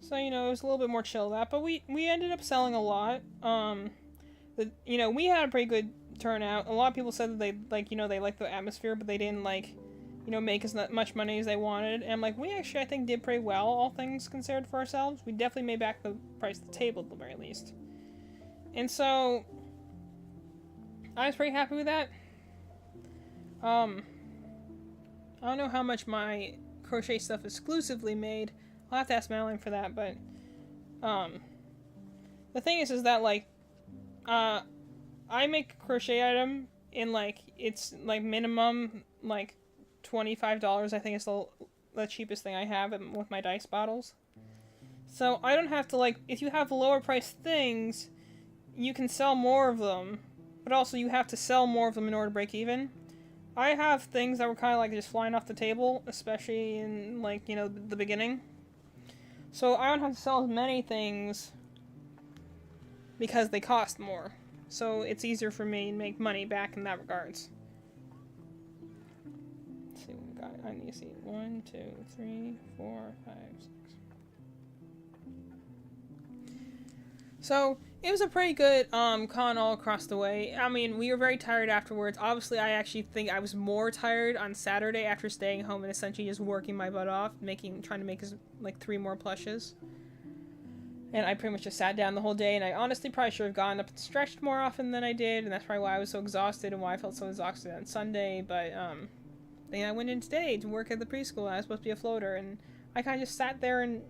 So, you know, it was a little bit more chill that, but we ended up selling a lot. You know, we had a pretty good turnout. A lot of people said that they they liked the atmosphere, but they didn't make as much money as they wanted. And I'm like, we actually, I think, did pretty well, all things considered, for ourselves. We definitely made back the price of the table at the very least. And so, I was pretty happy with that. I don't know how much my crochet stuff exclusively made. I'll have to ask Madeline for that, but, the thing is that, I make a crochet item in, it's, minimum, $25, I think is the cheapest thing I have with my dice bottles. So, I don't have to, if you have lower priced things, you can sell more of them, but also you have to sell more of them in order to break even. I have things that were kind of just flying off the table, especially in, the beginning. So I don't have to sell as many things because they cost more. So it's easier for me to make money back in that regards. Let's see what we got. I need to see 1, 2, 3, 4, 5, 6. So it was a pretty good con all across the way. I mean, we were very tired afterwards. Obviously, I actually think I was more tired on Saturday after staying home and essentially just working my butt off, trying to make 3 more plushes. And I pretty much just sat down the whole day, and I honestly probably should have gotten up and stretched more often than I did, and that's probably why I was so exhausted and why I felt so exhausted on Sunday. But then I went in today to work at the preschool. I was supposed to be a floater, and I kind of just sat there and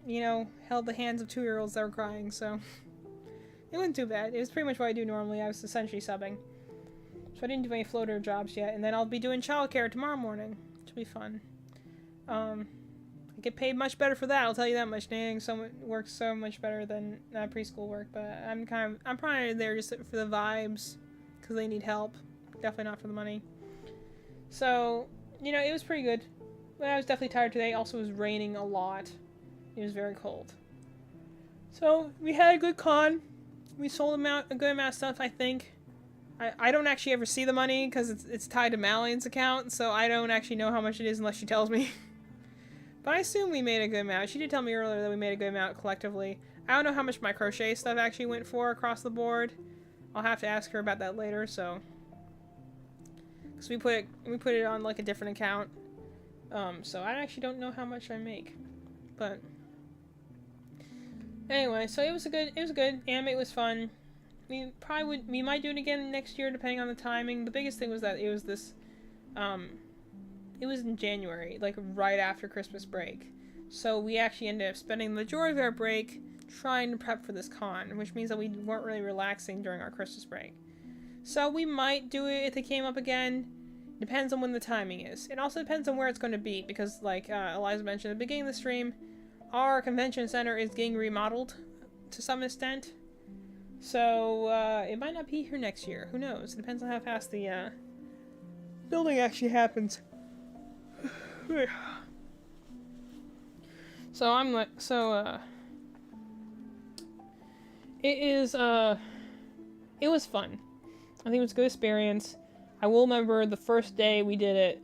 held the hands of 2-year-olds that were crying. So it wasn't too bad. It was pretty much what I do normally. I was essentially subbing. So I didn't do any floater jobs yet. And then I'll be doing childcare tomorrow morning, which will be fun. I get paid much better for that, I'll tell you that much. Nannying works so much better than preschool work. But I'm probably there just for the vibes, because they need help. Definitely not for the money. So, it was pretty good. But I was definitely tired today. Also, it was raining a lot. It was very cold. So, we had a good con. We sold a good amount of stuff, I think. I don't actually ever see the money because it's tied to Madeline's account, so I don't actually know how much it is unless she tells me. But I assume we made a good amount. She did tell me earlier that we made a good amount collectively. I don't know how much my crochet stuff actually went for across the board. I'll have to ask her about that later, so. Because we put it on a different account. So I actually don't know how much I make. But anyway, so it was good. Anime was fun. We might do it again next year depending on the timing. The biggest thing was that it was this, it was in January, right after Christmas break. So we actually ended up spending the majority of our break trying to prep for this con, which means that we weren't really relaxing during our Christmas break. So we might do it if it came up again. Depends on when the timing is. It also depends on where it's going to be, because Eliza mentioned at the beginning of the stream, our convention center is getting remodeled to some extent. So, it might not be here next year. Who knows? It depends on how fast the, building actually happens. So, it was fun. I think it was a good experience. I will remember the first day we did it,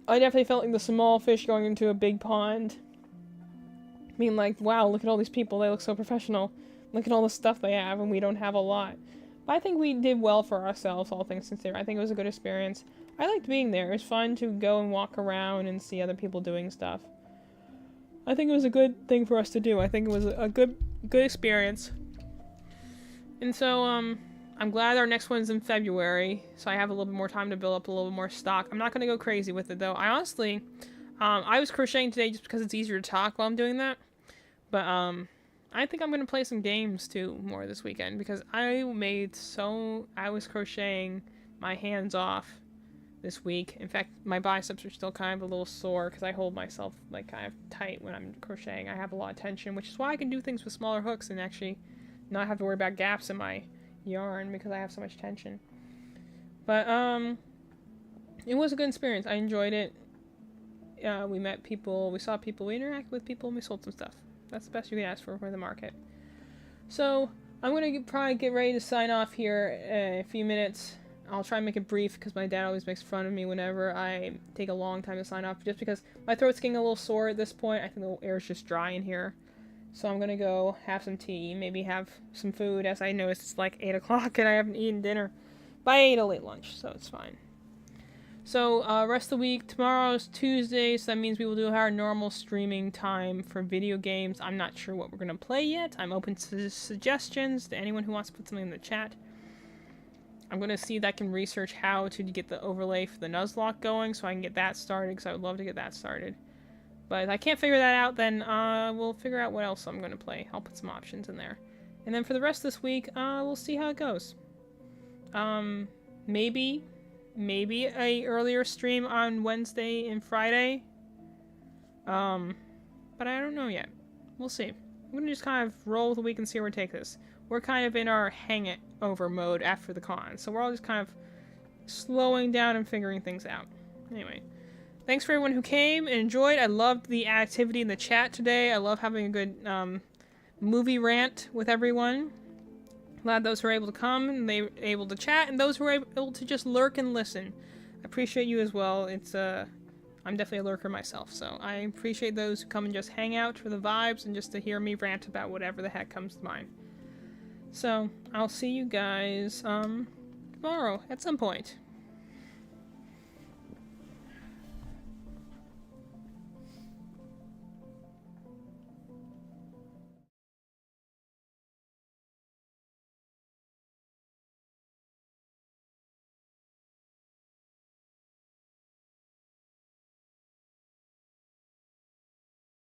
I definitely felt like the small fish going into a big pond. Being wow, look at all these people, they look so professional. Look at all the stuff they have, and we don't have a lot. But I think we did well for ourselves, all things considered. I think it was a good experience. I liked being there. It was fun to go and walk around and see other people doing stuff. I think it was a good thing for us to do. I think it was a good experience. And so, I'm glad our next one's in February, so I have a little bit more time to build up a little bit more stock. I'm not going to go crazy with it, though. I honestly, I was crocheting today just because it's easier to talk while I'm doing that. But, I think I'm going to play some games, too, more this weekend, because I was crocheting my hands off this week. In fact, my biceps are still kind of a little sore, because I hold myself, kind of tight when I'm crocheting. I have a lot of tension, which is why I can do things with smaller hooks and actually not have to worry about gaps in my yarn, because I have so much tension. But, it was a good experience. I enjoyed it. We met people, we saw people, we interacted with people, and we sold some stuff. That's the best you can ask for the market. So, I'm going to probably get ready to sign off here in a few minutes. I'll try and make it brief, because my dad always makes fun of me whenever I take a long time to sign off, just because my throat's getting a little sore at this point. I think the air's just dry in here. So I'm gonna go have some tea, maybe have some food, as I noticed it's like 8 o'clock and I haven't eaten dinner. But I ate a late lunch, so it's fine. So, rest of the week, tomorrow's Tuesday, so that means we will do our normal streaming time for video games. I'm not sure what we're gonna play yet. I'm open to suggestions, to anyone who wants to put something in the chat. I'm gonna see that I can research how to get the overlay for the Nuzlocke going, so I can get that started, because I would love to get that started. But if I can't figure that out, then we'll figure out what else I'm gonna play. I'll put some options in there. And then for the rest of this week, we'll see how it goes. Maybe a earlier stream on Wednesday and Friday. But I don't know yet. We'll see. I'm gonna just kind of roll with the week and see where we take this. We're kind of in our hangover mode after the con, so we're all just kind of slowing down and figuring things out. Anyway, thanks for everyone who came and enjoyed. I loved the activity in the chat today. I love having a good movie rant with everyone. Glad those who were able to come and they were able to chat, and those who were able to just lurk and listen. I appreciate you as well. It's I'm definitely a lurker myself, so I appreciate those who come and just hang out for the vibes and just to hear me rant about whatever the heck comes to mind. So I'll see you guys tomorrow at some point.